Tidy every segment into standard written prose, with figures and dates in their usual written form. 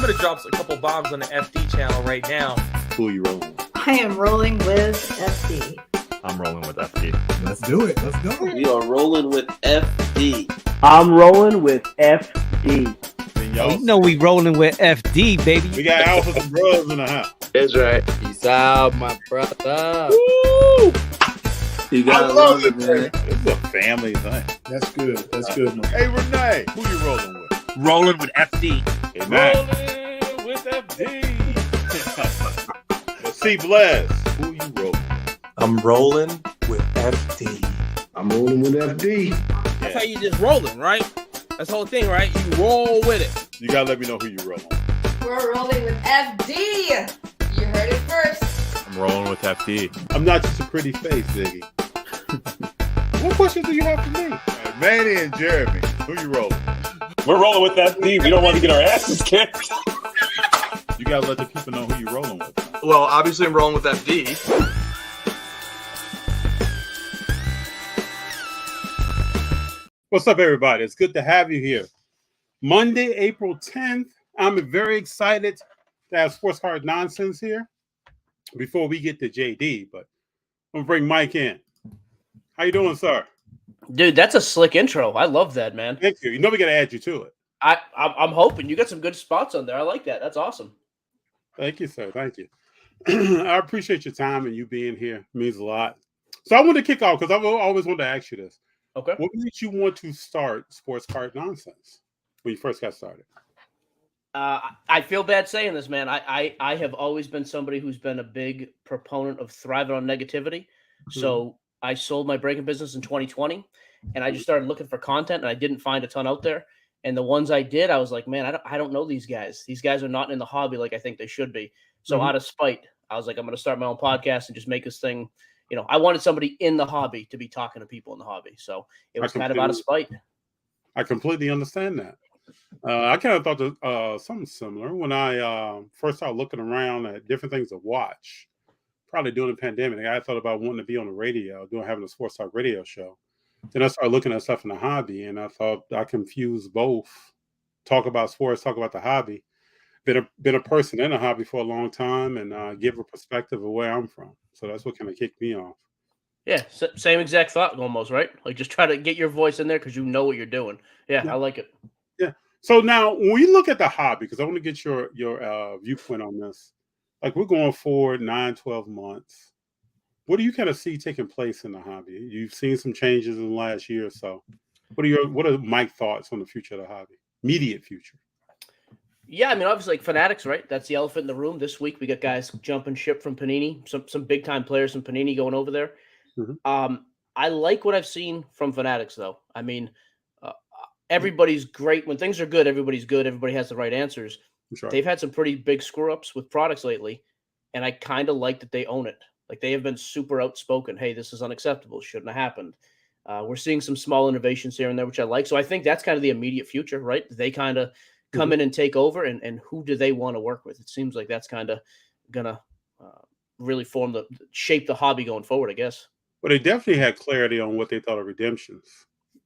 I'm going to drop a couple bombs on the FD channel right now. Who are you rolling with? I am rolling with FD. I'm rolling with FD. Let's do it. Let's go. We are rolling with FD. I'm rolling with FD. Oh, you know we rolling with FD, baby. We got alphas and brothers in the house. That's right. Peace out, my brother. Woo! You gotta love it, man. This is a family thing. That's good. That's good. Man. Hey, Renee, who you rolling with? Rolling with FD. Hey, Matt. Rolling with FD. C. Bless, who you rolling with? I'm rolling with FD. I'm rolling with FD. That's how you just rolling, right? That's the whole thing, right? You roll with it. You gotta let me know who you rolling with. We're rolling with FD. You heard it first. I'm rolling with FD. I'm not just a pretty face, Ziggy. What questions do you have for me? Right, Manny and Jeremy, who you rolling with? We're rolling with FD. We don't want to get our asses kicked. You gotta let the people know who you rolling with. Well, obviously I'm rolling with FD. What's up, everybody? It's good to have you here. Monday, April 10th. I'm very excited to have Sports Card Nonsense here before we get to JD, but I'm going to bring Mike in. How you doing, sir? Dude, that's a slick intro. I love that, man. Thank you. You know we got to add you to it. I'm hoping you got some good spots on there. I like that. That's awesome. Thank you, sir. Thank you. I appreciate your time and you being here. It means a lot. So I want to kick off because I've always wanted to ask you this. Okay. What made you want to start Sports Card Nonsense when you first got started? I feel bad saying this, man. I have always been somebody who's been a big proponent of thriving on negativity. So I sold my breaking business in 2020, and I just started looking for content, and I didn't find a ton out there. And the ones I did, I was like, man, I don't know these guys. These guys are not in the hobby like I think they should be. So out of spite, I was like, I'm going to start my own podcast and just make this thing. You know, I wanted somebody in the hobby to be talking to people in the hobby. So it was kind of out of spite. I completely understand that. I kind of thought something similar when I first started looking around at different things to watch. Probably during the pandemic, I thought about wanting to be on the radio, having a sports talk radio show. Then I started looking at stuff in the hobby, and I thought I confused both. Talk about sports, talk about the hobby. Been a person in the hobby for a long time, and give a perspective of where I'm from. So that's what kind of kicked me off. Yeah, same exact thought almost, right? Like just try to get your voice in there because you know what you're doing. Yeah, I like it. Yeah. So now when we look at the hobby, because I want to get your viewpoint on this. Like we're going forward 9, 12 months. What do you kind of see taking place in the hobby? You've seen some changes in the last year or so. What are Mike's thoughts on the future of the hobby? Immediate future. Yeah, I mean, obviously, like Fanatics, right? That's the elephant in the room. This week, we got guys jumping ship from Panini, some big time players from Panini going over there. I like what I've seen from Fanatics, though. I mean, everybody's great when things are good. Everybody's good. Everybody has the right answers. Right. They've had some pretty big screw ups with products lately, and I kind of like that they own it. Like they have been super outspoken. Hey, this is unacceptable. Shouldn't have happened. We're seeing some small innovations here and there, which I like. So I think that's kind of the immediate future, right? They kind of come in and take over, and who do they want to work with? It seems like that's kind of gonna really shape the hobby going forward, I guess. Well, they definitely had clarity on what they thought of redemptions.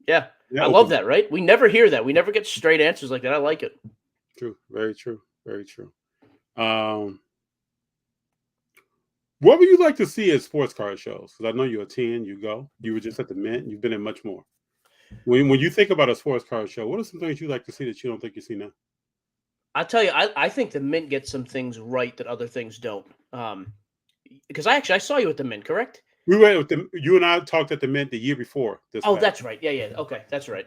Yeah, I love that, right? We never hear that. We never get straight answers like that. I like it. True. Very true. Very true. What would you like to see at sports card shows? Because I know you're a 10, you go. You were just at the Mint. You've been in much more. When you think about a sports card show, what are some things you like to see that you don't think you see now? I'll tell you, I think the Mint gets some things right that other things don't. Because I saw you at the Mint, correct? We were with you and I talked at the Mint the year before. That's right. Yeah. Okay, that's right.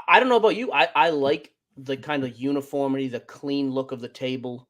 I don't know about you. I like the kind of uniformity, the clean look of the table.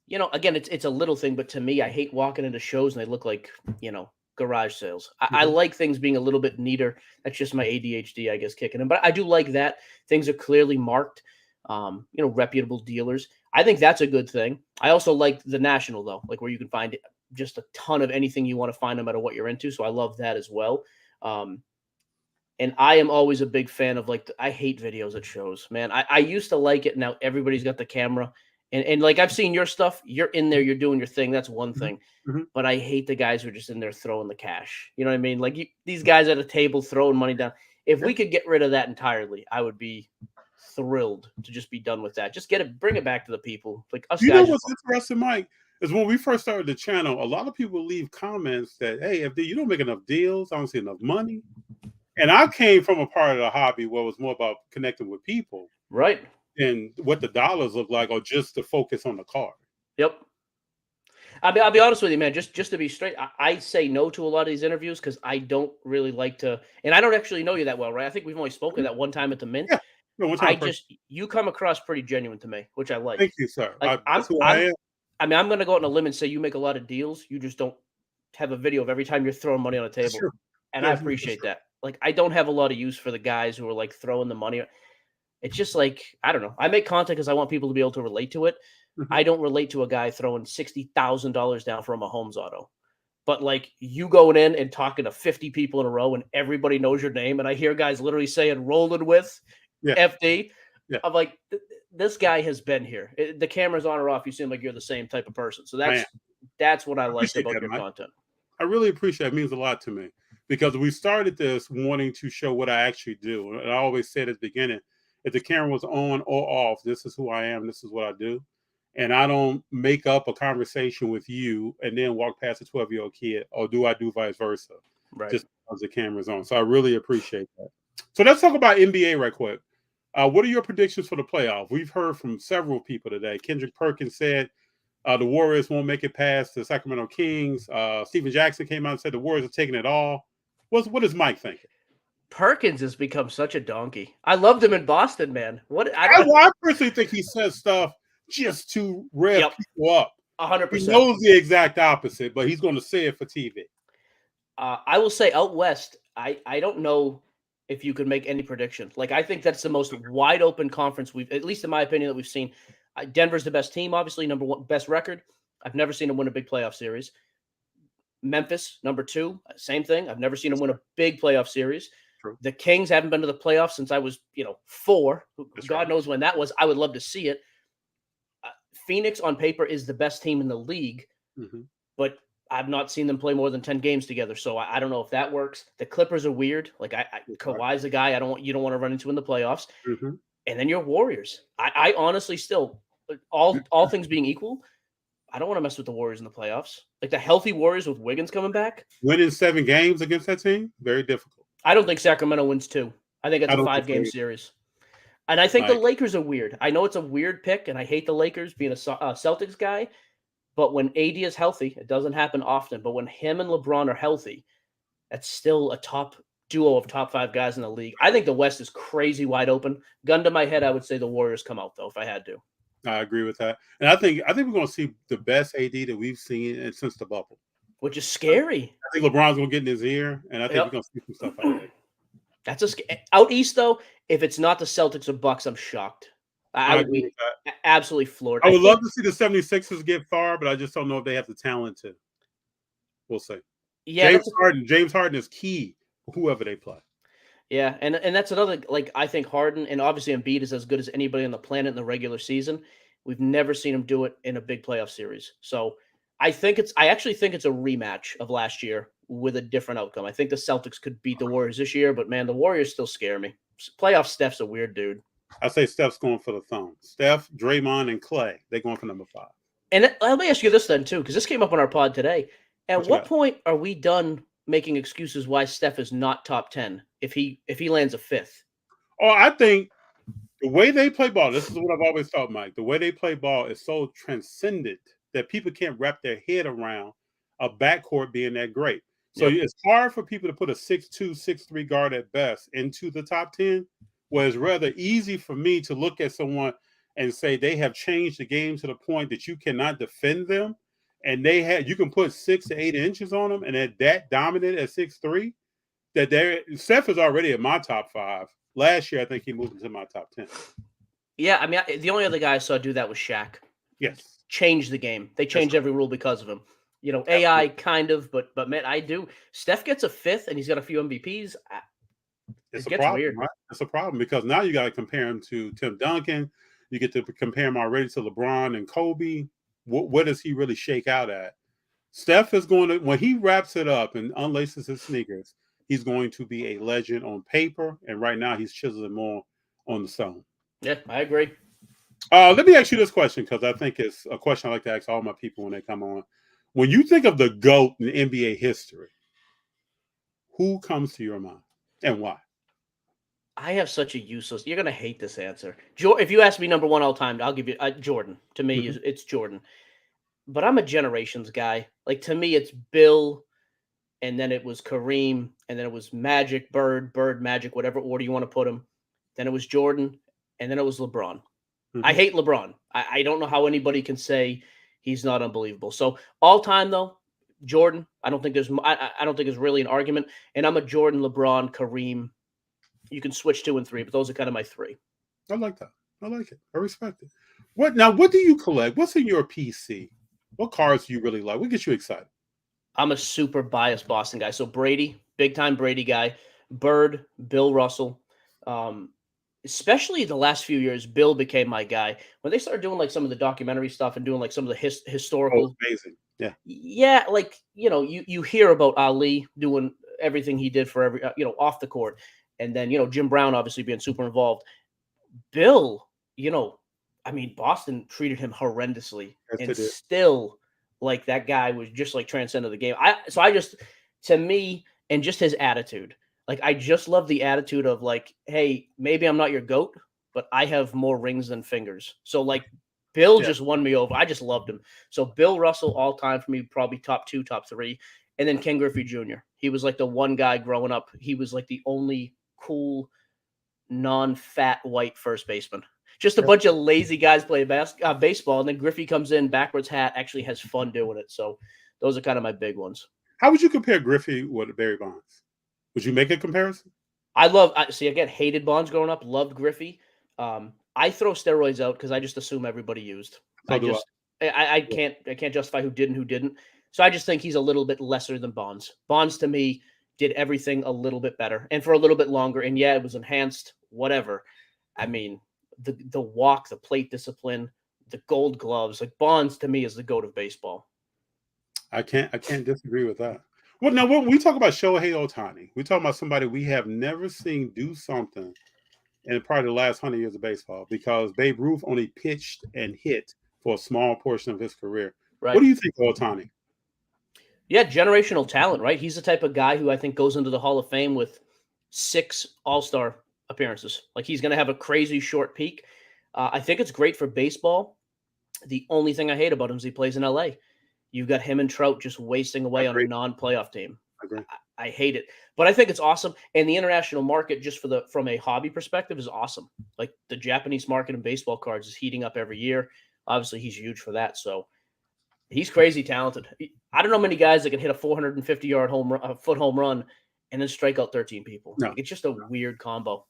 You know, again, it's a little thing, but to me, I hate walking into shows and they look like, you know, garage sales. I like things being a little bit neater. That's just my ADHD, I guess, kicking in. But I do like that. Things are clearly marked, you know, reputable dealers. I think that's a good thing. I also like the National, though, like where you can find just a ton of anything you want to find no matter what you're into. So I love that as well. And I am always a big fan of I hate videos at shows, man. I used to like it. Now everybody's got the camera. And like I've seen your stuff, you're in there, you're doing your thing. That's one thing. But I hate the guys who are just in there throwing the cash. You know what I mean? Like these guys at a table throwing money down. If we could get rid of that entirely, I would be thrilled to just be done with that. Just bring it back to the people. Like us You guys. know what's interesting, Mike, is when we first started the channel, a lot of people leave comments that, hey, if you don't make enough deals, I don't see enough money. And I came from a part of the hobby where it was more about connecting with people. Right. And what the dollars look like, or just to focus on the card. Yep. I'll be honest with you, man. Just to be straight, I say no to a lot of these interviews because I don't really like to, and I don't actually know you that well, right? I think we've only spoken that one time at the Mint. Yeah. No, you come across pretty genuine to me, which I like. Thank you, sir. Like, that's who I am. I mean, I'm going to go out on a limb and say you make a lot of deals. You just don't have a video of every time you're throwing money on a table. Sure. And I appreciate that. Like, I don't have a lot of use for the guys who are like throwing the money. It's just like, I don't know. I make content because I want people to be able to relate to it. I don't relate to a guy throwing $60,000 down for a Mahomes auto. But like you going in and talking to 50 people in a row and everybody knows your name. And I hear guys literally saying rolling with FD. Yeah. I'm like, this guy has been here. The camera's on or off. You seem like you're the same type of person. So that's what I like about your content. I really appreciate it. It means a lot to me because we started this wanting to show what I actually do. And I always said at the beginning, if the camera was on or off, this is who I am. This is what I do. And I don't make up a conversation with you and then walk past a 12-year-old kid, or do I do vice versa? Right. Just because the camera's on. So I really appreciate that. So let's talk about NBA right quick. What are your predictions for the playoff? We've heard from several people today. Kendrick Perkins said the Warriors won't make it past the Sacramento Kings. Steven Jackson came out and said the Warriors are taking it all. What is Mike thinking? Perkins has become such a donkey. I loved him in Boston, man. I personally think he says stuff just to rev people up. 100%. He knows the exact opposite, but he's going to say it for TV. I will say out west, I don't know if you could make any prediction. Like, I think that's the most wide open conference we've, at least in my opinion, that we've seen. Denver's the best team, obviously, number one, best record. I've never seen them win a big playoff series. Memphis, number 2, same thing. I've never seen them win a big playoff series. True. The Kings haven't been to the playoffs since I was, 4. That's God knows when that was. I would love to see it. Phoenix on paper is the best team in the league, but I've not seen them play more than 10 games together. So I don't know if that works. The Clippers are weird. Like Kawhi's a guy you don't want to run into in the playoffs. And then your Warriors. I honestly still, all things being equal, I don't want to mess with the Warriors in the playoffs. Like the healthy Warriors with Wiggins coming back. Winning 7 games against that team, very difficult. I don't think Sacramento wins 2. I think it's a 5-game series. And I think the Lakers are weird. I know it's a weird pick, and I hate the Lakers being a Celtics guy. But when AD is healthy, it doesn't happen often. But when him and LeBron are healthy, that's still a top duo of top 5 guys in the league. I think the West is crazy wide open. Gun to my head, I would say the Warriors come out, though, if I had to. I agree with that. And I think we're going to see the best AD that we've seen since the bubble. Which is scary. I think LeBron's going to get in his ear, and I think we're going to see some stuff out there. That's out east, though. If it's not the Celtics or Bucks, I'm shocked. I would be absolutely floored. I would love to see the 76ers get far, but I just don't know if they have the talent to. We'll see. Yeah, James Harden is key, whoever they play. Yeah, and that's another, like, I think Harden, and obviously Embiid is as good as anybody on the planet in the regular season. We've never seen him do it in a big playoff series. So I actually think it's a rematch of last year with a different outcome. I think the Celtics could beat the Warriors this year, but man, the Warriors still scare me. Playoff Steph's a weird dude. I say Steph's going for the throne. Steph, Draymond, and Clay, they're going for number 5. And let me ask you this then, too, because this came up on our pod today. At what point are we done making excuses why Steph is not top 10 if he lands a 5th? Oh, I think the way they play ball, this is what I've always thought, Mike. The way they play ball is so transcendent that people can't wrap their head around a backcourt being that great. So it's hard for people to put a 6'2", 6'3" guard at best into the top 10, where it's rather easy for me to look at someone and say they have changed the game to the point that you cannot defend them. And you can put 6 to 8 inches on them, and at that dominant at 6'3", Steph is already in my top 5. Last year, I think he moved into my top 10. Yeah, I mean, the only other guy I saw do that was Shaq. Yes. Changed the game. They changed every rule because of him. AI kind of, but man, I do. Steph gets a 5th, and he's got a few MVPs. It's it a gets problem, weird. Right? It's a problem because now you got to compare him to Tim Duncan. You get to compare him already to LeBron and Kobe. What does he really shake out at? Steph is going to, when he wraps it up and unlaces his sneakers, he's going to be a legend on paper. And right now he's chiseling more on the stone. Yeah, I agree. Let me ask you this question because I think it's a question I like to ask all my people when they come on. When you think of the GOAT in NBA history, who comes to your mind and why? I have such a useless. You're gonna hate this answer. If you ask me number one all time, I'll give you Jordan. To me, it's Jordan. But I'm a generations guy. Like to me, it's Bill, and then it was Kareem, and then it was Magic, Bird, Magic, whatever order you want to put them. Then it was Jordan, and then it was LeBron. I hate LeBron. I don't know how anybody can say he's not unbelievable. So all time though, Jordan. I don't think there's really an argument. And I'm a Jordan, LeBron, Kareem. You can switch 2 and 3, but those are kind of my 3. I like that. I like it. I respect it. What do you collect? What's in your PC? What cards do you really like? What gets you excited? I'm a super biased Boston guy. So Brady, big time Brady guy. Bird, Bill Russell. Especially the last few years, Bill became my guy. When they started doing like some of the documentary stuff and doing like some of the historical. Oh, amazing. Yeah. Yeah, like, you hear about Ali doing everything he did for every, off the court. And then, Jim Brown obviously being super involved. Bill, Boston treated him horrendously. Yes, and still, like, that guy was just, like, transcended the game. To me, and just his attitude, like, I just love the attitude of, like, hey, maybe I'm not your GOAT, but I have more rings than fingers. So, like, Bill just won me over. I just loved him. So, Bill Russell, all time for me, probably top 2, top 3. And then Ken Griffey Jr. He was, like, the one guy growing up. He was, like, the only cool, non-fat white first baseman. Just a bunch of lazy guys playing baseball, and then Griffey comes in, backwards hat, actually has fun doing it. So those are kind of my big ones. How would you compare Griffey with Barry Bonds? Would you make a comparison? Hated Bonds growing up, loved Griffey. I throw steroids out because I just assume everybody used. I can't justify who did and who didn't. So I just think he's a little bit lesser than Bonds. Bonds to me did everything a little bit better and for a little bit longer. And yeah, it was enhanced, whatever. I mean, the walk, the plate discipline, the gold gloves, like Bonds to me is the GOAT of baseball. I can't disagree with that. Well, now when we talk about Shohei Ohtani, we talk about somebody we have never seen do something in probably the last 100 years of baseball because Babe Ruth only pitched and hit for a small portion of his career. Right. What do you think of Ohtani? Yeah, generational talent, right? He's the type of guy who I think goes into the Hall of Fame with 6 All-Star appearances. Like he's going to have a crazy short peak. I think it's great for baseball. The only thing I hate about him is he plays in LA. You've got him and Trout just wasting away on a non-playoff team. I hate it, but I think it's awesome. And the international market, just from a hobby perspective, is awesome. Like the Japanese market in baseball cards is heating up every year. Obviously, he's huge for that. So he's crazy talented. I don't know many guys that can hit a 450-yard foot home run and then strike out 13 people. No. It's just a weird combo.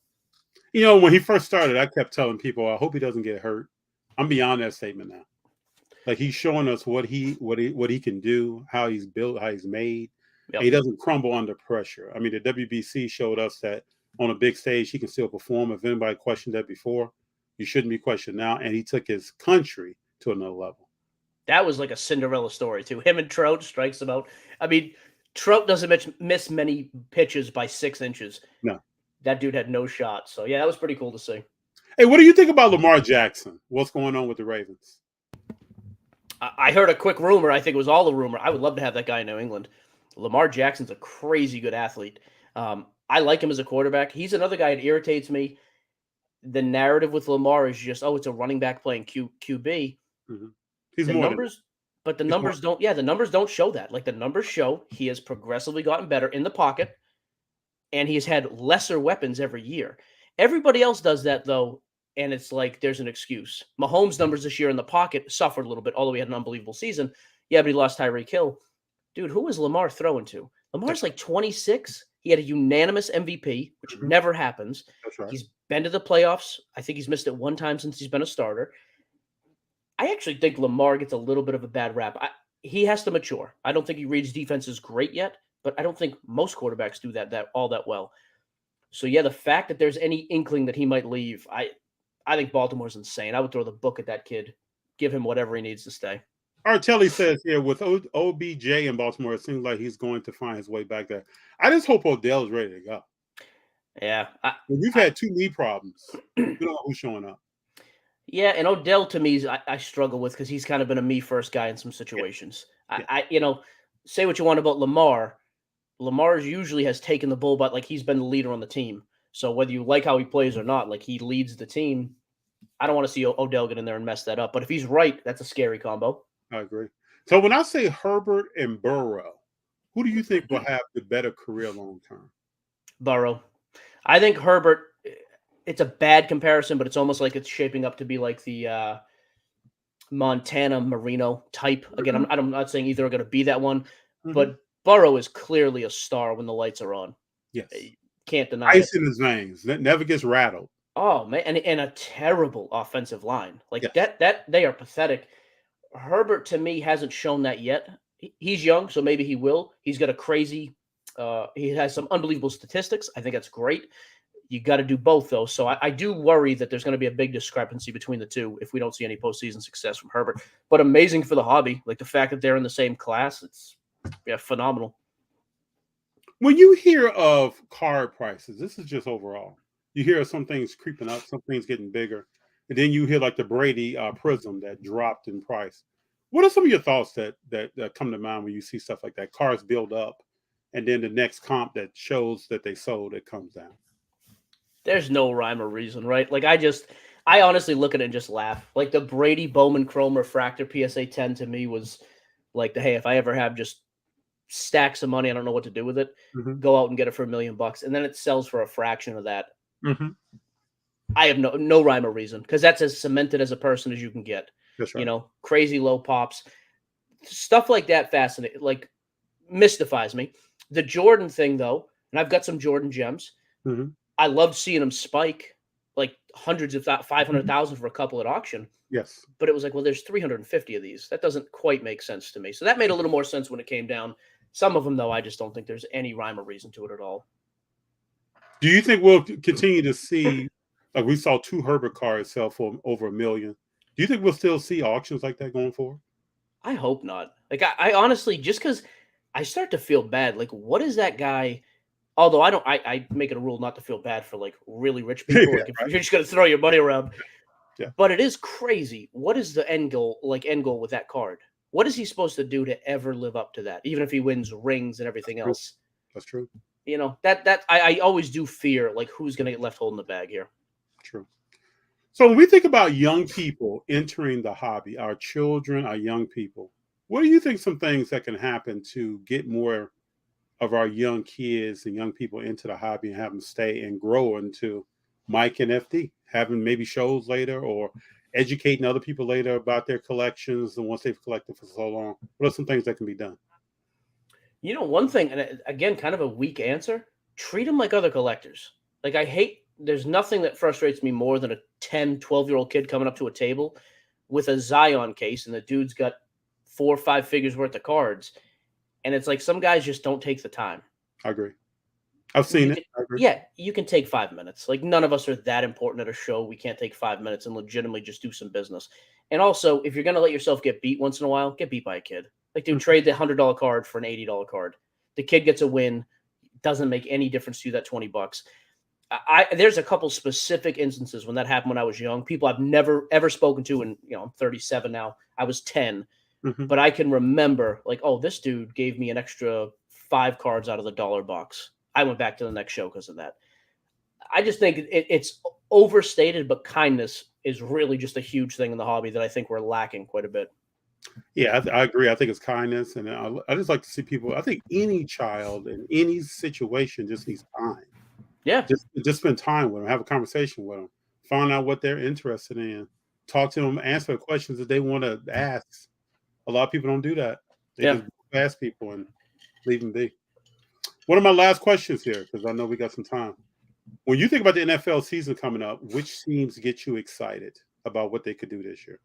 When he first started, I kept telling people, I hope he doesn't get hurt. I'm beyond that statement now. Like he's showing us what he can do, how he's built, how he's made. Yep. He doesn't crumble under pressure. I mean, the WBC showed us that on a big stage, he can still perform. If anybody questioned that before, you shouldn't be questioned now. And he took his country to another level. That was like a Cinderella story, too. Him and Trout strikes him out. I mean, Trout doesn't miss many pitches by 6 inches. No. That dude had no shot. So, yeah, that was pretty cool to see. Hey, what do you think about Lamar Jackson? What's going on with the Ravens? I heard a quick rumor. I think it was all a rumor. I would love to have that guy in New England. Lamar Jackson's a crazy good athlete. I like him as a quarterback. He's another guy that irritates me. The narrative with Lamar is just, it's a running back playing QB. Mm-hmm. The numbers don't show that. Like the numbers show he has progressively gotten better in the pocket and he's had lesser weapons every year. Everybody else does that though. And it's like, there's an excuse. Mahomes' numbers this year in the pocket suffered a little bit, although he had an unbelievable season. Yeah, but he lost Tyreek Hill. Dude, who is Lamar throwing to? Lamar's like 26. He had a unanimous MVP, which never happens. That's right. He's been to the playoffs. I think he's missed it one time since he's been a starter. I actually think Lamar gets a little bit of a bad rap. He has to mature. I don't think he reads defenses great yet, but I don't think most quarterbacks do that all that well. So, yeah, the fact that there's any inkling that he might leave, I think Baltimore's insane. I would throw the book at that kid, give him whatever he needs to stay. Artelli says here, with OBJ in Baltimore, it seems like he's going to find his way back there. I just hope Odell's ready to go. Yeah. We've had 2 knee problems. We don't know who's showing up. Yeah, and Odell to me, I struggle with because he's kind of been a me first guy in some situations. Yeah. Say what you want about Lamar. Lamar usually has taken the bull, but like he's been the leader on the team. So whether you like how he plays or not, like he leads the team. I don't want to see Odell get in there and mess that up. But if he's right, that's a scary combo. I agree. So when I say Herbert and Burrow, who do you think will have the better career long term? Burrow. I think Herbert, it's a bad comparison, but it's almost like it's shaping up to be like the Montana Marino type. Again, I'm not saying either are going to be that one, but Burrow is clearly a star when the lights are on. Yes. Can't deny it. Ice in his veins. Never gets rattled. Oh, man. And a terrible offensive line. Like that they are pathetic. Herbert, to me, hasn't shown that yet. He's young, so maybe he will. He's got a crazy he has some unbelievable statistics. I think that's great. You got to do both, though. So I do worry that there's going to be a big discrepancy between the two if we don't see any postseason success from Herbert. But amazing for the hobby. Like the fact that they're in the same class, it's phenomenal. When you hear of card prices, this is just overall. You hear of some things creeping up, some things getting bigger. And then you hear like the Brady Prism that dropped in price. What are some of your thoughts that come to mind when you see stuff like that? Cards build up, and then the next comp that shows that they sold, it comes down. There's no rhyme or reason, right? Like I honestly look at it and just laugh. Like the Brady Bowman Chrome Refractor PSA 10 to me was like hey, if I ever have just stacks of money, I don't know what to do with it, go out and get it for $1 million, and then it sells for a fraction of that. I have no rhyme or reason because that's as cemented as a person as you can get. That's right. Crazy low pops, stuff like that. Fascinating, like mystifies me. The Jordan thing, though, and I've got some Jordan gems. I loved seeing them spike like hundreds, if not 500,000 for a couple at auction. Yes. But it was like, well, there's 350 of these. That doesn't quite make sense to me. So that made a little more sense when it came down. Some of them, though, I just don't think there's any rhyme or reason to it at all. Do you think we'll continue to see, like we saw 2 Herbert cards sell for over $1 million? Do you think we'll still see auctions like that going forward? I hope not. Like I honestly, just because I start to feel bad. Like, what is that guy? Although I make it a rule not to feel bad for like really rich people. Like if you're just going to throw your money around. Yeah. But it is crazy. What is the end goal with that card? What is he supposed to do to ever live up to that? Even if he wins rings and everything else. That's true. That I always do fear like who's going to get left holding the bag here. True. So when we think about young people entering the hobby, our children, our young people, what do you think some things that can happen to get more of our young kids and young people into the hobby and have them stay and grow into Mike and FD, having maybe shows later or educating other people later about their collections and once they've collected for so long? What are some things that can be done? One thing, and again, kind of a weak answer, treat them like other collectors. Like there's nothing that frustrates me more than a 10, 12-year-old kid coming up to a table with a Zion case and the dude's got 4 or 5 figures worth of cards. And it's like some guys just don't take the time. I agree. I've seen it. I agree. Yeah, you can take 5 minutes. Like none of us are that important at a show. We can't take 5 minutes and legitimately just do some business. And also, if you're going to let yourself get beat once in a while, get beat by a kid. Like, dude, trade the $100 card for an $80 card. The kid gets a win. Doesn't make any difference to you, that $20. There's a couple specific instances when that happened when I was young. People I've never, ever spoken to, and I'm 37 now. I was 10. But I can remember, like, oh, this dude gave me an extra 5 cards out of the $1 box. I went back to the next show because of that. I just think it's overstated, but kindness is really just a huge thing in the hobby that I think we're lacking quite a bit. Yeah, I agree. I think it's kindness. And I just like to see people. I think any child in any situation just needs time. Yeah. Just spend time with them, have a conversation with them, find out what they're interested in, talk to them, answer questions that they want to ask. A lot of people don't do that. They just ask people and leave them be. One of my last questions here, because I know we got some time. When you think about the NFL season coming up, which teams get you excited about what they could do this year?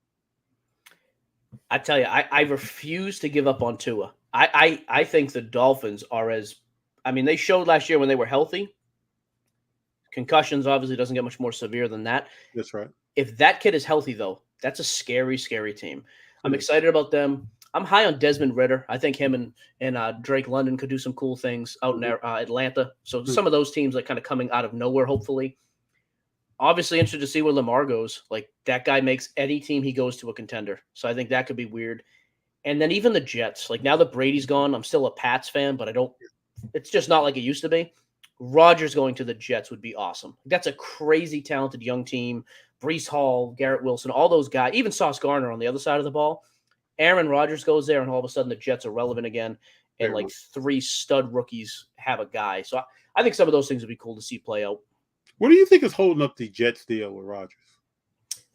I tell you, I refuse to give up on Tua. I think the Dolphins are they showed last year when they were healthy. Concussions obviously doesn't get much more severe than that. That's right. If that kid is healthy, though, that's a scary, scary team. I'm excited about them. I'm high on Desmond Ritter. I think him and Drake London could do some cool things out in Atlanta. So some of those teams like kind of coming out of nowhere, hopefully. Obviously interested to see where Lamar goes. Like that guy makes any team he goes to a contender. So I think that could be weird. And then even the Jets, like now that Brady's gone, I'm still a Pats fan, but it's just not like it used to be. Rodgers going to the Jets would be awesome. That's a crazy talented young team. Breece Hall, Garrett Wilson, all those guys, even Sauce Gardner on the other side of the ball. Aaron Rodgers goes there, and all of a sudden the Jets are relevant again, and like 3 stud rookies have a guy. So I think some of those things would be cool to see play out. What do you think is holding up the Jets deal with Rodgers?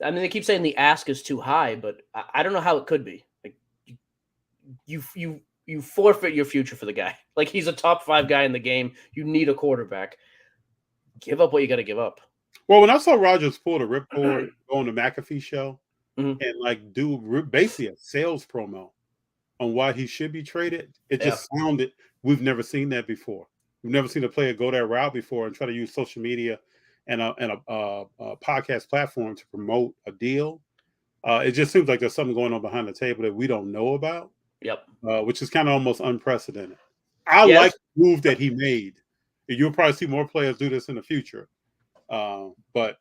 I mean, they keep saying the ask is too high, but I don't know how it could be. Like you forfeit your future for the guy. Like he's a top 5 guy in the game. You need a quarterback. Give up what you got to give up. Well, when I saw Rodgers pull the ripcord on the McAfee show and like do basically a sales promo on why he should be traded, it just sounded, we've never seen that before. We've never seen a player go that route before and try to use social media and a podcast platform to promote a deal. It just seems like there's something going on behind the table that we don't know about. Yep. Which is kind of almost unprecedented. I like the move that he made. You'll probably see more players do this in the future. But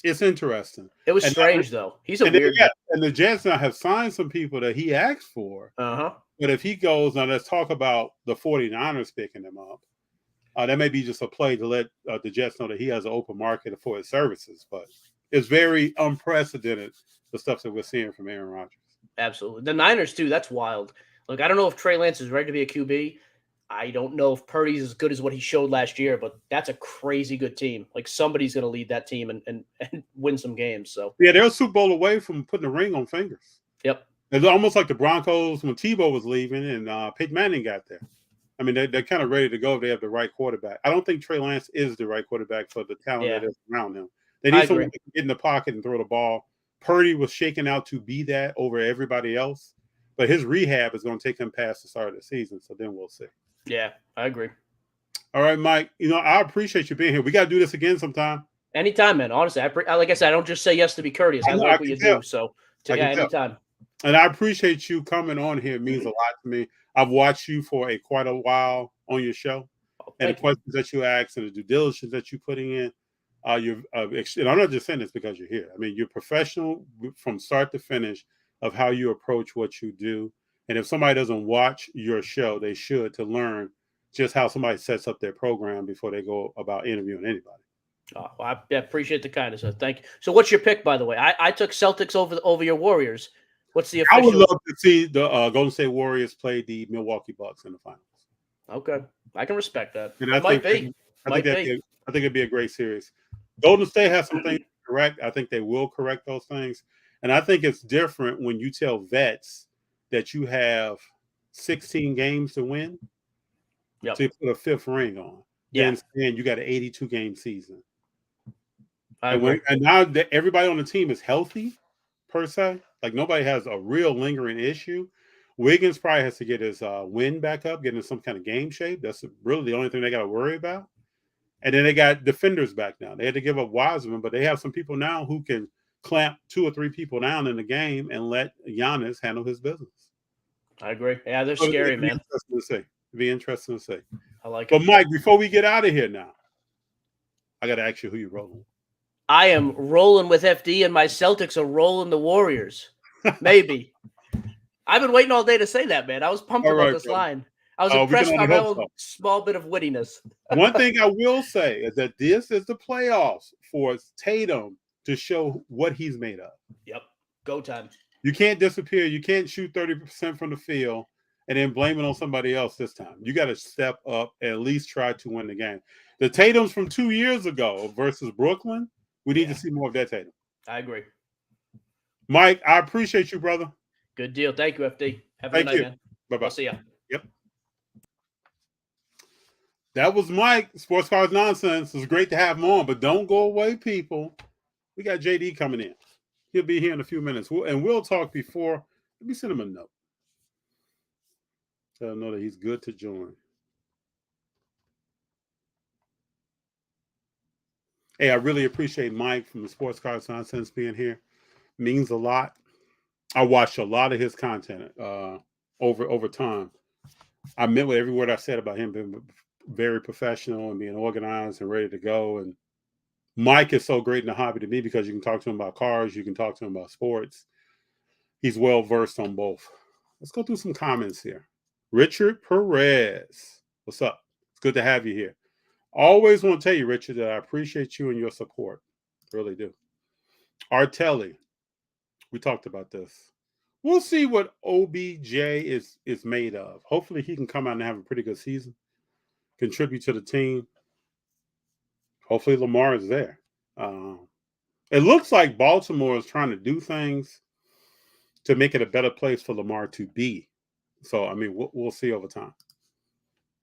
it's interesting. It was strange, though. He's a weird guy. And the Jets now have signed some people that he asked for. Uh-huh. But if he goes, now let's talk about the 49ers picking him up. That may be just a play to let the Jets know that he has an open market for his services. But it's very unprecedented, the stuff that we're seeing from Aaron Rodgers. Absolutely. The Niners, too, that's wild. Look, I don't know if Trey Lance is ready to be a QB. I don't know if Purdy's as good as what he showed last year, but that's a crazy good team. Like somebody's going to lead that team and win some games. So yeah, they're a Super Bowl away from putting a ring on fingers. Yep. It's almost like the Broncos when Tebow was leaving and Peyton Manning got there. I mean, they're kind of ready to go if they have the right quarterback. I don't think Trey Lance is the right quarterback for the talent that is around him. They need someone to get in the pocket and throw the ball. Purdy was shaken out to be that over everybody else, but his rehab is going to take him past the start of the season. So then we'll see. Yeah, I agree. All right, Mike. I appreciate you being here. We got to do this again sometime. Anytime, man. Honestly, like I said, I don't just say yes to be courteous. I like what you do. So, anytime. And I appreciate you coming on here. It means a lot to me. I've watched you for quite a while on your show, and the questions that you ask and the due diligence that you're putting in. And I'm not just saying this because you're here. I mean, you're professional from start to finish of how you approach what you do. And if somebody doesn't watch your show, they should, to learn just how somebody sets up their program before they go about interviewing anybody. Oh, well, I appreciate the kindness. Thank you. So what's your pick, by the way? I took Celtics over your Warriors. What's the official? I would love to see the Golden State Warriors play the Milwaukee Bucks in the finals. Okay. I can respect that. And I think it'd be a great series. Golden State has some things to correct. I think they will correct those things. And I think it's different when you tell vets that you have 16 games to win. Yep. So you put a 5th ring on. Yeah. And you got an 82-game season. And now that everybody on the team is healthy, per se, like nobody has a real lingering issue. Wiggins probably has to get his win back up, get in some kind of game shape. That's really the only thing they got to worry about. And then they got defenders back now. They had to give up Wiseman, but they have some people now who can clamp 2 or 3 people down in the game and let Giannis handle his business. I agree. Yeah, they're scary, man. It'd be interesting to see. I like it. But Mike, before we get out of here now, I got to ask you who you're rolling. I am rolling with FD, and my Celtics are rolling the Warriors. Maybe. I've been waiting all day to say that, man. I was pumped about this line. I was impressed by my own small bit of wittiness. One thing I will say is that this is the playoffs for Tatum to show what he's made of. Yep. Go time. You can't disappear. You can't shoot 30% from the field and then blame it on somebody else this time. You got to step up and at least try to win the game. The Tatums from 2 years ago versus Brooklyn, we need to see more of that Tatum. I agree. Mike, I appreciate you, brother. Good deal. Thank you, FD. Have a good night, man. Bye-bye. I'll see ya. Yep. That was Mike. Sports Cards Nonsense. It was great to have him on, but don't go away, people. We got JD coming in. He'll be here in a few minutes. We'll talk before. Let me send him a note. Tell him know that he's good to join. Hey, I really appreciate Mike from the Sports Cards Nonsense being here. Means a lot. I watched a lot of his content over time. I meant with every word I said about him being very professional and being organized and ready to go. And Mike is so great in the hobby to me because you can talk to him about cars, you can talk to him about sports. He's well versed on both. Let's go through some comments here. Richard Perez, what's up? It's good to have you here. Always want to tell you, Richard, that I appreciate you and your support. Really do. Artelli, we talked about this. We'll see what OBJ is made of. Hopefully he can come out and have a pretty good season, contribute to the team. Hopefully Lamar is there. It looks like Baltimore is trying to do things to make it a better place for Lamar to be. So, I mean, we'll see over time.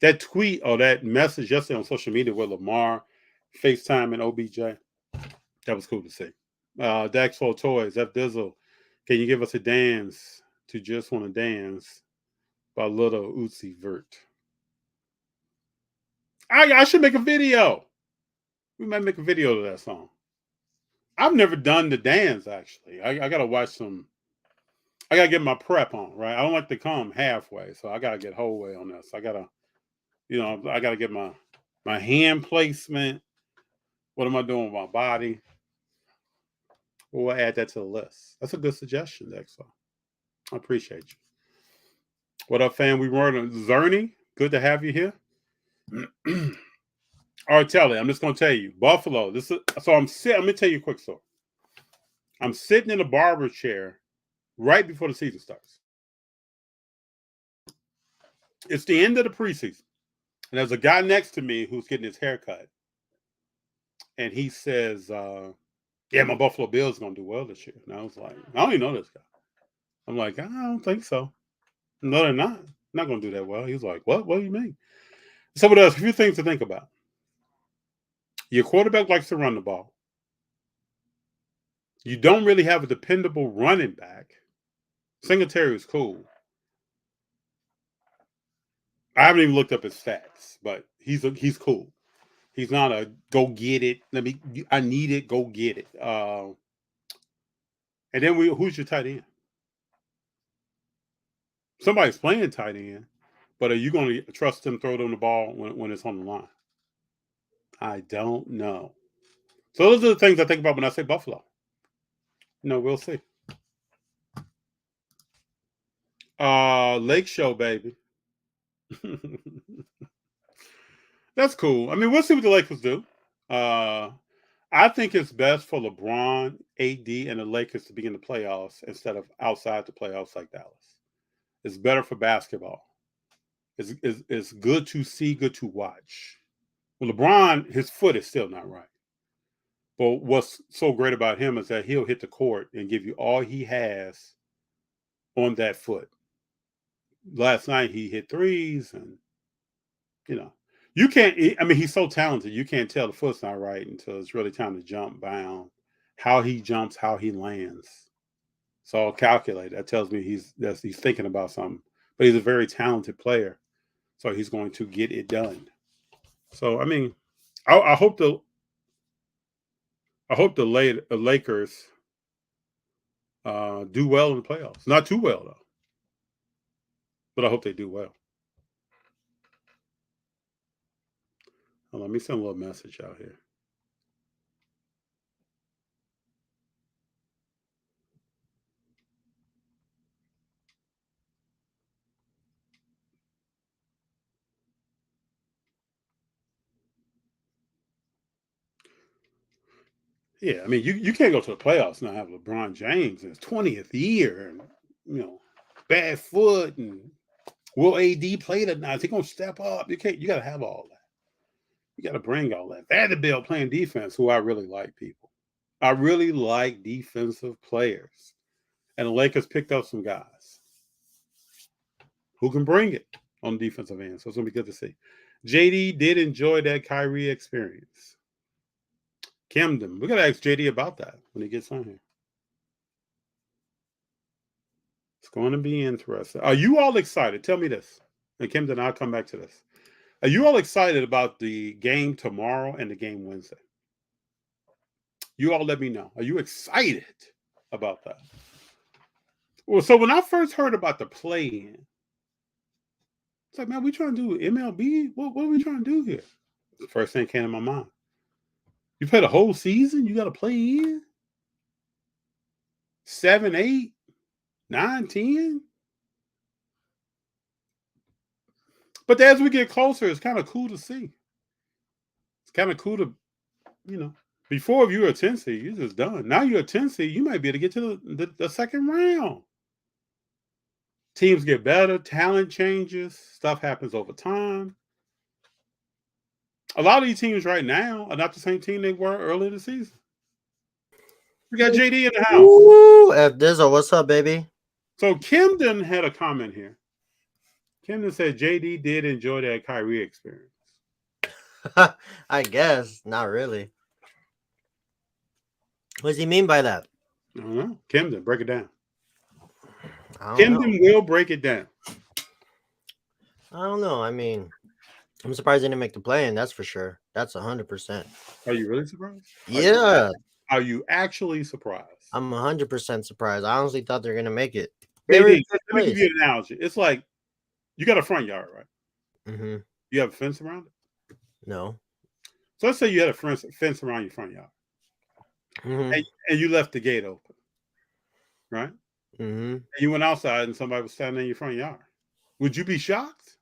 That tweet or that message yesterday on social media with Lamar, FaceTime, and OBJ, that was cool to see. Daxfo Toys, F Dizzle, can you give us a dance to Just Want to Dance by Little Uzi Vert? I should make a video. We might make a video of that song. I've never done the dance, actually. I got to watch some. I got to get my prep on, right? I don't like to come halfway, so I got to get whole way on this. I got to, I got to get my hand placement. What am I doing with my body? We'll add that to the list. That's a good suggestion, Dexo. I appreciate you. What up, fam? We were on Zerny. Good to have you here. All right, Telly, I'm just going to tell you. Buffalo. Let me tell you a quick story. I'm sitting in a barber chair right before the season starts. It's the end of the preseason. And there's a guy next to me who's getting his hair cut. And he says, yeah, my Buffalo Bills going to do well this year. And I was like, I don't even know this guy. I'm like, I don't think so. No, they're not. Not going to do that well. He was like, what? What do you mean? So there's a few things to think about. Your quarterback likes to run the ball. You don't really have a dependable running back. Singletary is cool. I haven't even looked up his stats, but he's cool. He's not a go get it. I need it. Go get it. And then who's your tight end? Somebody's playing tight end, but are you going to trust them throw them the ball when it's on the line? I don't know. So those are the things I think about when I say Buffalo. We'll see. Lake Show, baby. That's cool. I mean, we'll see what the Lakers do. I think it's best for LeBron, AD, and the Lakers to be in the playoffs instead of outside the playoffs like Dallas. It's better for basketball. It's good to see, good to watch. Well, LeBron, his foot is still not right. But what's so great about him is that he'll hit the court and give you all he has on that foot. Last night he hit threes and, you can't, he's so talented. You can't tell the foot's not right until it's really time to jump, bound, how he jumps, how he lands. It's all calculated. That tells me he's thinking about something. But he's a very talented player. So he's going to get it done. So, I hope the Lakers do well in the playoffs. Not too well, though. But I hope they do well. Let me send a little message out here. Yeah, you can't go to the playoffs and not have LeBron James in his 20th year and, bad foot and will AD play tonight? Is he going to step up? You got to have all that. You got to bring all that. Vanderbilt playing defense, who I really like, people. I really like defensive players. And the Lakers picked up some guys who can bring it on the defensive end. So it's going to be good to see. JD did enjoy that Kyrie experience. Camden, we got to ask JD about that when he gets on here. It's going to be interesting. Are you all excited? Tell me this. And Camden, I'll come back to this. Are you all excited about the game tomorrow and the game Wednesday? You all let me know. Are you excited about that? Well, so when I first heard about the play-in, it's like, man, we trying to do MLB? What are we trying to do here? The first thing came to my mind. You play the whole season? You got to play in? 7, 8, 9, 10? But as we get closer, it's kind of cool to see. It's kind of cool to, before if you were a 10 seed, you're just done. Now you're a 10 seed, you might be able to get to the second round. Teams get better, talent changes, stuff happens over time. A lot of these teams right now are not the same team they were early in the season. We got JD in the house. Ooh, F Dizzle, what's up, baby? So Camden had a comment here. Camden said JD did enjoy that Kyrie experience. I guess. Not really. What does he mean by that? I don't know. Camden, break it down. Camden will break it down. I don't know. I mean, I'm surprised they didn't make the play, and that's for sure. That's 100%. Are you really surprised? Yeah. Are you actually surprised? I'm 100% surprised. I honestly thought they were going to make it. Let me give you an analogy. It's like you got a front yard, right? Mm-hmm. You have a fence around it? No. So let's say you had a fence around your front yard. Mm-hmm. And you left the gate open, right? Mm-hmm. And you went outside and somebody was standing in your front yard. Would you be shocked?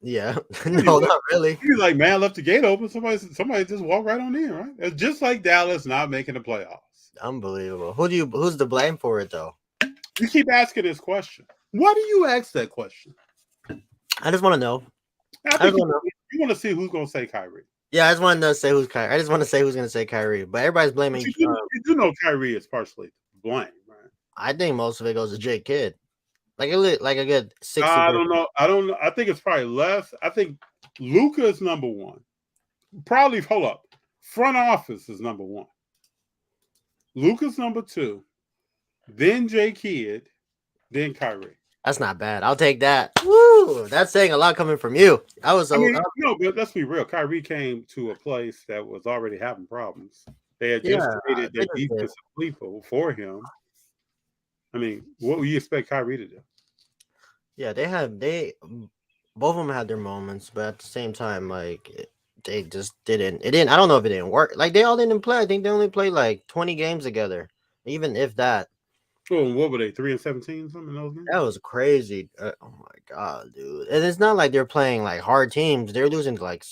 Yeah. No, not really. You're like, man, I left the gate open. Somebody just walked right on in, right? It's just like Dallas not making the playoffs. Unbelievable. Who's to blame for it though? You keep asking this question. Why do you ask that question? I just want to know. You want to see who's going to say Kyrie. Yeah, I just want to say who's Kyrie. I just want to say who's going to say Kyrie. But everybody's blaming. You do know Kyrie is partially to blame, right? I think most of it goes to Jay Kidd. Like a good 60. I don't know. I think it's probably less. I think Luka is number one. Probably, hold up. Front office is number one. Luka's number two. Then Jay Kidd. Then Kyrie. That's not bad. I'll take that. Woo! That's saying a lot coming from you. No, but let's be real. Kyrie came to a place that was already having problems. They had just created their defensive people for him. I mean, what would you expect Kyrie to do? Yeah, both of them had their moments, but at the same time, like they just didn't. I don't know if it didn't work. Like they all didn't play. I think they only played like 20 games together, even if that. Oh, what were they? 3-17, something in those games? That was crazy. Oh my god, dude! And it's not like they're playing like hard teams. They're losing to like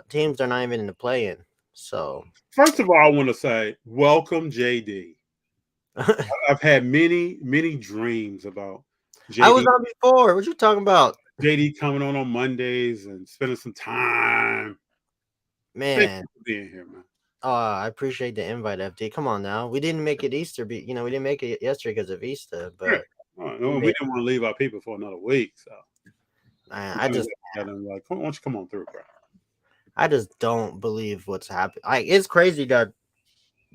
teams they're not even in the play-in. So first of all, I want to say welcome, JD. I've had many, many dreams about JD. I was on before. What you talking about? JD coming on Mondays and spending some time. Man, thank you for being here, man. Oh, I appreciate the invite, FD. Come on now. We didn't make it Easter. We didn't make it yesterday because of Easter, but we didn't want to leave our people for another week. So I just like, why don't you come on through, bro? I just don't believe what's happening. Like, it's crazy that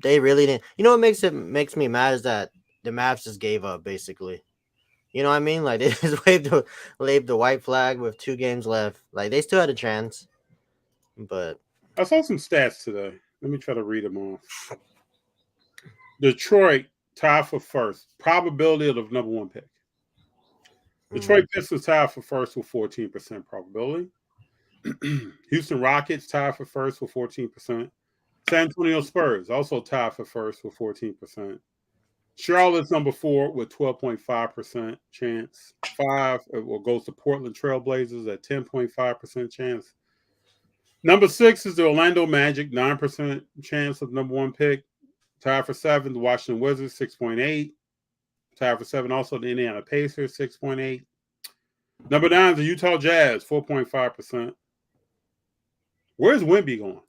they really didn't. You know what makes me mad is that the Mavs just gave up, basically. You know what I mean? Like they just waved the white flag with 2 games left. Like they still had a chance, but I saw some stats today. Let me try to read them off. Detroit tied for first. Probability of the number 1 pick. Detroit Pistons tied for first with 14% probability. Houston Rockets tied for first with 14%. San Antonio Spurs also tied for first with 14%. Charlotte's number 4 with 12.5% chance. 5 goes to Portland Trailblazers at 10.5% chance. Number 6 is the Orlando Magic, 9% chance of number 1 pick. Tied for 7, the Washington Wizards, 6.8. Tied for 7, also the Indiana Pacers, 6.8. Number 9 is the Utah Jazz, 4.5%. Where's Wemby going?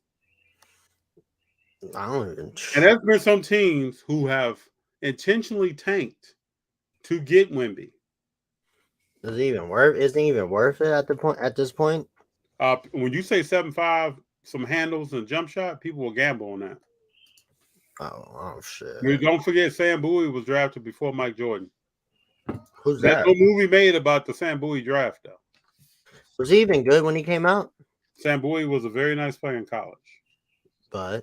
I don't even. And there's been some teams who have intentionally tanked to get Wemby. Is it even worth? Isn't it even worth it at this point? When you say 7.5, some handles and jump shot, people will gamble on that. Oh shit! I mean, don't forget, Sam Bowie was drafted before Mike Jordan. Who's There's that? no movie made about the Sam Bowie draft, though. Was he even good when he came out? Sam Bowie was a very nice player in college. But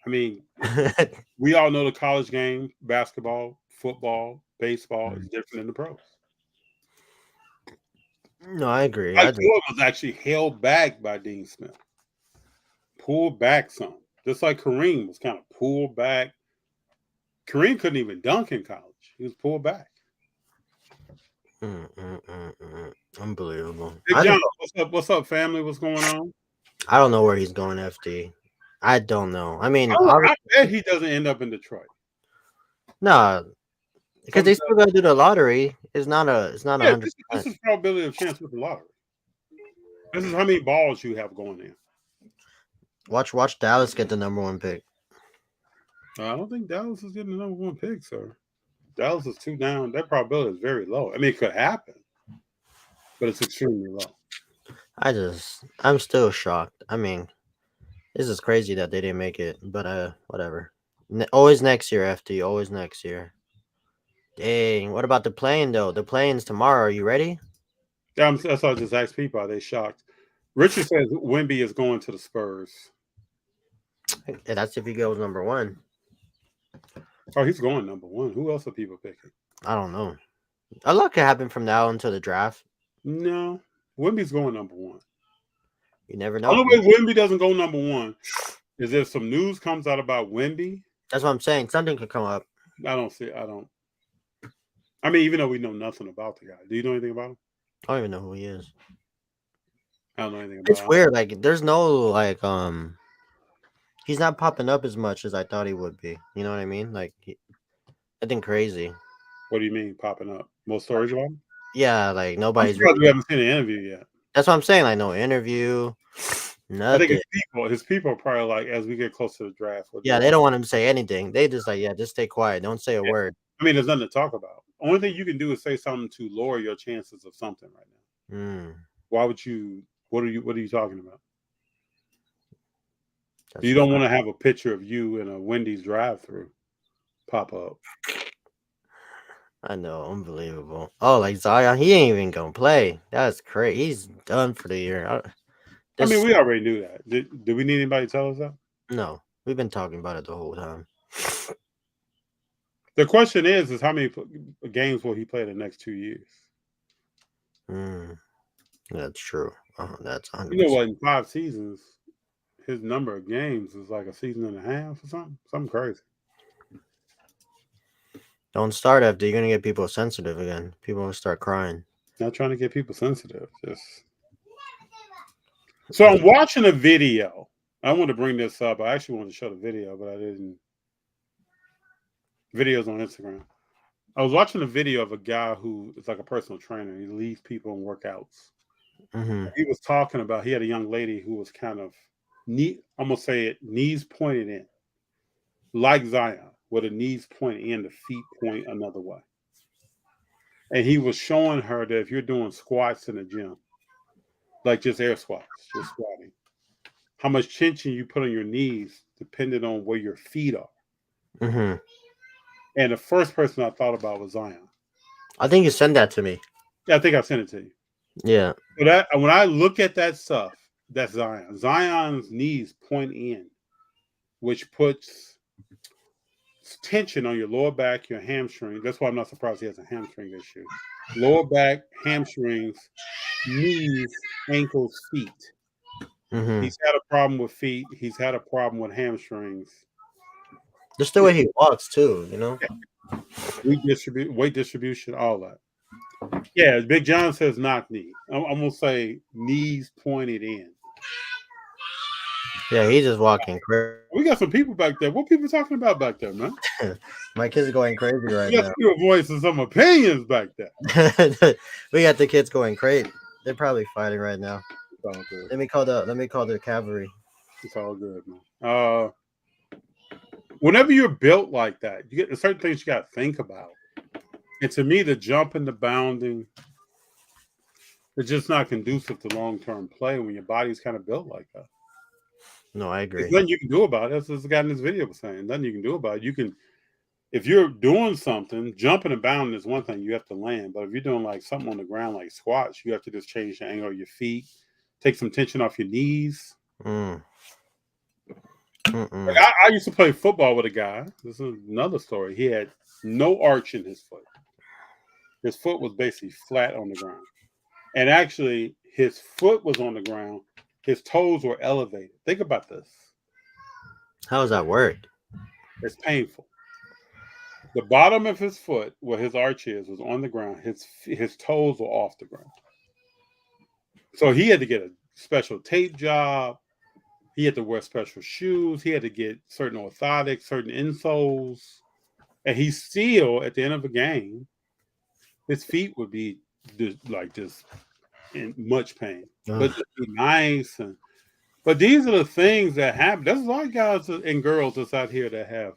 I mean, we all know the college game, basketball, football, baseball is different than the pros. No, I agree. Mike Jordan was actually held back by Dean Smith. Pulled back some. Just like Kareem was kind of pulled back. Kareem couldn't even dunk in college. He was pulled back. Unbelievable. Big John, what's up? What's up, family? What's going on? I don't know where he's going, FD. I don't know. I mean, I bet he doesn't end up in Detroit. No, because they still got to do the lottery. It's not 100%. This is probability of chance with the lottery. This is how many balls you have going in. Watch Dallas get the number 1 pick. I don't think Dallas is getting the number 1 pick, sir. Dallas is 2 down. That probability is very low. I mean, it could happen, but it's extremely low. I'm still shocked. I mean, this is crazy that they didn't make it, but whatever. Always next year, FD. Always next year. Dang. What about the plane though? The plane's tomorrow. Are you ready? Yeah, that's why I just asked people. Are they shocked? Richard says Wemby is going to the Spurs. Yeah, that's if he goes number 1. Oh, he's going number 1. Who else are people picking? I don't know. A lot could happen from now until the draft. No, Wemby's going number 1. You never know. The only way Wemby doesn't go number 1 is if some news comes out about Wemby. That's what I'm saying. Something could come up. I mean, even though we know nothing about the guy. Do you know anything about him? I don't even know who he is. I don't know anything about him. It's weird. Like, there's no, he's not popping up as much as I thought he would be. You know what I mean? Like, I think crazy. What do you mean popping up? More stories about him? Yeah, like nobody's. We haven't seen an interview yet. That's what I'm saying. Like, no interview. Nothing. I think his people are probably like, as we get closer to the draft. Yeah, they don't want him to say anything. They just like, just stay quiet. Don't say a word. I mean, there's nothing to talk about. Only thing you can do is say something to lower your chances of something right now. Why would you? What are you talking about? You don't want to have a picture of you in a Wendy's drive-through pop up. I know, unbelievable. Oh, like Zion, he ain't even gonna play. That's crazy. He's done for the year. I mean, we already knew that. Did we need anybody to tell us that? No, we've been talking about it the whole time. The question is how many games will he play the next 2 years? That's true. That's 100%. You know what? In 5 seasons, his number of games is like a season and a half or something. Something crazy. Don't start after you're gonna get people sensitive again. People will start crying. Not trying to get people sensitive. So I'm watching a video. I want to bring this up. I actually wanted to show the video, but I didn't. Videos on Instagram. I was watching a video of a guy who is like a personal trainer. He leads people in workouts. He was talking about, he had a young lady who was kind of I'm gonna say it, knees pointed in, like Zion, where the knees point in, the feet point another way. And he was showing her that if you're doing squats in the gym, like just air squats, just squatting, how much tension you put on your knees depending on where your feet are. And the first person I thought about was Zion. I think you sent that to me. Yeah, I think I sent it to you. Yeah. So that when I look at that stuff, that's Zion. Zion's knees point in, which puts tension on your lower back, your hamstring. That's why I'm not surprised he has a hamstring issue. Lower back, hamstrings, knees, ankles, feet. He's had a problem with feet. He's had a problem with hamstrings. Just the way he walks too, you know. Weight distribution, all that. Yeah, Big John says knock knee. I'm gonna say knees pointed in. Yeah, he's just walking crazy. We got some people back there. What people talking about back there, man? My kids are going crazy right now. You got your voice and some opinions back there. We got the kids going crazy. They're probably fighting right now. It's all good. Let me call the cavalry. It's all good, man. Whenever you're built like that, you get certain things you got to think about. And to me, the jump and the bounding, it's just not conducive to long-term play when your body's kind of built like that. No, I agree. There's nothing you can do about it. That's what the guy in this video was saying. Nothing you can do about it. You can, if you're doing something, jumping and bounding is one thing. You have to land. But if you're doing like something on the ground like squats, you have to just change the angle of your feet, take some tension off your knees. Like, I used to play football with a guy. This is another story. He had no arch in his foot. His foot was basically flat on the ground. And actually, his foot was on the ground. His toes were elevated. Think about this. How does that work? It's painful. The bottom of his foot, where his arch is, was on the ground. His toes were off the ground. So he had to get a special tape job. He had to wear special shoes. He had to get certain orthotics, certain insoles. And he still, at the end of a game, his feet would be just in much pain. But just be nice. But these are the things that happen. There's a lot of guys and girls that's out here that have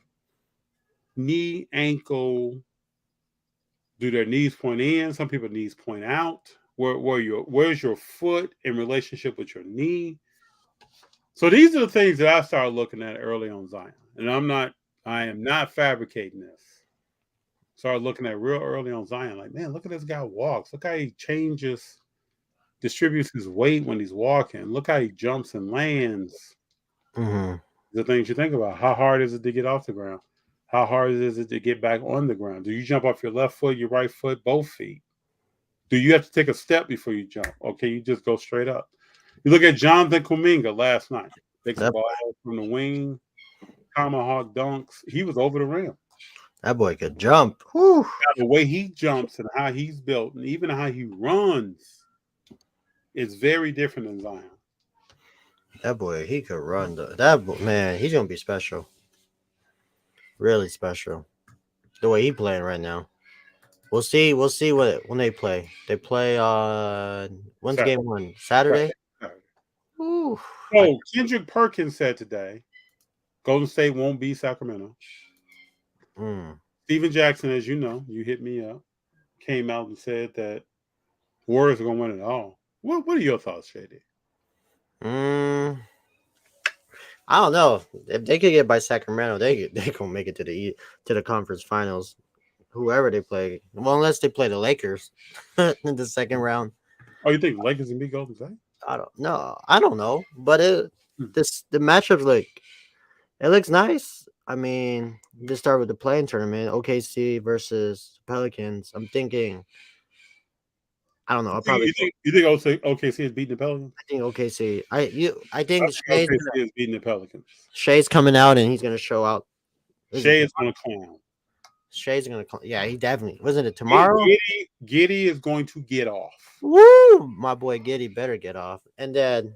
knee, ankle. Do their knees point in? Some people knees point out. Where's your foot in relationship with your knee? So these are the things that I started looking at early on Zion. And I am not fabricating this. Started looking at real early on Zion, like, man, look at this guy walks. Look how he distributes his weight when he's walking. Look how he jumps and lands. The things you think about. How hard is it to get off the ground? How hard is it to get back on the ground? Do you jump off your left foot, your right foot, both feet? Do you have to take a step before you jump? Okay, you just go straight up. You look at Jonathan Kuminga last night. Takes the ball from the wing, tomahawk dunks. He was over the rim. That boy could jump. Whew. The way he jumps and how he's built and even how he runs is very different than Zion. That boy, he could run. Man, he's going to be special. Really special. The way he playing right now. We'll see when they play. They play when's Saturday. game one? Saturday? Ooh. So Kendrick Perkins said today, Golden State won't beat Sacramento. Steven Jackson, as you know, you hit me up, came out and said that Warriors are going to win it all. What are your thoughts, Shady? I don't know. If they could get by Sacramento, they gonna make it to the conference finals. Whoever they play, well, unless they play the Lakers in the second round. Oh, you think Lakers can beat Golden State? I don't know, but the matchups it looks nice. I mean, just start with the play-in tournament, OKC versus Pelicans. I'm thinking, I don't know. I'll probably you think OKC is beating the Pelicans? I think OKC. I think OKC is beating the Pelicans. Shay's coming out and he's gonna show out. Shay is gonna clown. Shay's gonna clown. Yeah, he definitely wasn't it tomorrow. Giddy is going to get off. Woo! My boy Giddy better get off. And then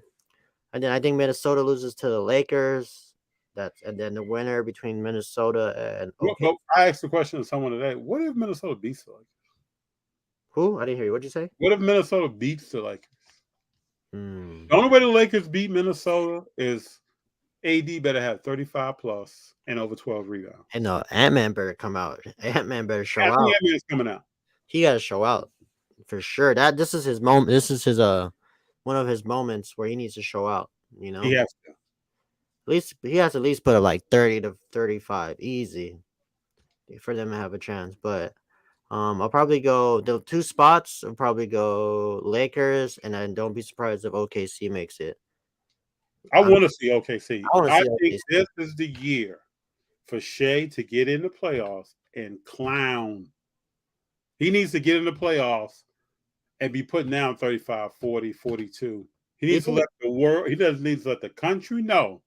I think Minnesota loses to the Lakers. And then the winner between Minnesota and well, I asked the question to someone today. What if Minnesota beats the Lakers? Who? I didn't hear you. What'd you say? What if Minnesota beats the Lakers? The only way the Lakers beat Minnesota is AD better have 35 plus and over 12 rebounds. And Ant-Man better come out. Ant-Man better show out. Ant-Man is coming out. He got to show out for sure. This is his moment. This is his one of his moments where he needs to show out. You know, he has to. At least he has to at least put up like 30 to 35 easy for them to have a chance. But I'll probably go the two spots. I'll probably go Lakers, and then don't be surprised if OKC makes it. I want to see OKC. I think OKC. This is the year for Shea to get in the playoffs and clown. He needs to get in the playoffs and be putting down 35, 40, 42. He needs to let the world, he doesn't need to let the country know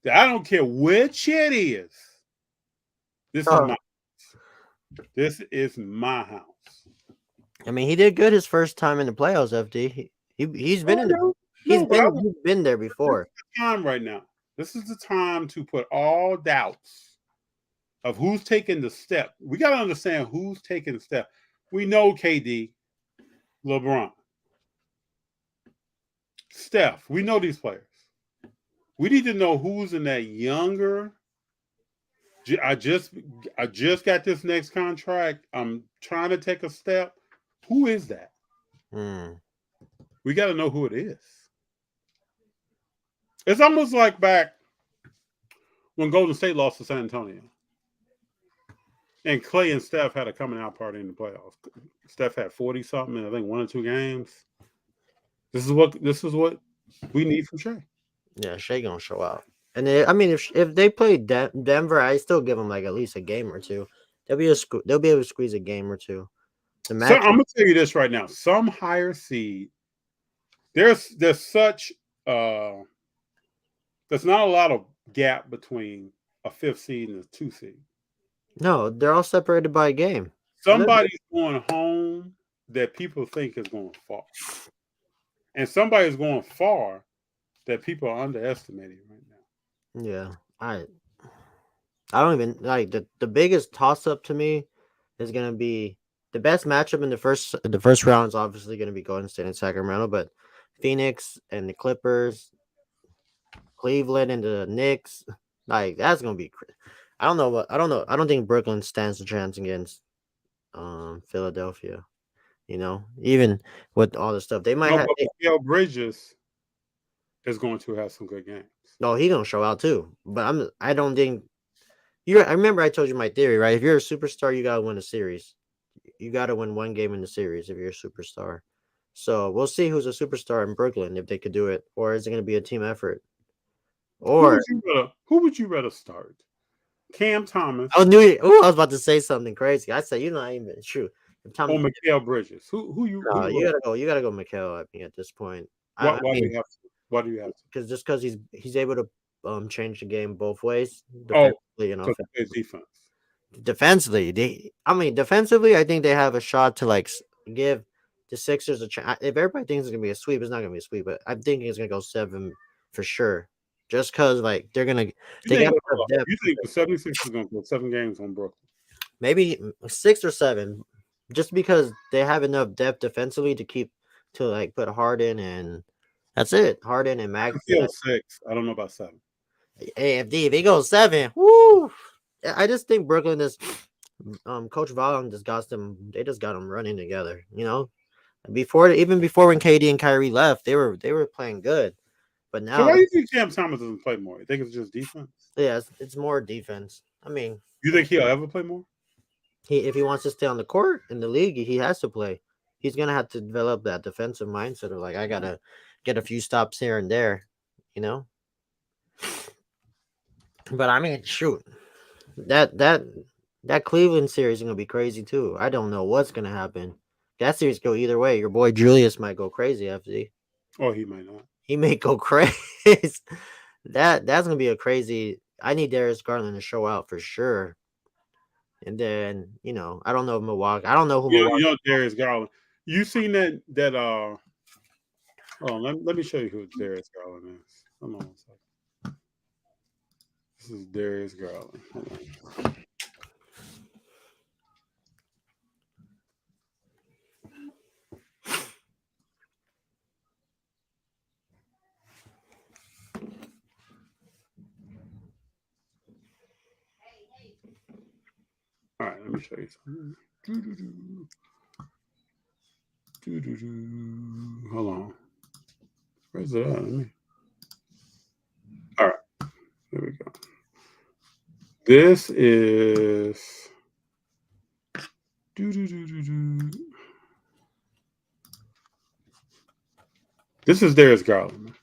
that I don't care which it is. This is my house. This is my house. I mean, he did good his first time in the playoffs, FD. He's been in there. He's been there before. This is the time right now. This is the time to put all doubts of who's taking the step. We got to understand who's taking the step. We know KD, LeBron, Steph. We know these players. We need to know who's in that younger. I just got this next contract. I'm trying to take a step. Who is that? We got to know who it is. It's almost like back when Golden State lost to San Antonio. And Clay and Steph had a coming out party in the playoffs. Steph had 40-something in, I think, 1 or 2 games. This is what we need from Shea. Yeah, Shea gonna show out. And I mean, if they play Denver, I still give them like at least a game or two. They'll be able to squeeze a game or two. I'm gonna tell you this right now. Some higher seed, there's such there's not a lot of gap between a 5th seed and a 2 seed. No, they're all separated by a game. Somebody's going home that people think is going far, and somebody's going far that people are underestimating right now. Yeah, I don't even like the biggest toss up to me is gonna be the best matchup in the first round is obviously gonna be Golden State and Sacramento, but Phoenix and the Clippers, Cleveland and the Knicks, like that's gonna be. I don't know. I don't think Brooklyn stands a chance against Philadelphia. You know, even with all the stuff they might have. Mikal Bridges is going to have some good games. No, he don't show out too. But I don't think I remember I told you my theory, right? If you're a superstar, you gotta win a series. You gotta win one game in the series if you're a superstar. So we'll see who's a superstar in Brooklyn if they could do it, or is it gonna be a team effort? Or who would you rather start? Cam Thomas. I was about to say something crazy. I said, you're not even true. Or Mikal Bridges. Who you? No, you gotta go Mikal. I mean, at this point. Why do you have to? Why do you have to? Because he's able to change the game both ways. Defensively and offensively. Defense. Defensively, I think they have a shot to like give the Sixers a chance. If everybody thinks it's gonna be a sweep, it's not gonna be a sweep. But I'm thinking it's gonna go 7 for sure. Just because, like, they're gonna. You think the 76ers are gonna put 7 games on Brooklyn? Maybe 6 or 7, just because they have enough depth defensively to like put Harden and that's it. Harden and Max. I feel 6. I don't know about 7. If they go 7, whoo! I just think Brooklyn is. Coach Vaughn just got them. They just got them running together. You know, even before when KD and Kyrie left, they were playing good. But now, so why do you think Cam Thomas doesn't play more? You think it's just defense? Yeah, it's more defense. I mean, you think he'll ever play more? If he wants to stay on the court in the league, he has to play. He's gonna have to develop that defensive mindset of like, I gotta get a few stops here and there, you know. But I mean, shoot, that Cleveland series is gonna be crazy too. I don't know what's gonna happen. That series go either way. Your boy Julius might go crazy, FD. Oh, he might not. He may go crazy. That's gonna be a crazy. I need Darius Garland to show out for sure. And then I don't know Milwaukee. I don't know who. You know Darius Garland. You seen that? Oh, let me show you who Darius Garland is. Hold on 1 second. This is Darius Garland. Hold on. All right, let me show you something. Hold on. Where's it at? All right, there we go. This is This is Darius Garland.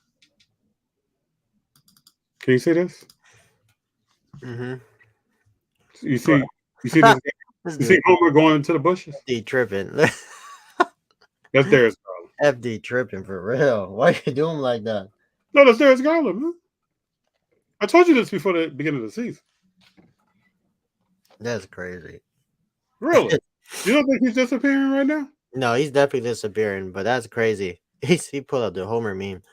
Can you see this? Mm-hmm. You see this guy? You see Homer going into the bushes? FD tripping. That's Darius Garland. FD tripping for real. Why you do him like that? No, that's Darius Garland, man. I told you this before the beginning of the season. That's crazy. Really? You don't think he's disappearing right now? No, he's definitely disappearing, but that's crazy. He pulled out the Homer meme.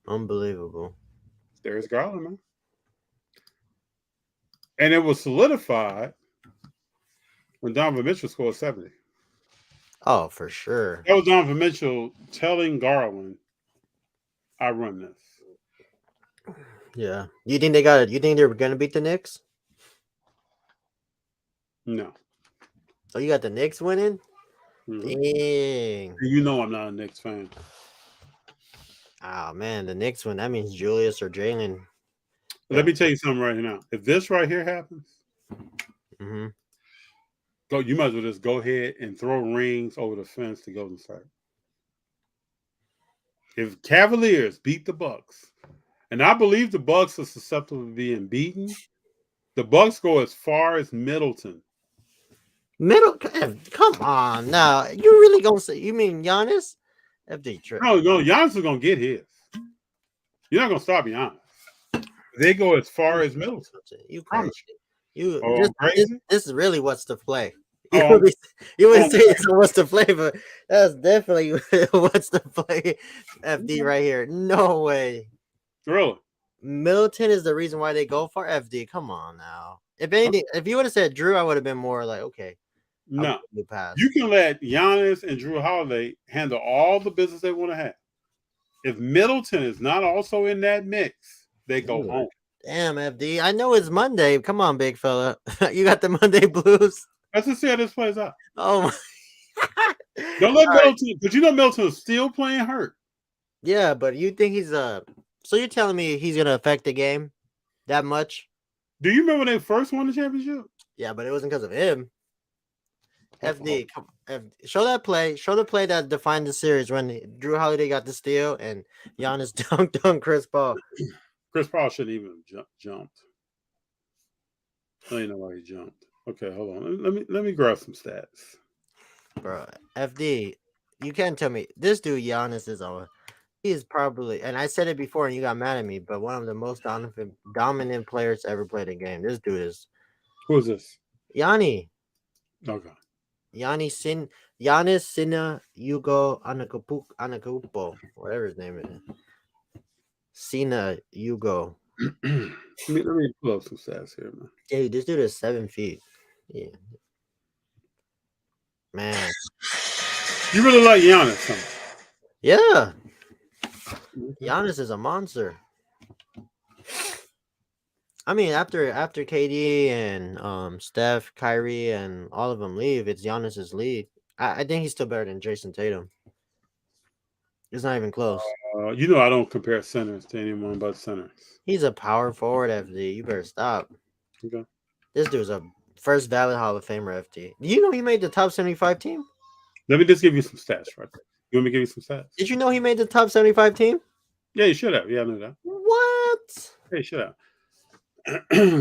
Unbelievable. Darius Garland, man. And it was solidified when Donovan Mitchell scored 70. Oh, for sure. That was Donovan Mitchell telling Garland, I run this. Yeah. You think they got it? You think they're gonna beat the Knicks? No. Oh, you got the Knicks winning? Mm-hmm. Dang. You know I'm not a Knicks fan. Oh man, the Knicks win. That means Julius or Jalen. Let me tell you something right now. If this right here happens, mm-hmm. You might as well just go ahead and throw rings over the fence to Golden State. If Cavaliers beat the Bucks And I believe the Bucks are susceptible to being beaten. The Bucks go as far as Middleton. Come on now. You really gonna say you mean Giannis? FD trip. No, Giannis is gonna get his. You're not gonna stop Giannis. They go as far as Middleton. You crazy. You crazy? This is really what's to play. Oh, You wouldn't say it's what's to play, but that's definitely what's to play. FD right here. No way. Really? Middleton is the reason why they go for FD. Come on now. If anything, if you would have said Drew, I would have been more like, okay. No. You pass. You can let Giannis and Drew Holiday handle all the business they want to have. If Middleton is not also in that mix, they go home. Damn, FD. I know it's Monday. Come on, big fella. You got the Monday blues. Let's just see how this plays out. Oh my. Don't let Middleton, but you know Middleton is still playing hurt. Yeah, but you think he's so you're telling me he's gonna affect the game that much? Do you remember when they first won the championship? Yeah, but it wasn't because of him. FD, come show that play. Show the play that defined the series when Drew Holiday got the steal and Giannis dunked on Chris Paul. Chris Paul shouldn't even have jumped. I don't even know why he jumped. Okay, hold on. Let me grab some stats. Bro, FD, you can't tell me this dude Giannis is on. He is probably, and I said it before and you got mad at me, but one of the most dominant players to ever play the game. This dude is. Who is this? Yanni. Okay. Giannis Sina Hugo Anakupo, whatever his name is. Sina Hugo. let me pull up some stats here, man. Dude, this dude is 7 feet. Yeah. Man. You really like Giannis, huh? Yeah. Giannis is a monster. I mean, after KD and Steph, Kyrie, and all of them leave, it's Giannis's league. I think he's still better than Jason Tatum. It's not even close. You know I don't compare centers to anyone but centers. He's a power forward, FD. You better stop. Okay. This dude's a first valid Hall of Famer, FD. Do you know he made the top 75 team? Let me just give you some stats right there. You want me to give you some stats? Did you know he made the top 75 team? Yeah, you should have. Yeah, I knew that. What? Yeah, you should have.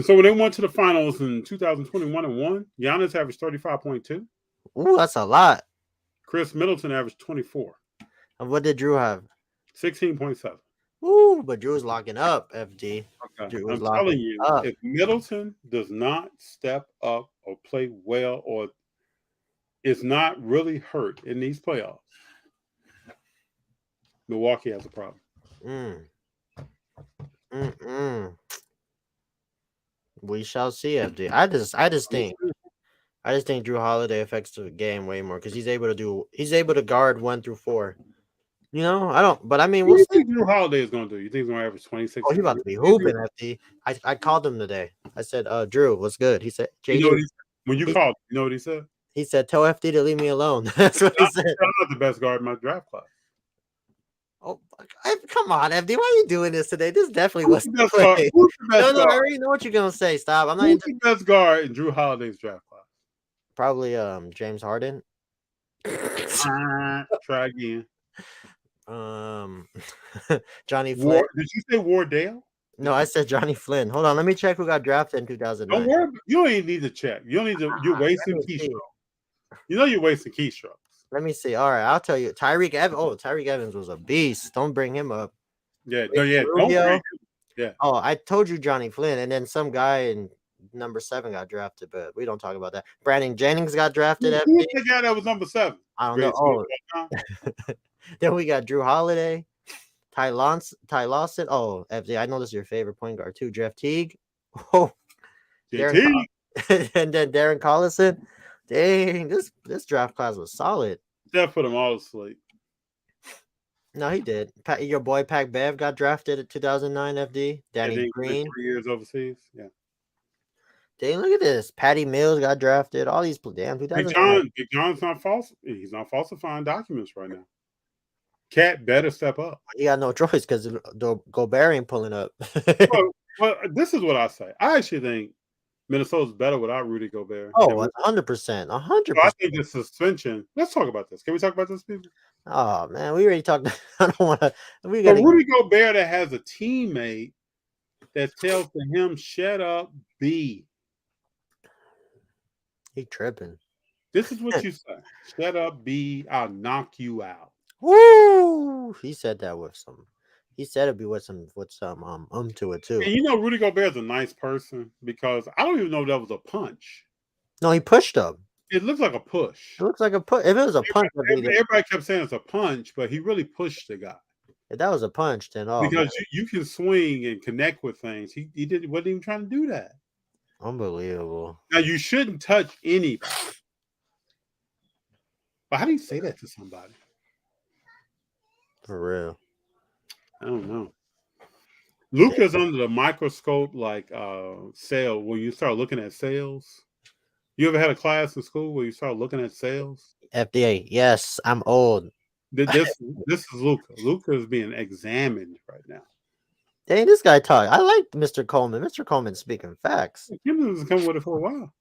So when they went to the finals in 2021 and won, Giannis averaged 35.2. Ooh, that's a lot. Chris Middleton averaged 24. And what did Drew have? 16.7. Ooh, but Drew's locking up, FD. Okay. I'm telling you, if Middleton does not step up or play well or is not really hurt in these playoffs, Milwaukee has a problem. We shall see, FD. I just think Drew Holiday affects the game way more because he's able to guard 1 through 4. You know, I don't, but I mean, what do you think Drew Holiday is going to do? You think he's going to average 26? Oh, he's about to be hooping, FD. I called him today. I said, Drew, what's good? He said, JD. You know when you called, you know what he said? He said, tell FD to leave me alone. That's what he said. I'm not the best guard in my draft class. Oh, come on, FD. Why are you doing this today? This definitely wasn't the play. No, I already know what you're going to say. Stop. I'm not Who's the best guard in Drew Holiday's draft class? Probably James Harden. Try again. Johnny Flynn. Did you say Wardale? No, I said Johnny Flynn. Hold on, let me check who got drafted in 2009. Don't worry. You don't even need to check. You don't need to. You're wasting keystrokes. You know you're wasting keystrokes. Let me see. All right, I'll tell you. Tyreek Evans. Oh, Tyreek Evans was a beast. Don't bring him up. Yeah, no, yeah. Don't bring him. Yeah. Oh, I told you Johnny Flynn, and then some guy in number 7 got drafted, but we don't talk about that. Brandon Jennings got drafted. Who's the guy that was number 7? I don't know. Oh. Then we got Drew Holiday, Ty Lawson. Oh, FD, I know this is your favorite point guard too. Jeff Teague. Oh, and then Darren Collison. Dang, this draft class was solid. That put them all to sleep. No, he did. Your boy Pac Bev got drafted in 2009. FD. Danny Green. 3 years overseas. Yeah. Dang, look at this. Patty Mills got drafted. All these damn. Big John's not false. He's not falsifying documents right now. Cat better step up. You got no choice because Gobert ain't pulling up. well, this is what I say. I actually think Minnesota's better without Rudy Gobert. Oh, 100%. 100%. I think the suspension. Let's talk about this. Can we talk about this, people? Oh man, we already talked. I don't want to. We But gotta. Rudy Gobert that has a teammate that tells him, "Shut up, B." He tripping. This is what you say. Shut up, B. I'll knock you out. Woo! He said that with some. He said it'd be with some to it too. And you know, Rudy Gobert's a nice person because I don't even know if that was a punch. No, he pushed him. It looks like a push. It looks like a push. If it was a punch, Everybody kept saying it's a punch, but he really pushed the guy. if that was a punch, then Because you can swing and connect with things. He wasn't even trying to do that. Unbelievable. Now you shouldn't touch anybody. But how do you say that to somebody? For real. I don't know. Luka's under the microscope like sale when you start looking at sales. You ever had a class in school where you start looking at sales? FDA. Yes, I'm old. This is Luka. Luka is being examined right now. Dang, this guy talk. I like Mr. Coleman. Mr. Coleman speaking facts. Kim was coming with it for a while.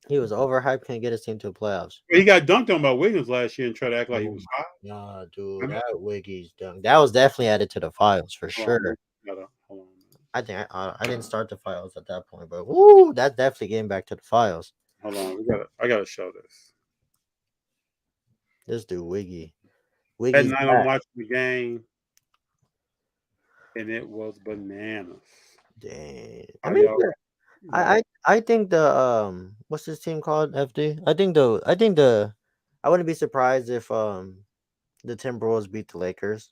He was overhyped, can't get his team to the playoffs. He got dunked on by Wiggins last year and tried to act like he was hot. Nah, dude, that Wiggy's dunk. That was definitely added to the files for sure. Hold on. I think I didn't start the files at that point, but woo, that's definitely getting back to the files. Hold on, I gotta show this. This dude Wiggy. That night I'm watching the game, and it was bananas. Dang. I think the what's this team called? FD. I think the I wouldn't be surprised if the Timberwolves beat the Lakers.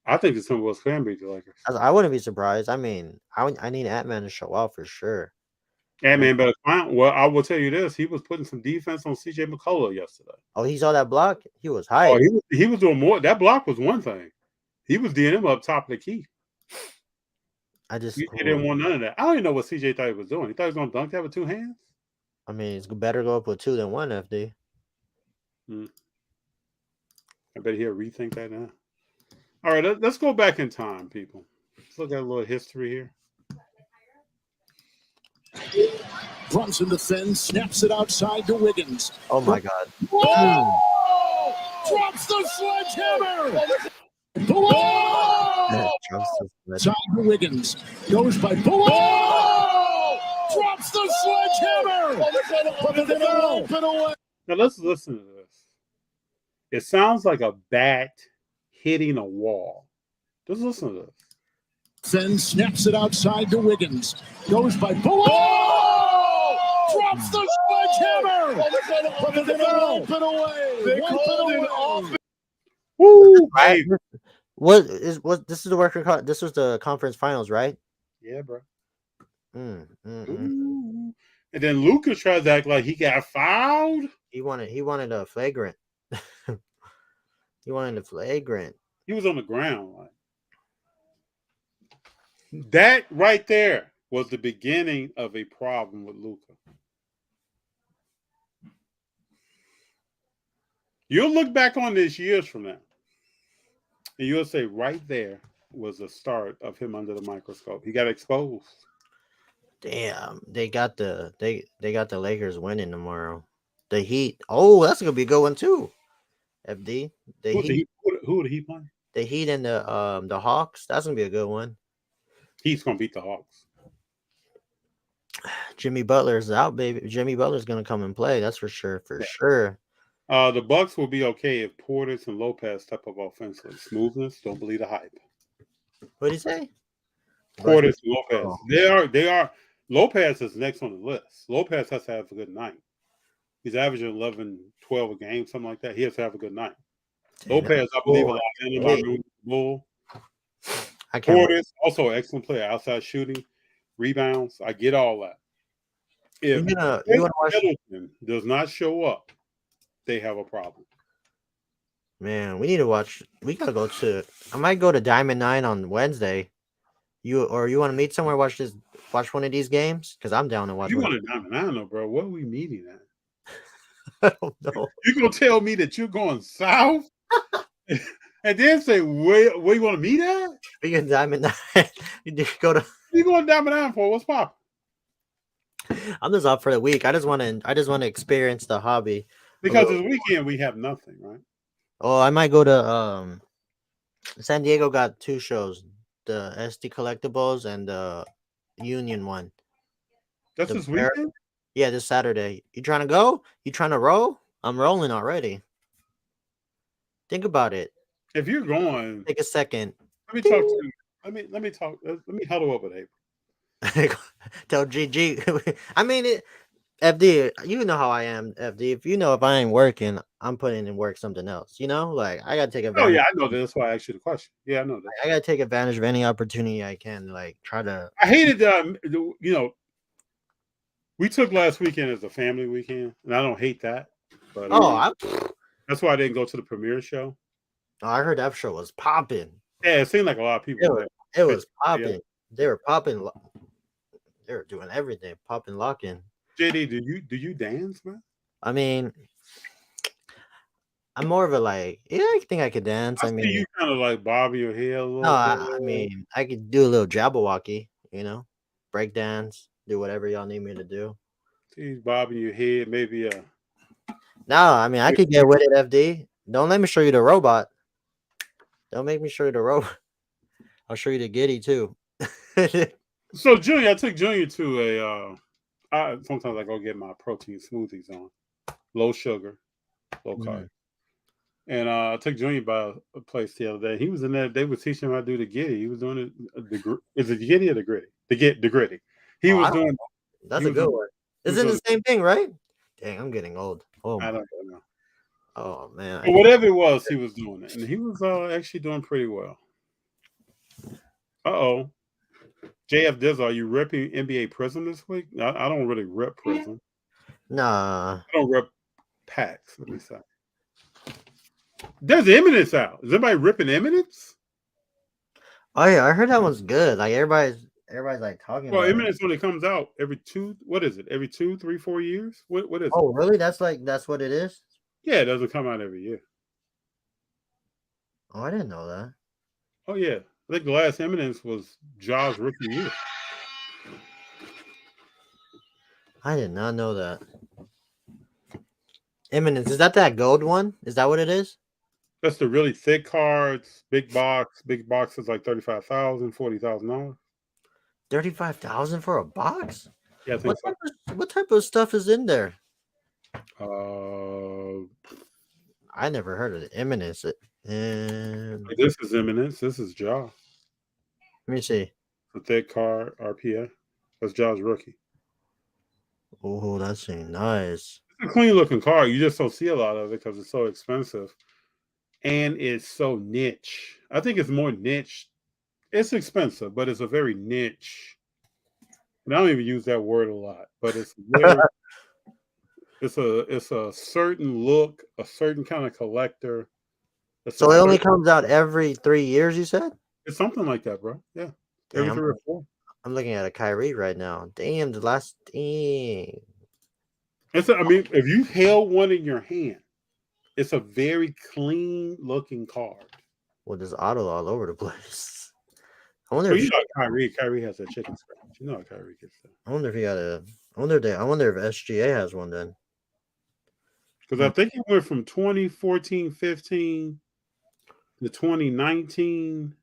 I think the Timberwolves can beat the Lakers. I wouldn't be surprised. I mean, I need Ant-Man to show up for sure. Ant-Man better clown. Well, I will tell you this: he was putting some defense on CJ McCullough yesterday. Oh, he saw that block. He was high. Oh, he was doing more. That block was one thing. He was DNM up top of the key. He didn't want none of that. I don't even know what CJ thought he was doing. He thought he was going to dunk that with two hands. I mean, it's better go up with 2 than 1, FD. I bet he'll rethink that now. All right, let's go back in time, people. Let's look at a little history here. Brunson defends, snaps it outside to Wiggins. Oh my God! Whoa! Drops the sledgehammer. Whoa! Side to Wiggins goes by. Whoa! Drops the sledgehammer. Now let's listen to this. It sounds like a bat hitting a wall. Just listen to this. Then snaps it outside to Wiggins. Goes by. Whoa! Drops the sledgehammer. Woo! Right. What this is the record? This was the conference finals, right? Yeah, bro. And then Lucas tries to act like he got fouled. He wanted a flagrant. He wanted a flagrant. He was on the ground. Like. That right there was the beginning of a problem with Luka. You'll look back on this years from now, and you'll say right there was the start of him under the microscope. He got exposed. Damn, they got the Lakers winning tomorrow. The Heat. Oh, that's gonna be a good one too. FD. Who would the Heat play? The Heat and the Hawks. That's gonna be a good one. He's gonna beat the Hawks. Jimmy Butler's out, baby. Jimmy Butler's gonna come and play. That's for sure. Sure. The Bucks will be okay if Portis and Lopez step up offensively. Smoothness. Don't believe the hype. What did he say? Portis and Lopez. They are. Lopez is next on the list. Lopez has to have a good night. He's averaging 11, 12 a game, something like that. He has to have a good night. Lopez, I believe, a lot of anybody bull. Portis, also an excellent player, outside shooting, rebounds. I get all that. If Middleton does not show up, they have a problem. Man, we need to watch. We gotta go to. I might go to Diamond 9 on Wednesday. You want to meet somewhere? Watch one of these games because I'm down to watch. You want to Diamond 9, though, bro? What are we meeting at? I don't know. You gonna tell me that you're going south, and then say where you want to meet at? We can Diamond 9. You go to. You going Diamond 9 for? What's poppin'? I'm just up for the week. I just want to experience the hobby. Because this weekend we have nothing, right? Oh, I might go to San Diego. Got 2 shows: the SD Collectibles and the Union one. That's The this Bear- weekend. Yeah, this Saturday. You trying to go? You trying to roll? I'm rolling already. Think about it. If you're going, Take a second. let me talk to you. Let me talk. Let me huddle up with April. Tell GG. I mean it. FD, you know how I am, FD. If I ain't working, I'm putting in work something else. Like I gotta take Oh advantage. yeah, I know that. That's why I asked you the question. Yeah, I know that. I gotta take advantage of any opportunity I can. Like try to. I hated we took last weekend as a family weekend, and I don't hate that. But that's why I didn't go to the premiere show. I heard that show was popping. Yeah, it seemed like a lot of people. It was popping. They were popping. They were doing everything, popping, locking. JD, do you dance, man? I mean, I'm more of a I think I could dance. I mean, you kind of like bobbing your head a little. No, I mean, I could do a little Jabberwocky, break dance, do whatever y'all need me to do. He's bobbing your head, maybe. No, I mean, I could get with it, FD. Don't let me show you the robot. Don't make me show you the robot. I'll show you the giddy too. So, Junior, I took Junior to sometimes I go get my protein smoothies on, low sugar, low carb. And I took Junior by a place the other day. He was in there. They were teaching him how to do the giddy. He was doing it. Is it the giddy or the gritty? The gritty. He was doing. That's a good one. Isn't it the same thing, right? Dang, I'm getting old. Oh, I don't know. Oh man. But whatever it was, he was doing it, and he was actually doing pretty well. JF Dizzle, are you ripping NBA Prism this week? I don't really rip Prism. Nah. I don't rip packs. Let me say. There's Eminence out. Is anybody ripping Eminence? Oh yeah, I heard that one's good. Like everybody's like talking about Eminence only comes out every 2. What is it? Every 2, 3, 4 years? What is it? Oh, really? That's what it is? Yeah, it doesn't come out every year. Oh, I didn't know that. Oh yeah. I think the last Eminence was Jaws rookie year. I did not know that. Eminence, is that gold one? Is that what it is? That's the really thick cards, big box. Big box is like $35,000, $40,000. $35,000 for a box? Yeah, I think so. What type of stuff is in there? I never heard of it. Eminence. This is Eminence. This is Jaws. Let me see. The thick card, RPA. That's Jaws rookie. Oh, that's nice. It's a clean looking card. You just don't see a lot of it because it's so expensive. And it's so niche. I think it's more niche. It's expensive, but it's a very niche. And I don't even use that word a lot, but it's very, it's a certain look, a certain kind of collector. So it only comes out every 3 years, you said? It's something like that, bro. Yeah. Every 3 or 4. I'm looking at a Kyrie right now. Damn, the last thing. If you held one in your hand, it's a very clean looking card. Well, there's auto all over the place. I wonder if Kyrie has a chicken scratch. You know how Kyrie gets that. I wonder if he got a. I wonder if SGA has one then. Because I think he went from 2014-15 to 2019.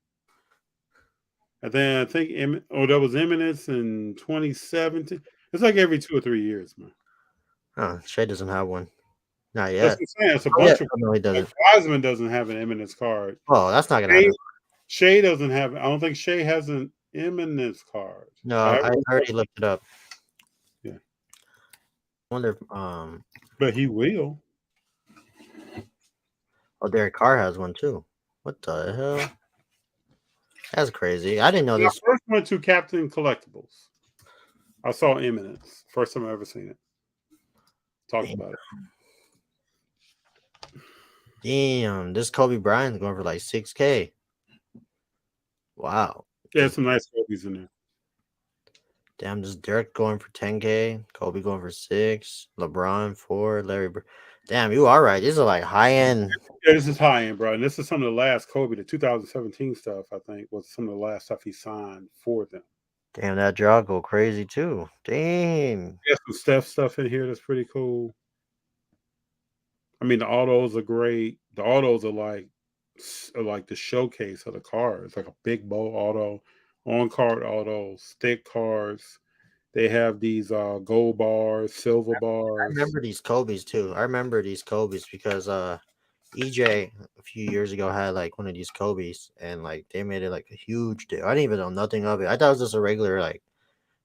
And then I think that was Eminence in 2017. It's like every 2 or 3 years, man. Oh, Shea doesn't have one. Not yet. That's what I'm saying. It's a bunch of. No, he doesn't. Wiseman doesn't have an Eminence card. Oh, that's not gonna happen. Shea doesn't have. I don't think Shea has an Eminence card. No, I already looked it up. Yeah. I wonder if But he will. Oh, Derek Carr has one too. What the hell? That's crazy. I didn't know this. I first went to Captain Collectibles. I saw Eminence. First time I ever seen it. Talked about it. Damn, this Kobe Bryant's going for like $6K. Wow. Yeah, some nice Kobe's in there. Damn, this Dirk going for 10K. Kobe going for 6. LeBron 4. Larry. Damn, you are right. These are like high end. Yeah, this is high end, bro. And this is some of the last Kobe, the 2017 stuff. I think was some of the last stuff he signed for them. Damn, that draw go crazy too. Damn. There's some Steph stuff in here that's pretty cool. I mean, the autos are great. The autos are like the showcase of the car. It's like a big bow auto, on card auto, stick cars. They have these gold bars, silver I bars. remember these Kobe's too. I remember these Kobe's because EJ a few years ago had like one of these Kobe's and like they made it like a huge deal. I didn't even know nothing of it. I thought it was just a regular like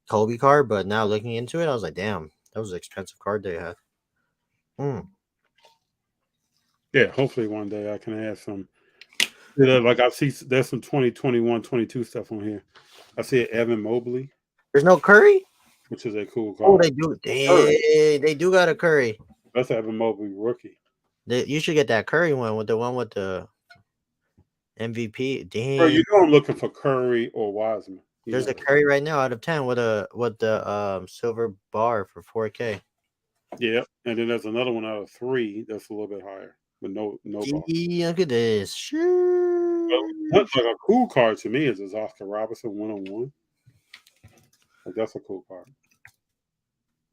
Kobe card, but now looking into it, I was like, damn, that was an expensive card they had. Yeah, hopefully one day I can have some. Like I see there's some 2021, 22 stuff on here. I see Evan Mobley. There's no Curry? Which is a cool card. Oh, they do. They do got a Curry. That's Evan Mobley rookie. You should get that Curry one with the MVP. Damn. Bro, you know I'm looking for Curry or Wiseman. There's a Curry right now out of 10 with the silver bar for 4K. Yeah, and then there's another one out of 3 that's a little bit higher, but no bar. Look at this. Sure. That's like a cool card to me is Oscar Robertson 1-on-1. Like, that's a cool card.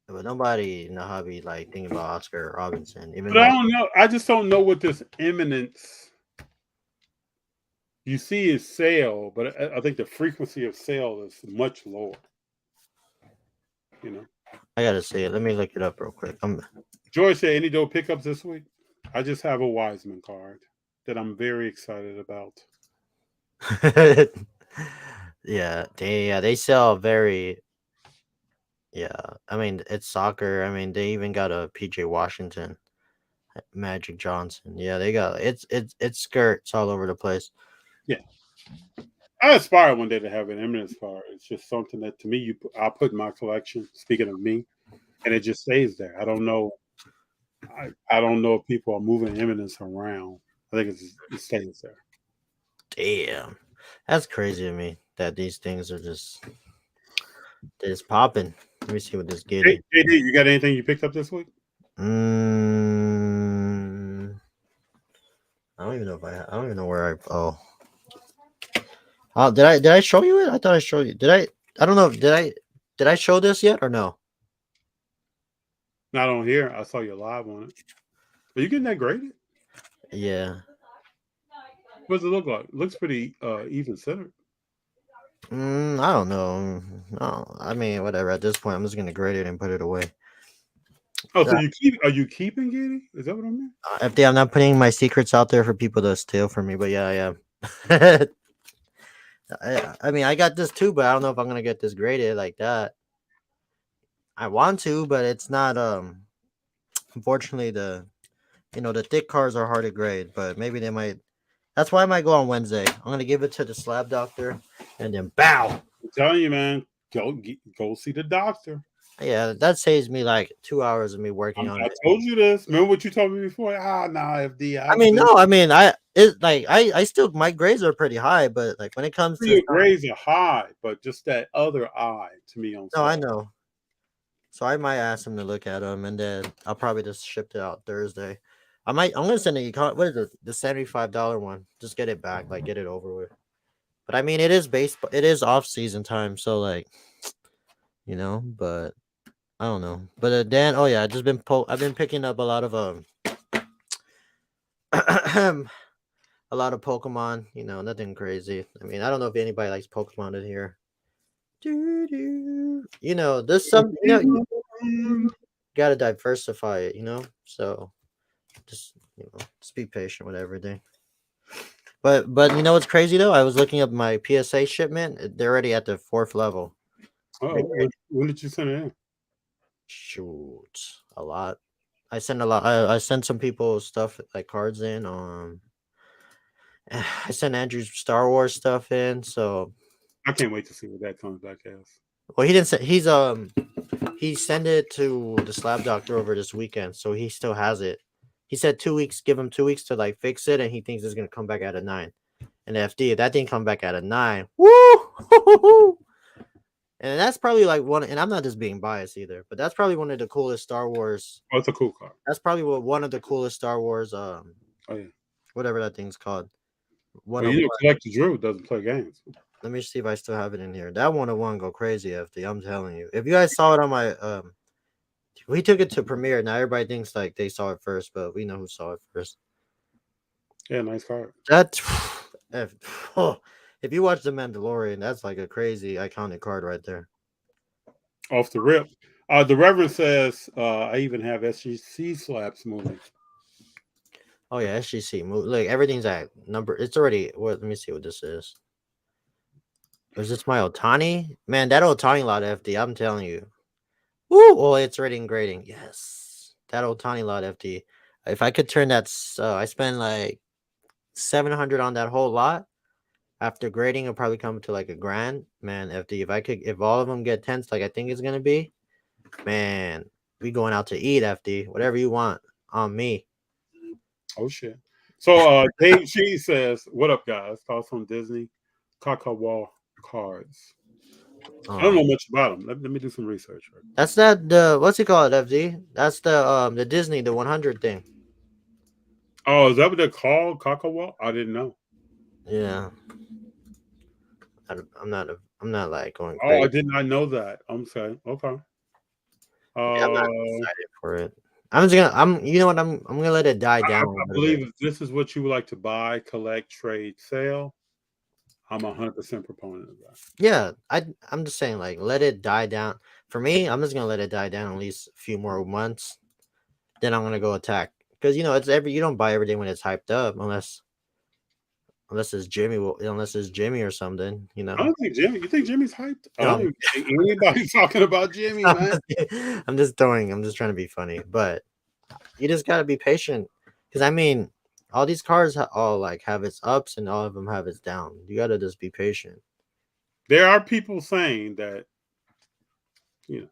But nobody in the hobby like thinking about Oscar Robinson. But I don't know. I just don't know what this eminence. You see his sale, but I think the frequency of sale is much lower. You know. I gotta see it. Let me look it up real quick. George said, "Any dope pickups this week?" I just have a Wiseman card that I'm very excited about. Yeah, they sell very. Yeah, I mean it's soccer. I mean they even got a PJ Washington, Magic Johnson. Yeah, they got it's skirts all over the place. Yeah, I aspire one day to have an Eminence card. It's just something that to me I put in my collection. Speaking of me, and it just stays there. I don't know. I don't know if people are moving Eminence around. I think it stays there. Damn, that's crazy to me that these things are just popping. Let me see what this gets. Hey, JD, you got anything you picked up this week? I don't even know I don't even know where did I show you it? I thought I showed you. I don't know. Did I show this yet or no? Not on here. I saw you live on it. Are you getting that graded? Yeah. What does it look like? It looks pretty even centered. I don't know. No, I mean, whatever. At this point, I'm just gonna grade it and put it away. Oh, so are you keeping it? Is that what I mean? FD, I'm not putting my secrets out there for people to steal from me, but yeah, I am. I mean, I got this too, but I don't know if I'm gonna get this graded like that. I want to, but it's not. Unfortunately, the thick cards are hard to grade, but maybe they might. That's why I might go on Wednesday. I'm gonna give it to the slab doctor, and then bow. I'm telling you, man, go see the doctor. Yeah, that saves me like 2 hours of me working on it. I told you this. Remember what you told me before? FD. I still my grades are pretty high, but like when it comes to your grades are high, but just that other eye to me on. No, I know. So I might ask him to look at them, and then I'll probably just ship it out Thursday. I'm gonna send it. What is it? The $75 one. Just get it back, like get it over with. But I mean, it is baseball. It is off season time, so like, But I don't know. But Dan, I've just been I've been picking up a lot of a lot of Pokemon. Nothing crazy. I mean, I don't know if anybody likes Pokemon in here. There's some. Gotta diversify it. So. Just be patient with everything. But what's crazy though? I was looking up my PSA shipment. They're already at the 4th level. Oh, when did you send it in? Shoot, a lot. I sent a lot. I sent some people stuff like cards in. I sent Andrew's Star Wars stuff in. So I can't wait to see what that comes back as. Well, he didn't say he sent it to the slab doctor over this weekend, so he still has it. He said 2 weeks, give him 2 weeks to like fix it, and he thinks it's gonna come back at a 9. And FD, if that didn't come back at a 9, woo! And that's probably like one. And I'm not just being biased either, but that's probably one of the coolest Star Wars. Oh, it's a cool card. That's probably one of the coolest Star Wars. Whatever that thing's called. Collector Drew doesn't play games. Let me see if I still have it in here. That 101 go crazy, FD. I'm telling you. If you guys saw it on my We took it to premiere. Now everybody thinks like they saw it first, but we know who saw it first. Yeah, nice card. That's if you watch The Mandalorian, that's like a crazy iconic card right there. Off the rip. The Reverend says, I even have SGC slaps moving. Oh yeah, SGC move. Look, everything's at number. It's already. What? Let me see what this is. Is this my Otani? Man, that Otani lot FD. I'm telling you. Woo! Oh, it's rating grading. Yes, that Otani lot FD. If I could turn that, I spent like 700 on that whole lot. After grading, it'll probably come to like $1,000. Man, FD. If all of them get 10s, like I think it's gonna be, man, we going out to eat, FD. Whatever you want on me. Oh shit. So Dave She says, "What up, guys? Thoughts on Disney Kakawa cards?" I don't know much about them. Let me do some research. That's the what's it called, FD? That's the Disney, the 100 thing. Oh, is that what they're called? Kakawa? I didn't know. Yeah. I'm not like going crazy. Oh, I did not know that. I'm sorry. Okay. Yeah, I'm not excited for it. You know what? I'm gonna let it die down. I believe if this is what you would like to buy, collect, trade, sell, I'm 100% proponent of that. Yeah, I'm just saying, like, let it die down. For me, I'm just gonna let it die down at least a few more months. Then I'm gonna go attack because you know you don't buy everything when it's hyped up unless it's Jimmy. Unless it's Jimmy or something, you know. I don't think Jimmy. You think Jimmy's hyped? No. I don't even think anybody's talking about Jimmy, man. I'm just trying to be funny, but you just gotta be patient because I mean, all these cards all like have its ups and all of them have its down. You gotta just be patient. There are people saying that, you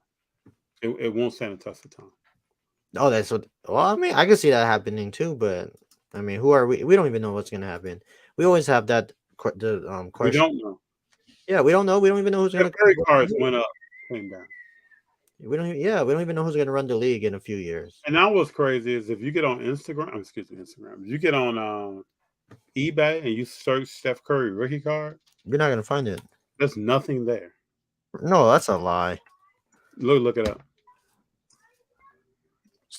know, it won't stand the test of time. Oh, that's what. Well, I mean, I can see that happening too, but I mean, who are we? We don't even know what's gonna happen. We always have that question. We don't know. Yeah, we don't know. We don't even know who's gonna. Curry cards went up, came down. We don't even know who's gonna run the league in a few years. And now what's crazy is if you get on Instagram. If you get on eBay and you search Steph Curry rookie card, you're not gonna find it. There's nothing there. No, that's a lie. Look it up.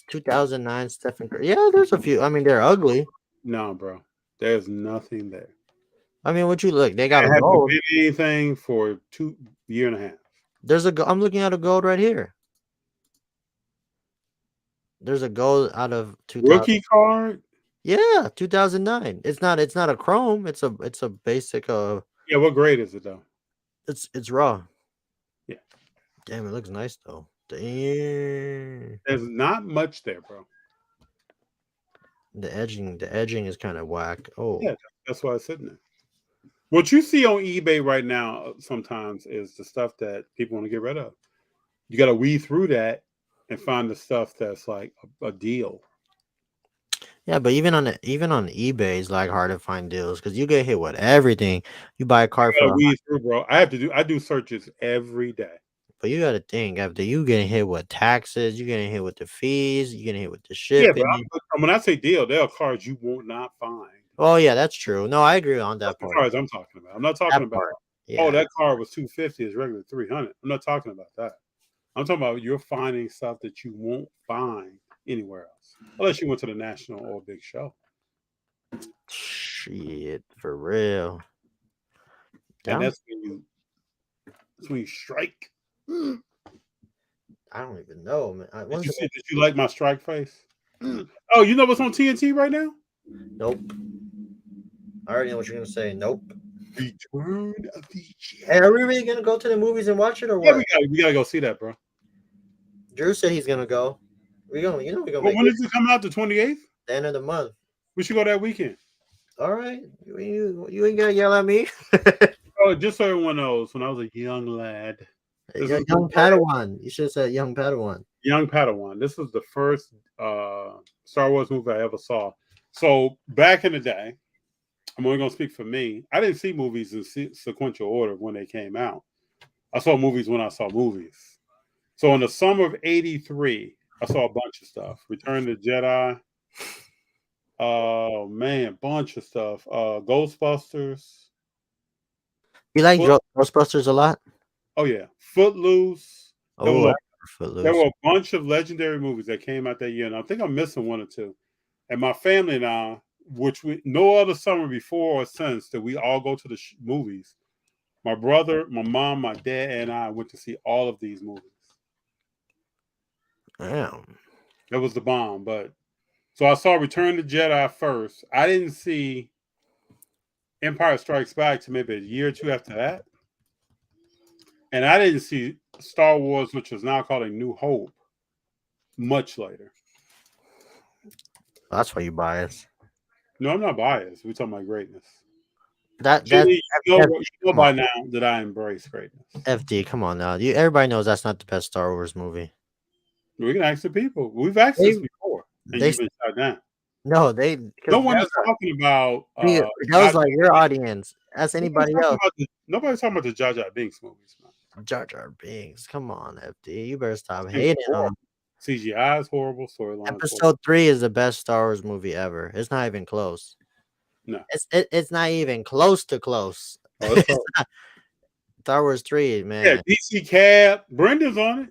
2009 Stephen Curry. Yeah, there's a few. I mean, they're ugly. No, bro. There's nothing there. I mean, what you look? They got a gold. Anything for 2 years and a half. There's I'm looking at a gold right here. There's a gold out of 2000. Rookie card. Yeah, 2009. It's not a chrome. It's a basic. Yeah, what grade is it though? It's raw. Yeah. Damn, it looks nice though. Damn. There's not much there, bro. The edging is kind of whack. Oh, yeah, that's why it's sitting there. What you see on eBay right now sometimes is the stuff that people want to get rid of. You got to weed through that and find the stuff that's like a deal. Yeah, but even on eBay, it's like hard to find deals because you get hit with everything. You buy a car for weed through, bro. I do searches every day. But you got to think after you getting hit with taxes, you getting hit with the fees, you getting hit with the shipping. Yeah, but when I say deal, there are cards you will not find. Oh yeah, that's true. No, I agree on that part. The cards I'm talking about. I'm not talking about. Oh, that card was $250. It's regular $300. I'm not talking about that. I'm talking about you're finding stuff that you won't find anywhere else, unless you went to the national or big show. Shit, for real. And that's when you strike. I don't even know, man. Did you like my strike face? Oh, you know what's on TNT right now? Nope. I already know what you're gonna say. Nope. Return of the Jedi. Hey, are we really gonna go to the movies and watch it or what? Yeah, we gotta go see that, bro. Drew said he's gonna go. We're gonna. When does it come out? The 28th? The end of the month. We should go that weekend. All right. You ain't gonna yell at me. Oh, just so everyone knows, when I was a young lad. Young Padawan. You should have said young Padawan. Young Padawan. This was the first Star Wars movie I ever saw. So back in the day, I'm only gonna speak for me. I didn't see movies in sequential order when they came out. I saw movies when I saw movies. So in the summer of '83, I saw a bunch of stuff. Return of the Jedi. Oh man, bunch of stuff. Ghostbusters. You like Ghostbusters a lot? Oh yeah, Footloose. Oh, there were a bunch of legendary movies that came out that year, and I think I'm missing one or two. And my family and I, which we no other summer before or since that we all go to the movies. My brother, my mom, my dad, and I went to see all of these movies. Damn. It was the bomb. But so I saw Return of the Jedi first. I didn't see Empire Strikes Back to maybe a year or two after that. And I didn't see Star Wars, which is now called A New Hope, much later. That's why you biased. No, I'm not biased. We're talking about greatness. You know by now that I embrace greatness. FD, come on now. Everybody knows that's not the best Star Wars movie. We can ask the people. We've asked this before. And you've been shot down. No, no one is talking about. That was like your audience. Ask anybody else. Nobody's talking about the Jar Jar Binks movies, man. Jar Jar Binks. Come on, FD. You better stop hating on him. CGI is horrible. Storyline. Episode 3 is the best Star Wars movie ever. It's not even close. No, it's not even close to close. Oh, Star Wars 3, man. Yeah, DC Cab. Brenda's on it.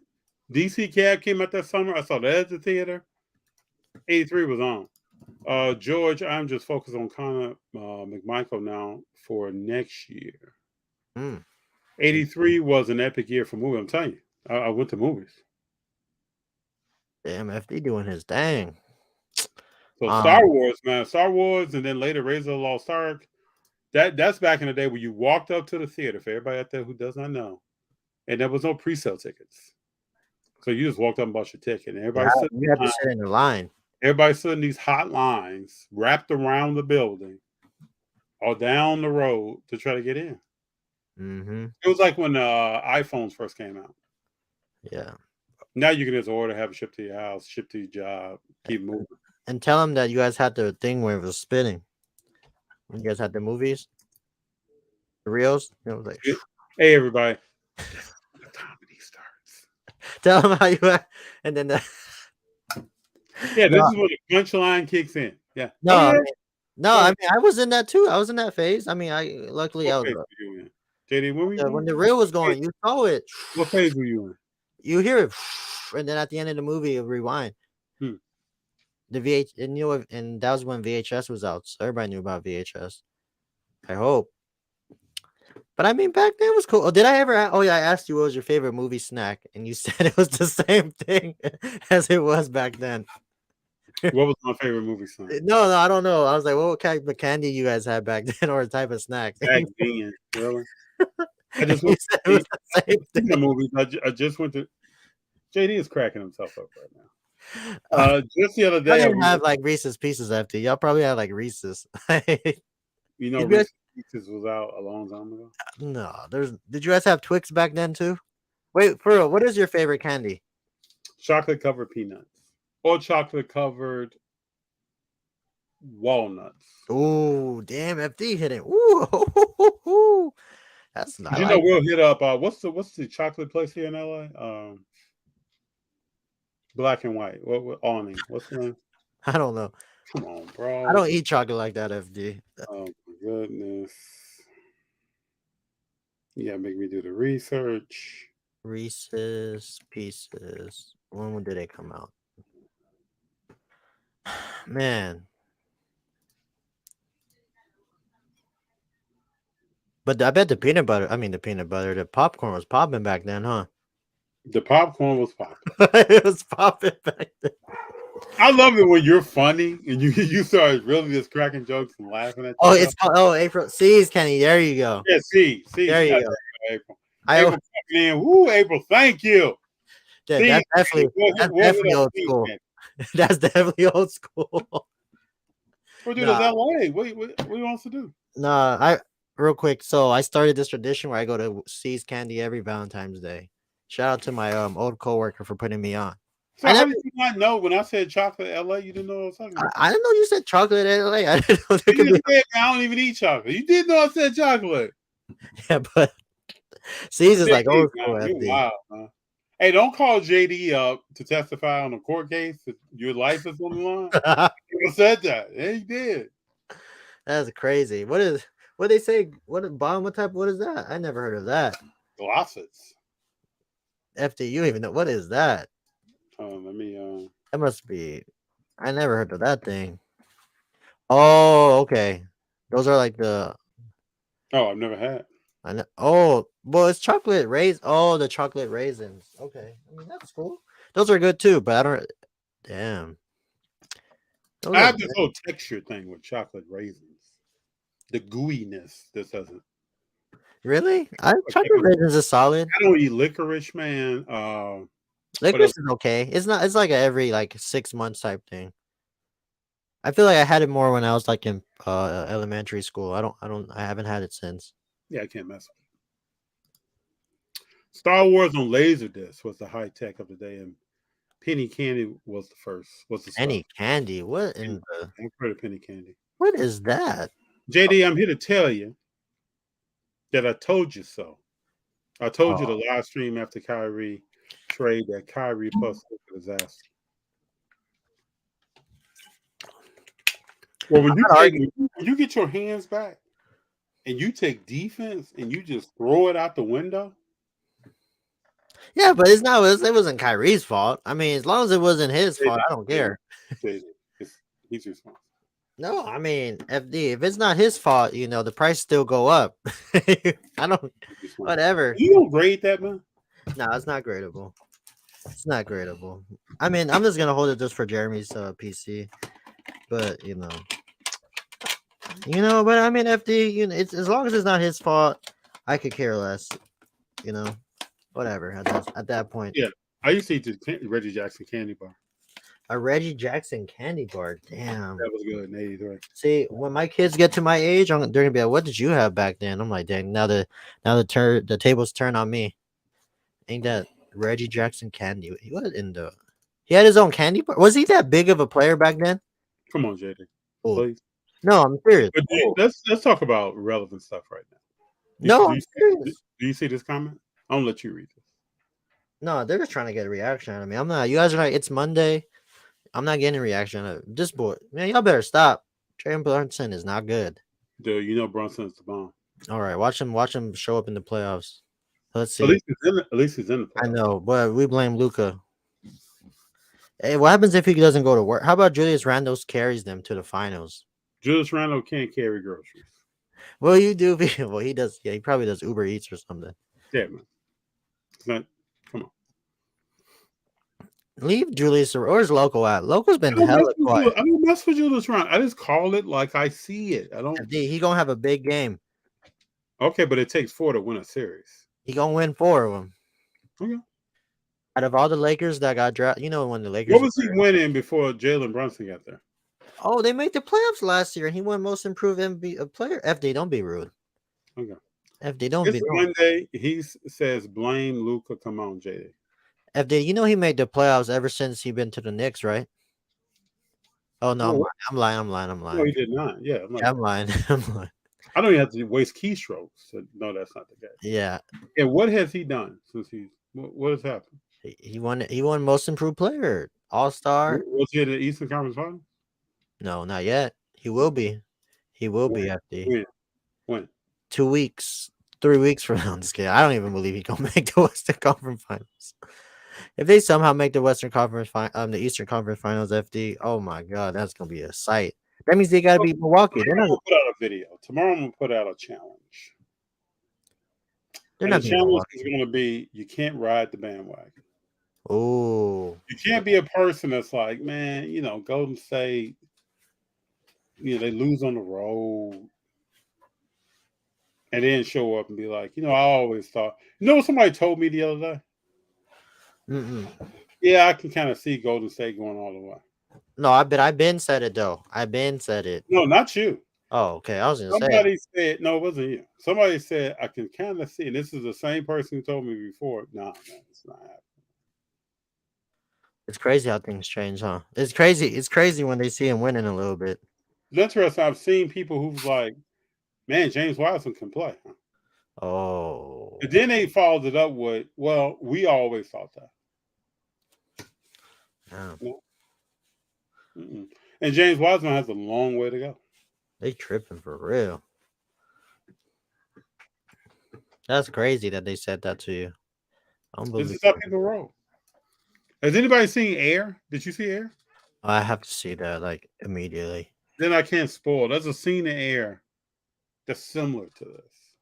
DC Cab came out that summer. I saw that at the theater. 83 was on. George, I'm just focused on Connor McMichael now for next year. 83 was an epic year for movies. I'm telling you, I went to movies. Damn, FD doing his dang. So Star Wars, man, Star Wars, and then later Razor of the Lost Ark. That's back in the day when you walked up to the theater. For everybody out there who does not know, and there was no pre-sale tickets, so you just walked up and bought your ticket. And everybody you had to sit in the line. Everybody stood in these hot lines wrapped around the building, or down the road to try to get in. Mm-hmm. It was like when iPhones first came out. Yeah. Now you can just order, have it shipped to your house, shipped to your job, keep moving. And tell them that you guys had the thing where it was spinning. When you guys had the movies, the reels, it was like, hey, everybody. The comedy starts. Tell them how you had, and then yeah, this is when the punchline kicks in. Yeah. No, I mean, I was in that too. I was in that phase. I mean, luckily I was. JD, when the reel was going, you saw it. What phase were you in? You hear it, and then at the end of the movie, it rewind. The VH, and that was when VHS was out, so everybody knew about VHS. I hope. But I mean, back then it was cool. Did I ever? Oh yeah, I asked you what was your favorite movie snack, and you said it was the same thing as it was back then. What was my favorite movie snack? No, I don't know. I was like, what type of candy you guys had back then, or type of snack? Really? I just went to the movies. I just went to. JD is cracking himself up right now. Just the other day, I didn't have like Reese's Pieces after. Y'all probably had like Reese's. You know, Reese's Pieces was out a long time ago. No, did you guys have Twix back then too? Wait, for real, what is your favorite candy? Chocolate covered peanuts or chocolate covered walnuts. Oh, damn, FD hit it. Ooh, that's not. You know, we'll hit up. What's the chocolate place here in LA? Black and White. What awning? What's the name? I don't know. Come on, bro. I don't eat chocolate like that, FD. Oh my goodness. Yeah, make me do the research. Reese's Pieces. When did they come out? Man. But I bet the popcorn was popping back then, huh? The popcorn was popping. It was popping back then. I love it when you're funny and you start really just cracking jokes and laughing at. Oh, it's called April. C's, Kenny. There you go. Yeah, C. There you go. April. April coming in. Woo, April. Thank you. Yeah, that's definitely old school. That's definitely old school. We're doing LA. What do you want us to do? No, real quick. So I started this tradition where I go to C's Candy every Valentine's Day. Shout out to my old coworker for putting me on. So how did you not know when I said chocolate LA? You didn't know what I was talking about. I didn't know you said chocolate LA. I didn't know you said, I don't even eat chocolate. You did know I said chocolate. Yeah, but C's is like old school. Wow, man. Hey, don't call JD up to testify on a court case that your life is on the line. You said that. Yeah, he did. That's crazy. What they say? What is that? I never heard of that. Glosses. FD, you even know what is that? Let me. That must be. I never heard of that thing. Oh, okay. Those are like the. Oh, I've never had. I know. Oh, well, it's chocolate raisins. Oh, the chocolate raisins. Okay, I mean that's cool. Those are good too, but I don't. Damn. Those I are have this whole texture thing with chocolate raisins. The gooiness. This doesn't. really. Chocolate raisins is solid. I don't eat licorice, man. Licorice is okay. It's not. It's like a every like 6 months type thing. I feel like I had it more when I was like in elementary school. I haven't had it since. Yeah, I can't mess with it. Star Wars on Laserdisc was the high tech of the day, and penny candy was the first. Was the Penny candy? What in the? I've heard of penny candy. What is that? JD, I'm here to tell you that I told you so. I told you the live stream after Kyrie trade that Kyrie plus disaster. Well, when you get your hands back and you take defense and you just throw it out the window. Yeah, but it's not. It wasn't Kyrie's fault. I mean, as long as it wasn't his fault, I don't care. He's responsible. No, I mean, FD. If it's not his fault, the price still go up. I don't. Whatever. You don't grade that, man. No, it's not gradable. It's not gradable. I mean, I'm just gonna hold it just for Jeremy's PC. But but I mean, FD, it's as long as it's not his fault, I could care less. Whatever. At that point. Yeah, I used to eat the Reggie Jackson candy bar. A Reggie Jackson candy bar. Damn, that was good in '83. See, when my kids get to my age, they're gonna be like, "What did you have back then?" I'm like, "Dang, now the tables turn on me." Ain't that Reggie Jackson candy? What in the? He had his own candy bar. Was he that big of a player back then? Come on, JD. Oh. Please. No, I'm serious. But let's talk about relevant stuff right now. I'm serious. Do you see this comment? I'm gonna let you read this. No, they're just trying to get a reaction out of me. I'm not. You guys are like, it's Monday. I'm not getting a reaction out of this boy. Man, y'all better stop. Jalen Brunson is not good. Dude, Brunson's the bomb. All right, watch him show up in the playoffs. Let's see. At least he's in the playoffs. I know, but we blame Luka. Hey, what happens if he doesn't go to work? How about Julius Randle carries them to the finals? Julius Randle can't carry groceries. Well, you do. Well, he does. Yeah, he probably does Uber Eats or something. Yeah, man. Come on. Leave Julius. Where's Loco at? Loco's been hella quiet. I don't mess with Julius Randle. I just call it like I see it. I don't. He gonna have a big game. Okay, but it takes 4 to win a series. He gonna win 4 of them. Okay. Out of all the Lakers that got drafted, when the Lakers. What was he winning before Jalen Brunson got there? Oh, they made the playoffs last year, and he won Most Improved NBA player. FD, don't be rude. Okay. FD, don't be rude. Monday, he says blame Luka. Come on, JD. FD, he made the playoffs ever since he been to the Knicks, right? Oh no, I'm lying. No, he did not. Yeah, I'm lying. I don't even have to waste keystrokes to know that's not the case. Yeah. And what has he done since what has happened? He won Most Improved Player, All-Star. Was he in the Eastern Conference Final? No, not yet. He will be. He will be, FD. When? 2 weeks, 3 weeks from now. I'm just kidding. I don't even believe he gonna make the Western Conference Finals. If they somehow make the Western Conference the Eastern Conference Finals, FD, oh my God, that's gonna be a sight. That means they gotta beat Milwaukee. They're not gonna put out a video. Tomorrow I'm gonna put out a challenge. The challenge is gonna be you can't ride the bandwagon. Oh. You can't be a person that's like, man, Golden State, they lose on the road. And then show up and be like, I always thought, what somebody told me the other day? Mm-mm. Yeah, I can kind of see Golden State going all the way. No, I've been said it though. I've been said it. No, not you. Oh, okay. I was gonna say somebody said no, it wasn't you. Somebody said I can kind of see, and this is the same person who told me before. No, it's not happening. It's crazy how things change, huh? It's crazy. It's crazy when they see him winning a little bit. It's interesting. I've seen people who's like, man, James Wiseman can play. Huh? Oh. And then they followed it up with, well, we always thought that. Yeah. No. And James Wiseman has a long way to go. They tripping for real. That's crazy that they said that to you. This is how people roll. Has anybody seen Air? Did you see Air? I have to see that like immediately. Then I can't spoil. There's a scene in Air that's similar to this,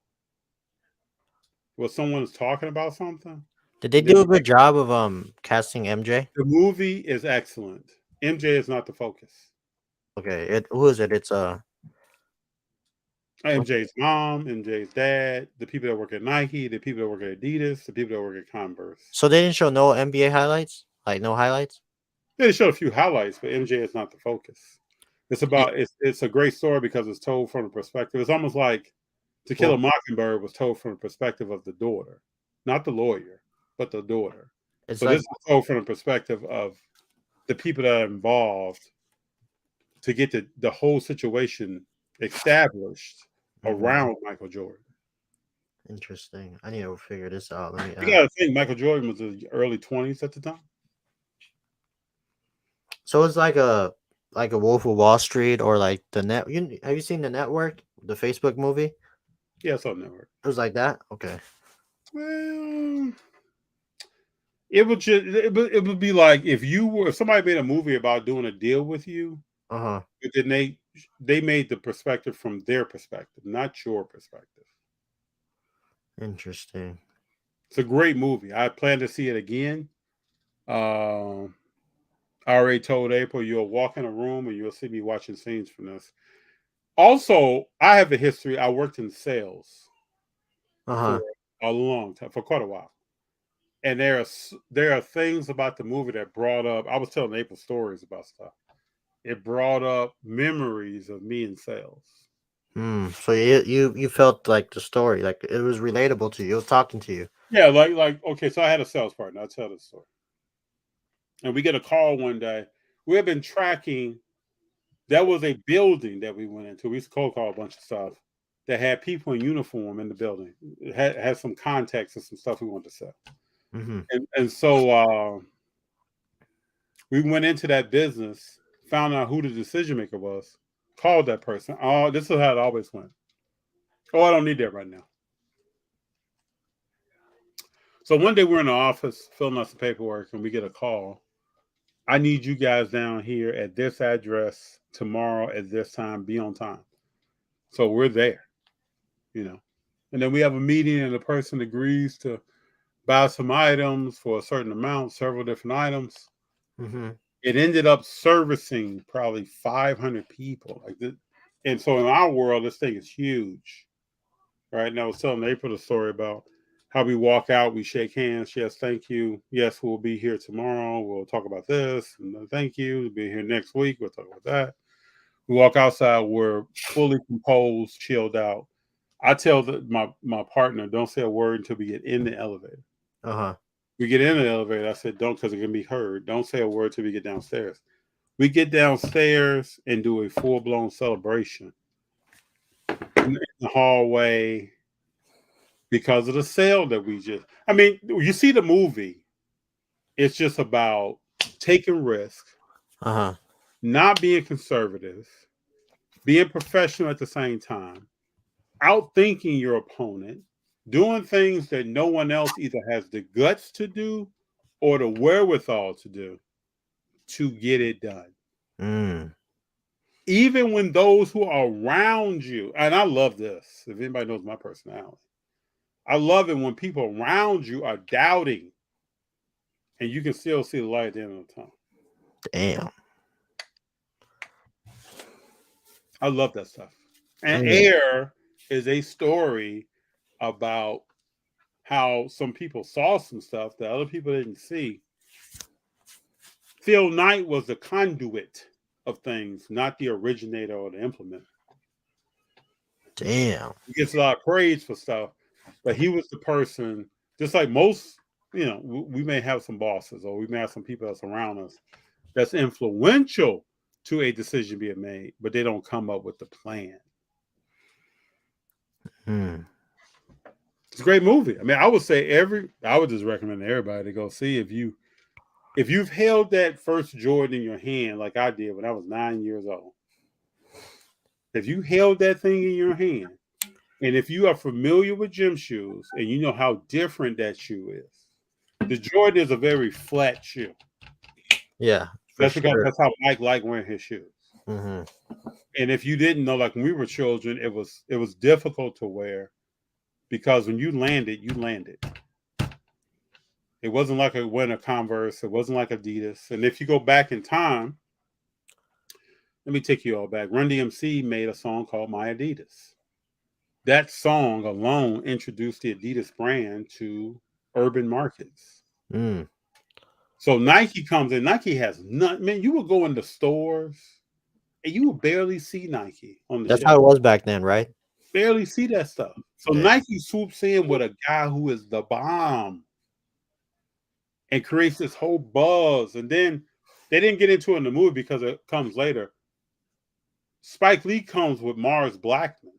where someone is talking about something. Did they do a good job of casting MJ? The movie is excellent. MJ is not the focus. Okay, who is it? It's MJ's mom, MJ's dad, the people that work at Nike, the people that work at Adidas, the people that work at Converse. So they didn't show no NBA highlights? Like no highlights? They showed a few highlights, but MJ is not the focus. It's about it's a great story because it's told from the perspective. It's almost like To Kill a Mockingbird was told from the perspective of the daughter, not the lawyer, but the daughter. So this is told from the perspective of the people that are involved to get the whole situation established around Michael Jordan. Interesting. I need to figure this out. Let me, you gotta think Michael Jordan was in the early 20s at the time. So it's like a Wolf of Wall Street or like the net. Have you seen The Network, the Facebook movie? Yeah, it's on Network. It was like that. Okay. Well, it would be like if somebody made a movie about doing a deal with you. But then they made the perspective from their perspective, not your perspective. Interesting. It's a great movie. I plan to see it again. I already told April you'll walk in a room and you'll see me watching scenes from this. Also, I have a history. I worked in sales for a long time, for quite a while. And there are things about the movie that brought up. I was telling April stories about stuff. It brought up memories of me in sales. So you felt like the story, like it was relatable to you. It was talking to you. Yeah, like okay. So I had a sales partner. I'll tell the story. And we get a call one day. We have been tracking. That was a building that we went into. We used to cold call a bunch of stuff that had people in uniform in the building. It had some context and some stuff we wanted to sell. And so we went into that business, found out who the decision maker was, called that person. Oh, this is how it always went. Oh, I don't need that right now. So one day we're in the office filling out some paperwork and we get a call. I need you guys down here at this address tomorrow at this time. Be on time. So we're there, and then we have a meeting and the person agrees to buy some items for a certain amount, several different items. It ended up servicing probably 500 people. And so in our world, this thing is huge, right? And I was telling April the story about how we walk out, we shake hands. Yes, thank you. Yes, we'll be here tomorrow. We'll talk about this. And thank you. We'll be here next week. We'll talk about that. We walk outside. We're fully composed, chilled out. I tell my partner, don't say a word until we get in the elevator. We get in the elevator. I said, don't, because it can be heard. Don't say a word till we get downstairs. We get downstairs and do a full-blown celebration in the hallway because of the sale that you see the movie. It's just about taking risks, not being conservative, being professional at the same time, outthinking your opponent, doing things that no one else either has the guts to do or the wherewithal to do to get it done. Even when those who are around you, and I love this, if anybody knows my personality, I love it when people around you are doubting and you can still see the light at the end of the tunnel. Damn. I love that stuff. And Air is a story about how some people saw some stuff that other people didn't see. Phil Knight was the conduit of things, not the originator or the implementer. Damn. He gets a lot of praise for stuff, but he was the person, just like most, we may have some bosses or we may have some people that's around us that's influential to a decision being made, but they don't come up with the plan. It's a great movie. I mean, I would say I would just recommend everybody to go see if you've held that first Jordan in your hand like I did when I was 9 years old. If you held that thing in your hand, and if you are familiar with gym shoes and you know how different that shoe is, The Jordan is a very flat shoe. Yeah, That's because that's how Mike liked wearing his shoes. Mm-hmm. And if you didn't know, like when we were children, it was difficult to wear because when you landed, you landed. It wasn't like a winter Converse. It wasn't like Adidas. And if you go back in time, let me take you all back. Run DMC made a song called My Adidas. That song alone introduced the Adidas brand to urban markets. Mm. So Nike comes in. Nike has none. Man, you would go into stores and you would barely see Nike on the That's shelf. how it was back then, right? Barely see that stuff. So Nike swoops in with a guy who is the bomb and creates this whole buzz. And then they didn't get into it in the movie because it comes later. Spike Lee comes with Mars Blackman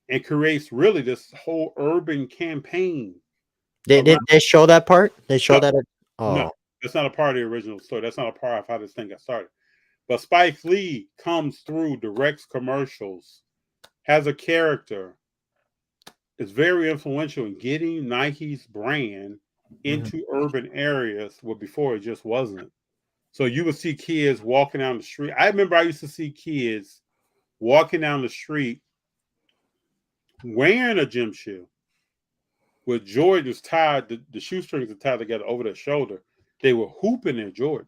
and creates really this whole urban campaign. Did they show that part? They show that? No, that's not a part of the original story. That's not a part of how this thing got started. But Spike Lee comes through, directs commercials, has a character, is very influential in getting Nike's brand into urban areas where before it just wasn't. So you would see kids walking down the street. I remember I used to see kids walking down the street wearing a gym shoe with Jordans tied, the shoestrings are tied together over their shoulder. They were hooping their Jordans.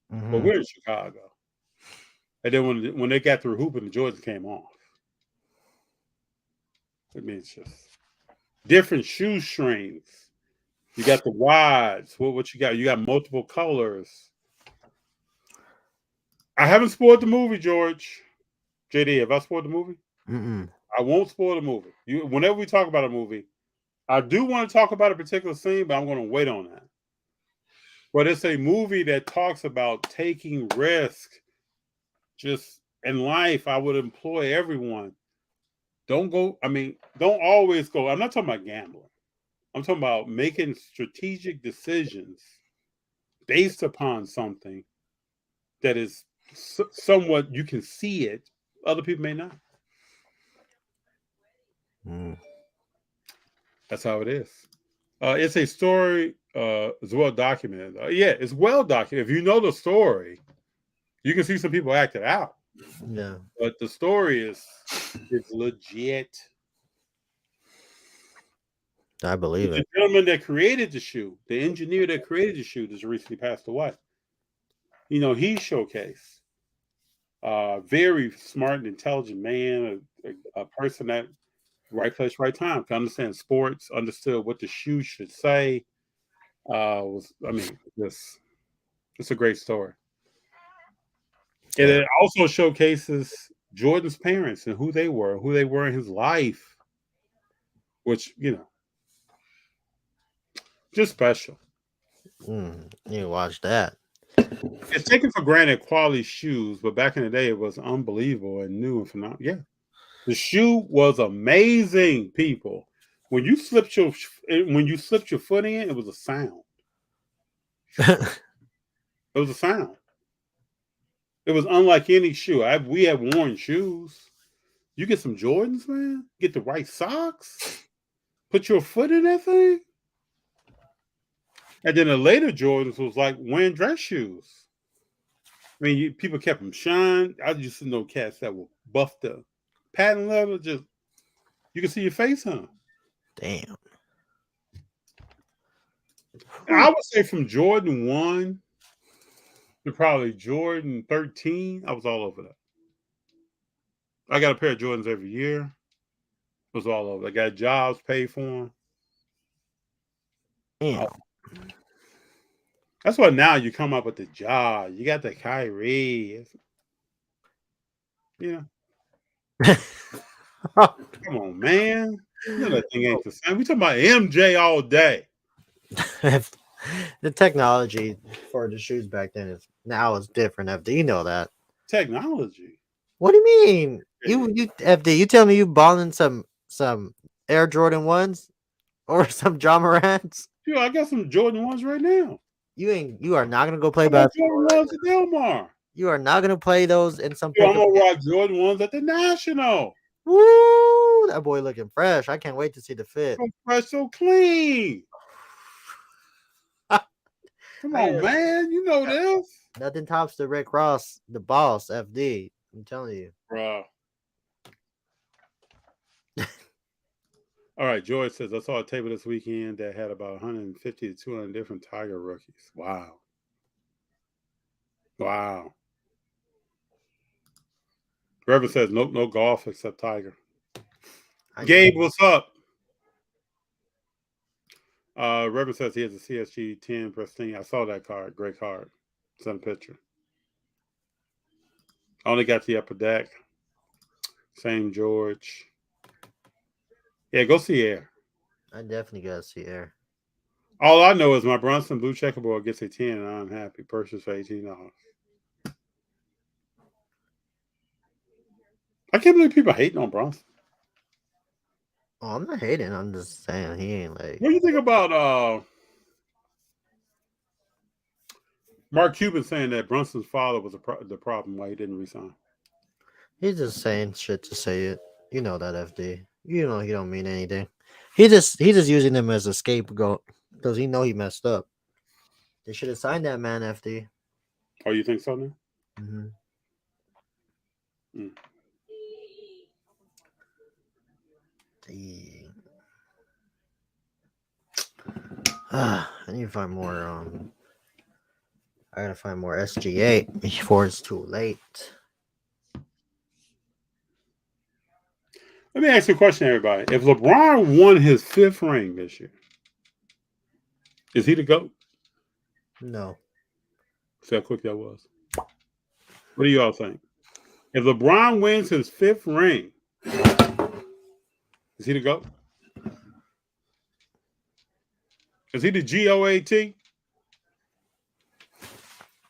But we're in Chicago. And then when they got through hooping, the Jordans came off. I mean, it's just different shoestrings. You got the wides. What you got? You got multiple colors. I haven't spoiled the movie, George. JD, have I spoiled the movie? Mm-mm. I won't spoil the movie. Whenever we talk about a movie, I do want to talk about a particular scene, but I'm going to wait on that. But it's a movie that talks about taking risk. Just in life, I would employ everyone. Don't always go. I'm not talking about gambling. I'm talking about making strategic decisions based upon something that is somewhat, you can see it. Other people may not. That's how it is. It's a story. It's well documented. It's well documented. If you know the story, you can see some people act it out. Yeah, but the story is legit. I believe it. The gentleman that created the shoe, the engineer that created the shoe, just recently passed away. You know, he showcased very smart and intelligent man, a person that right place, right time, can understand sports, understood what the shoe should say. It's a great story. And it also showcases Jordan's parents and who they were in his life, which, you know, just special. You watch that. It's taken for granted quality shoes, but back in the day, it was unbelievable and new and phenomenal. Yeah, the shoe was amazing, people. When you slipped your foot in, it was a sound. It was a sound. It was unlike any shoe. We have worn shoes. You get some Jordans, man. Get the right socks. Put your foot in that thing. And then the later Jordans was like wearing dress shoes. I mean, people kept them shine. I used to know cats that were buffed up. Patent leather, just you can see your face on them. Damn. I would say from Jordan 1 to probably Jordan 13, I was all over that. I got a pair of Jordans every year. It was all over. I got jobs paid for them. Yeah. That's why now you come up with the job. You got the Kyrie. You know. Come on, man. You know that thing ain't the same. We talking about MJ all day. The technology for the shoes back then is different. FD, you know that. Technology. What do you mean? You FD, you tell me you balling some Air Jordan 1s or some John Morants? Yeah, I got some Jordan 1s right now. You are not gonna go play basketball. Jordan 1s at Del Mar. You are not gonna play those in some. I'm gonna rock Jordan 1s at the National. Woo! That boy looking fresh. I can't wait to see the fit. So fresh, so clean. Come on, man. You know this. Nothing tops the Rick Ross, the boss, FD. I'm telling you. Bruh. All right, George says, I saw a table this weekend that had about 150 to 200 different Tiger rookies. Wow. Wow. Reverend says, nope, no golf except Tiger. Gabe, what's up? Reverend says he has a CSG 10 pristine. I saw that card. Great card. Send a picture. I only got the upper deck. Same George. Yeah, go see Air. I definitely got to see Air. All I know is my Brunson blue checkerboard gets a 10 and I'm happy. Purchase for $18. I can't believe people hating on Brunson. Oh, I'm not hating. I'm just saying he ain't like. What do you think about Mark Cuban saying that Brunson's father was the problem why he didn't resign? He's just saying shit to say it. You know that, FD. You know he don't mean anything. He just using him as a scapegoat because he know he messed up. They should have signed that man, FD. Oh, you think so now? Mm-hmm. Mm. I need to find more. I gotta find more SG8 before it's too late. Let me ask you a question, everybody. If LeBron won his 5th ring this year, is he the GOAT? No. See how quick that was. What do you all think? If LeBron wins his 5th ring, is he the GOAT? Is he the GOAT?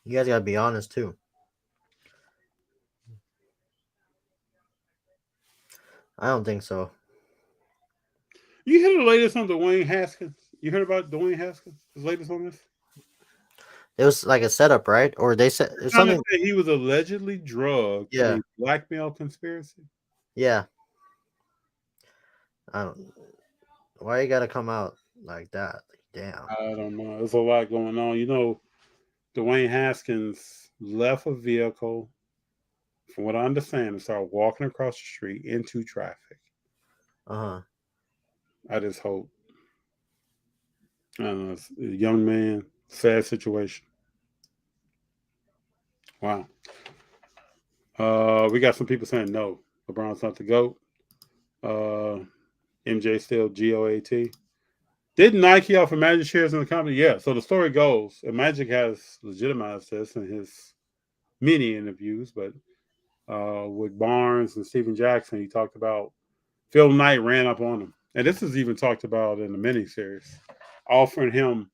You guys gotta be honest too. I don't think so. You hear the latest on Dwayne Haskins? You heard about Dwayne Haskins? His latest on this? It was like a setup, right? Or they said something. He was allegedly drugged. Yeah. In a blackmail conspiracy. Yeah. I don't. Why you gotta come out like that? Like, damn. I don't know. There's a lot going on. You know, Dwayne Haskins left a vehicle, from what I understand, and started walking across the street into traffic. Uh-huh. I just hope. I don't know. It's a young man, sad situation. Wow. We got some people saying no, LeBron's not the GOAT. MJ still GOAT. Didn't Nike offer Magic shares in the company? Yeah. So the story goes, and Magic has legitimized this in his many interviews, but with Barnes and Steven Jackson, he talked about Phil Knight ran up on him. And this is even talked about in the miniseries, offering him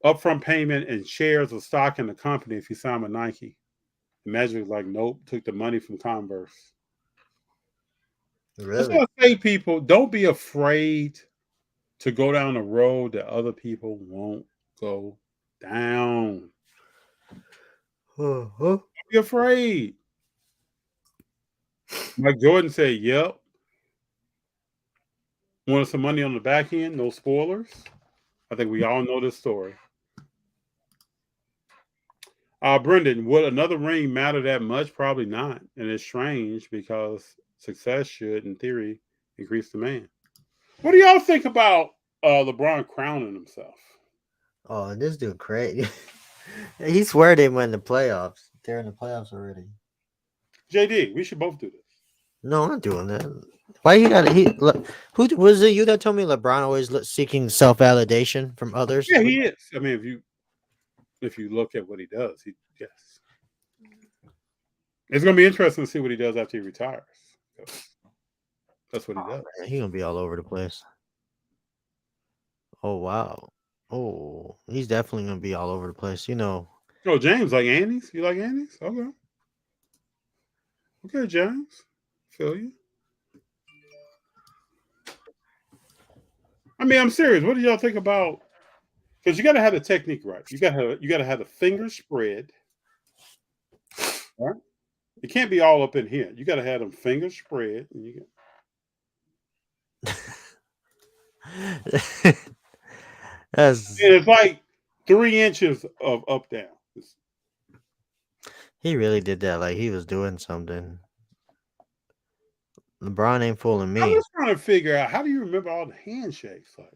upfront payment and shares of stock in the company if he signed with Nike. And Magic was like, nope, took the money from Converse. Really? That's what I say, people, don't be afraid to go down the road that other people won't go down. Don't be afraid. Mike Jordan said, yep. Wanted some money on the back end, no spoilers. I think we all know this story. Brendan, would another ring matter that much? Probably not. And it's strange because success should, in theory, increase demand. What do y'all think about LeBron crowning himself? Oh, this dude crazy. He swear they win the playoffs. They're in the playoffs already. JD, we should both do this. No, I'm not doing that. Why you got to? Who was it? You that told me LeBron always seeking self-validation from others? Yeah, he is. I mean, if you look at what he does, yes. It's going to be interesting to see what he does after he retires. That's what he does. He's going to be all over the place. Oh, wow. Oh, he's definitely going to be all over the place. You know. Oh, James, like Annie's? You like Annie's? Okay. Okay, James. Feel you. I mean, I'm serious. What do y'all think about? Because you got to have the technique right. You got to have the fingers spread. Right? It can't be all up in here. You got to have them fingers spread. And you That's. And it's like 3 inches of up down. He really did that like he was doing something. LeBron ain't fooling I'm me. just trying to figure out, how do you remember all the handshakes? Like,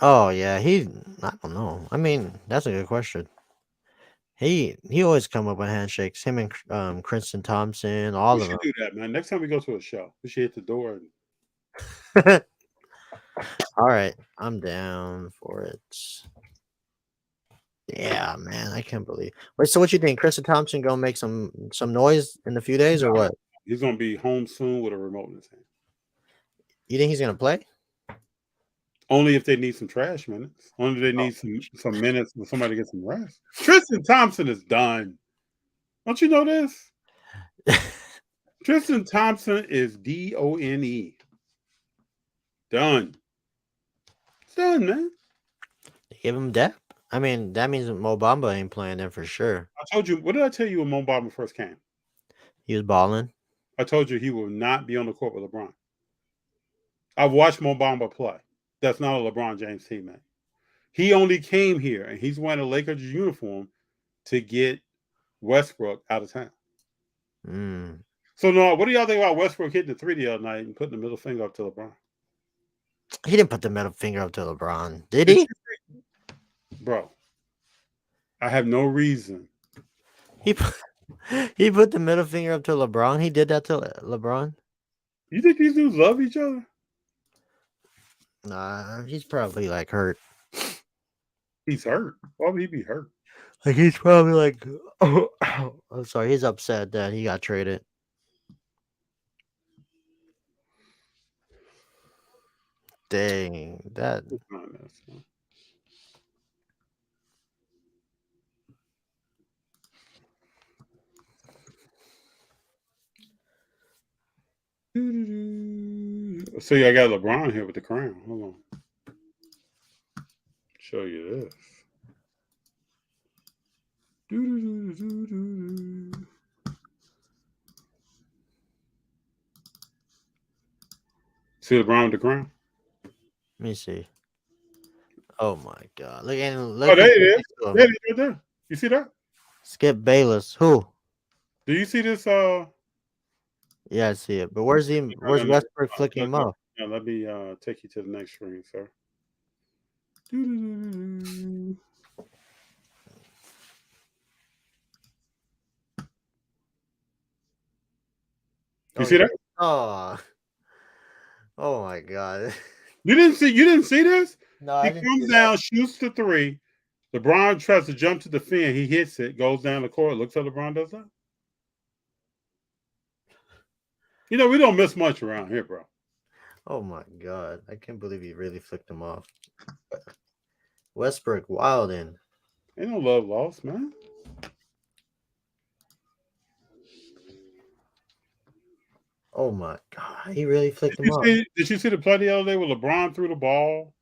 Oh yeah, I don't know. I mean, that's a good question. He always come up with handshakes. Him and Kristen Thompson, all we of should them. do that, man. Next time we go to a show, we should hit the door. All right, I'm down for it. Yeah, man, I can't believe. Wait, so what you think? Kristen Thompson gonna make some noise in a few days or what? He's gonna be home soon with a remote in his hand. You think he's gonna play? Only if they need some trash minutes. Only if they need some minutes for somebody to get some rest. Tristan Thompson is done. Don't you know this? Tristan Thompson is DONE. Done. It's done, man. Give him depth. I mean, that means Mo Bamba ain't playing then for sure. I told you. What did I tell you when Mo Bamba first came? He was balling. I told you he will not be on the court with LeBron. I've watched Mo Bamba play. That's not a LeBron James teammate. He only came here and he's wearing a Lakers uniform to get Westbrook out of town. So, no, what do y'all think about Westbrook hitting the 3 the other night and putting the middle finger up to LeBron? He didn't put the middle finger up to LeBron, did he? Bro, I have no reason. He put the middle finger up to LeBron. He did that to LeBron. You think these dudes love each other? Nah, he's probably like hurt. He's hurt. Why would he be hurt? Like he's probably like, oh, I'm sorry. He's upset that he got traded. Dang, that. So I got LeBron here with the crown. Hold on. Show you this. See LeBron with the crown? Let me see. Oh my God! Look and Oh, there it is. There it is right there. You see that? Skip Bayless. Who? Do you see this? Yeah, I see it. But where's Westbrook flicking him off? Yeah, let me take you to the next screen, sir. You see that? Oh my God! You didn't see this? No, he comes down, shoots the 3. LeBron tries to jump to defend. He hits it, goes down the court. Looks how LeBron does that. You know, we don't miss much around here, bro. Oh my God! I can't believe he really flicked him off. Westbrook wildin'. Ain't no love lost, man. Oh my God! He really flicked him off. Did you see the play the other day where LeBron threw the ball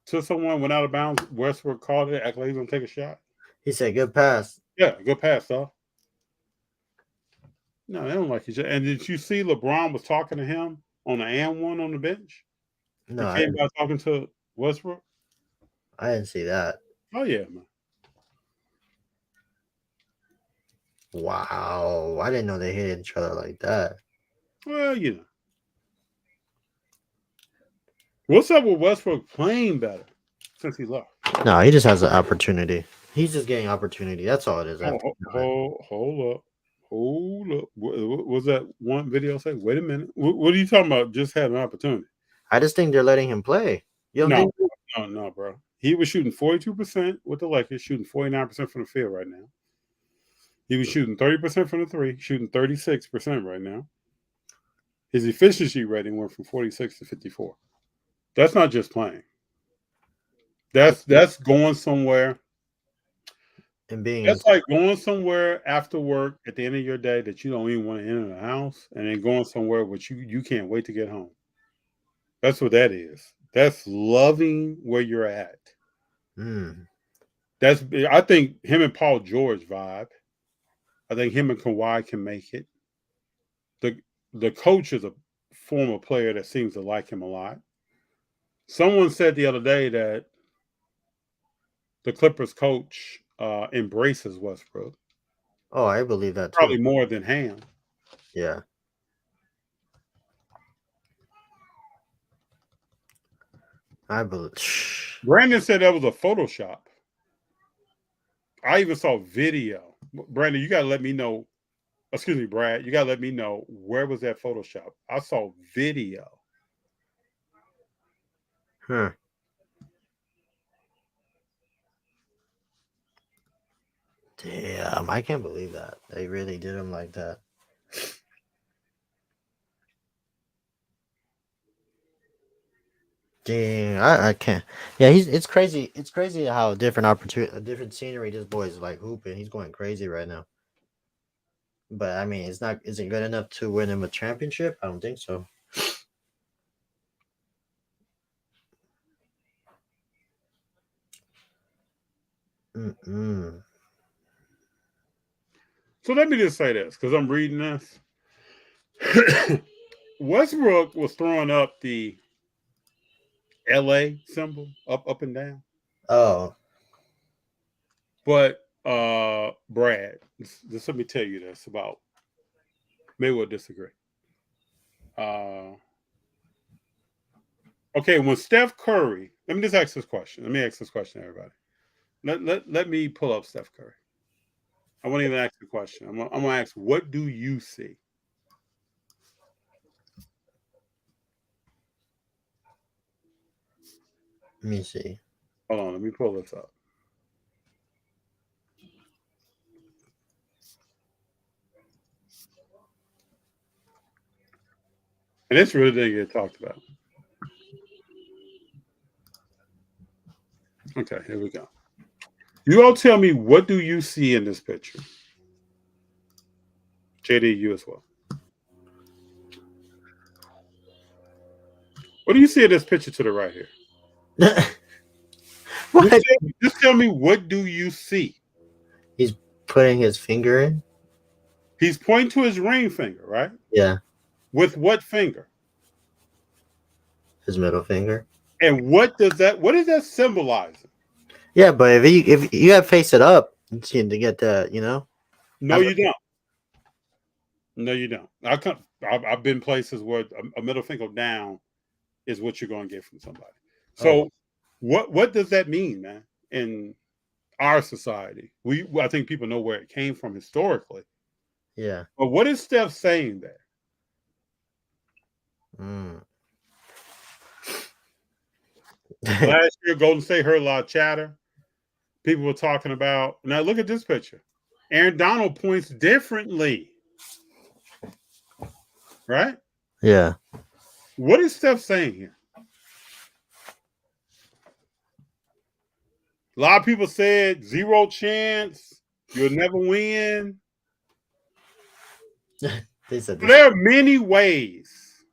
to someone, went out of bounds? Westbrook caught it, acted like he was gonna take a shot. He said, "Good pass." Yeah, good pass, though. No, they don't like each other. And did you see LeBron was talking to him on the and one on the bench? No, he came by talking to Westbrook. I didn't see that. Oh yeah, man. Wow, I didn't know they hit each other like that. Well, you know. What's up with Westbrook playing better since he left? No, he just has an opportunity. He's just getting opportunity. That's all it is. Hold up. What was that one video say? Wait a minute. What are you talking about? Just had an opportunity. I just think they're letting him play. No, bro. He was shooting 42% with the Lakers, shooting 49% from the field right now. He was shooting 30% from the 3, shooting 36% right now. His efficiency rating went from 46 to 54. That's not just playing. That's going somewhere. And being that's like going somewhere after work at the end of your day that you don't even want to enter the house, and then going somewhere which you can't wait to get home. That's what that is. That's loving where you're at. That's, I think, him and Paul George vibe. I think him and Kawhi can make it. The coach is a former player that seems to like him a lot. Someone said the other day that the Clippers coach embraces Westbrook. Oh, I believe that too. Probably more than Ham. Yeah. I believe. Brandon said that was a Photoshop. I even saw video. Brandon, you got to let me know. Excuse me, Brad. You got to let me know, where was that Photoshop? I saw video. Huh. Damn, I can't believe that. They really did him like that. Dang, I can't. Yeah, it's crazy. It's crazy how different scenery this boy is like hooping. He's going crazy right now. But I mean, is it good enough to win him a championship? I don't think so. Mm-mm. So let me just say this, because I'm reading this. Westbrook was throwing up the LA symbol up and down. Oh. But Brad, just let me tell you this about, maybe we'll disagree. Okay, when Steph Curry, let me just ask this question. Let me ask this question, everybody. Let me pull up Steph Curry. I won't even ask the question. I'm gonna ask, what do you see? Let me see. Hold on, let me pull this up. And this really didn't get talked about. Okay, here we go. You all tell me, what do you see in this picture? JD, you as well. What do you see in this picture to the right here? Just tell me, what do you see? He's putting his finger in. He's pointing to his ring finger, right? Yeah. With what finger? His middle finger. And what is that symbolizing? Yeah, but if you have face it up to get the, you know. No, you don't. No, you don't. I've been places where a middle finger down is what you're going to get from somebody. So, what does that mean, man? In our society, I think people know where it came from historically. Yeah. But what is Steph saying there? Last year, Golden State heard a lot of chatter. People were talking about. Now look at this picture. Aaron Donald points differently. Right? Yeah. What is Steph saying here? A lot of people said 0 chance. You'll never win. They said there are many ways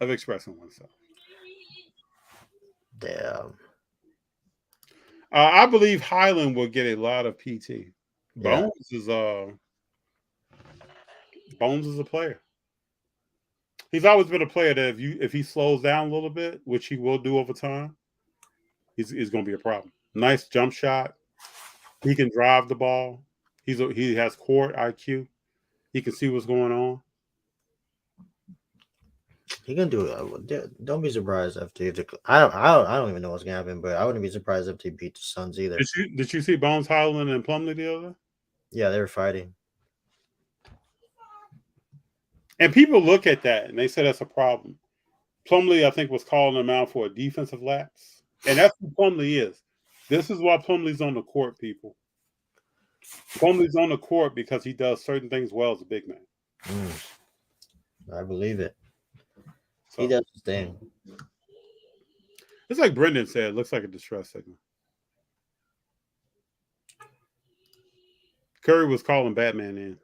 of expressing oneself. Damn. I believe Highland will get a lot of PT. Bones is a player. He's always been a player that if he slows down a little bit, which he will do over time, he's going to be a problem. Nice jump shot. He can drive the ball. He has court IQ. He can see what's going on. He can do it. Don't be surprised if I don't even know what's gonna happen, but I wouldn't be surprised if they beat the Suns either. Did you see Bones Highland and Plumlee the other? Yeah, they were fighting. And people look at that and they say that's a problem. Plumlee, I think, was calling him out for a defensive lapse. And that's who Plumlee is. This is why Plumlee's on the court, people. Plumlee's on the court because he does certain things well as a big man. I believe it. So, he does his thing. It's like Brendan said, it looks like a distress signal. Curry was calling Batman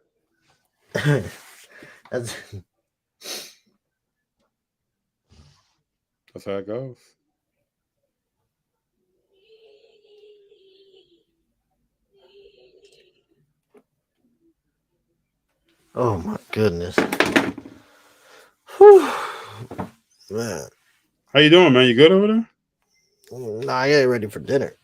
in. That's how it goes. Oh my goodness. Whew. Man. How you doing, man? You good over there? Nah, I ain't ready for dinner.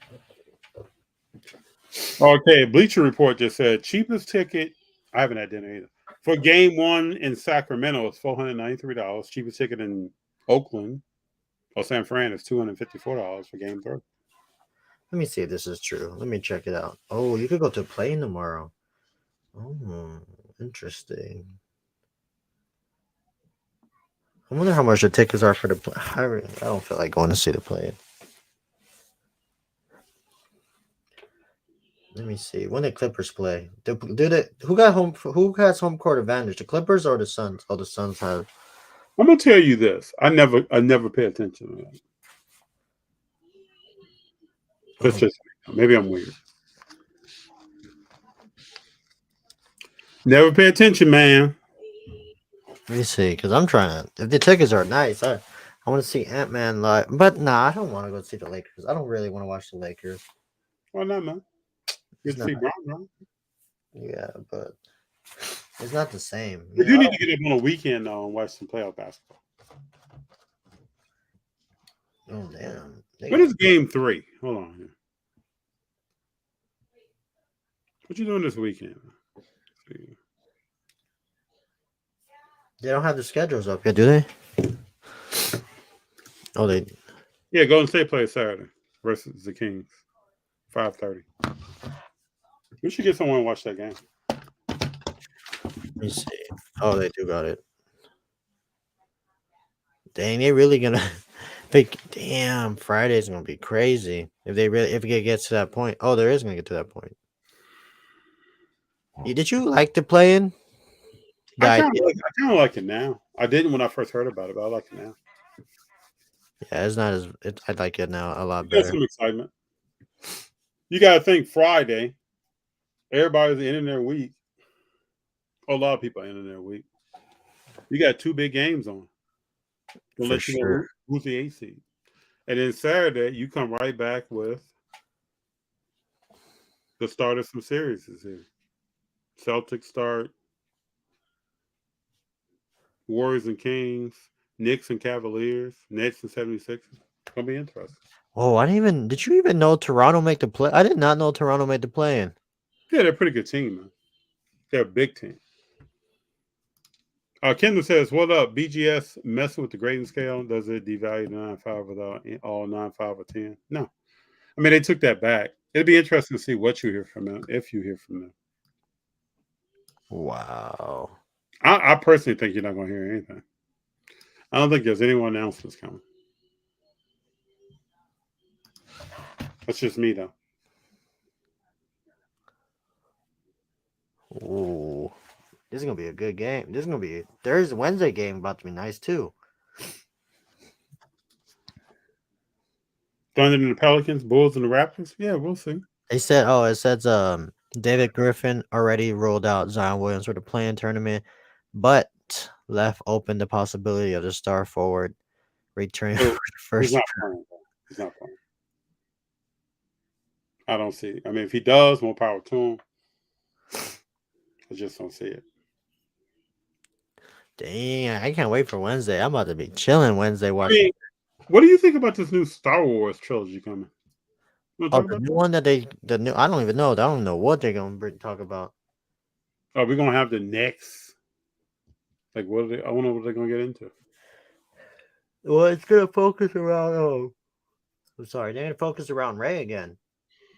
Okay, Bleacher Report just said cheapest ticket. I haven't had dinner either. For game 1 in Sacramento, it's $493. Cheapest ticket in Oakland or San Fran is $254 for game 3. Let me see if this is true. Let me check it out. Oh, you could go to Play-In tomorrow. Oh, interesting. I wonder how much the tickets are for the play. I don't feel like going to see the Play-In. Let me see. When the Clippers play, who has home court advantage? The Clippers or the Suns? Oh, the Suns have. I'm gonna tell you this. I never pay attention to that. That's just maybe I'm weird. Never pay attention, man. Let me see, because I'm trying to. If the tickets are nice, I want to see Ant-Man live. But nah, I don't want to go see the Lakers. I don't really want to watch the Lakers. Why not, man? Good to see Brown, right? Yeah, but it's not the same. You do need to get up on a weekend though and watch some playoff basketball. Oh damn! What is game 3? Hold on here. What you doing this weekend? They don't have the schedules up yet, do they? Oh, they. Yeah, Golden State plays Saturday versus the Kings, 5:30. We should get someone to watch that game. Let me see. Oh, they do got it. Dang, they really gonna. Damn, Friday's gonna be crazy if it gets to that point. Oh, there is gonna get to that point. Did you like the Play-In? I kind of like it now. I didn't when I first heard about it, but I like it now. Yeah, it's not as. I like it now a lot There's better. some excitement. You got to think Friday. Everybody's ending their week. A lot of people are ending their week. You got 2 big games on. To let you know who's the 8th seed. And then Saturday, you come right back with the start of some series here. Celtics start. Warriors and Kings. Knicks and Cavaliers. Nets and 76ers. It's going to be interesting. Oh, did you even know Toronto made the play? I did not know Toronto made the Play-In. Yeah, they're a pretty good team, man. They're a big team. Kendall says, what up? BGS messing with the grading scale? Does it devalue the 9.5 without all 9.5 or 10? No. I mean, they took that back. It'd be interesting to see what you hear from them, if you hear from them. Wow. I personally think you're not going to hear anything. I don't think there's anyone else that's coming. That's just me, though. Ooh. This is going to be a good game. This is going to be Thursday, Wednesday game about to be nice, too. Thunder and the Pelicans, Bulls and the Raptors? Yeah, we'll see. They said, it says David Griffin already ruled out Zion Williams for the play-in tournament, but left open the possibility of the star forward returning for the first. He's not playing. He's not playing. I don't see it. I mean, if he does, more power to him. I just don't see it. Dang, I can't wait for Wednesday. I'm about to be chilling Wednesday watching. I mean, what do you think about this new Star Wars trilogy coming? Oh, the new one I don't even know. I don't know what they're going to talk about. Oh, we're going to have the next. Like, I wonder what they're going to get into. Well, it's going to focus around. I'm sorry. They're going to focus around Rey again.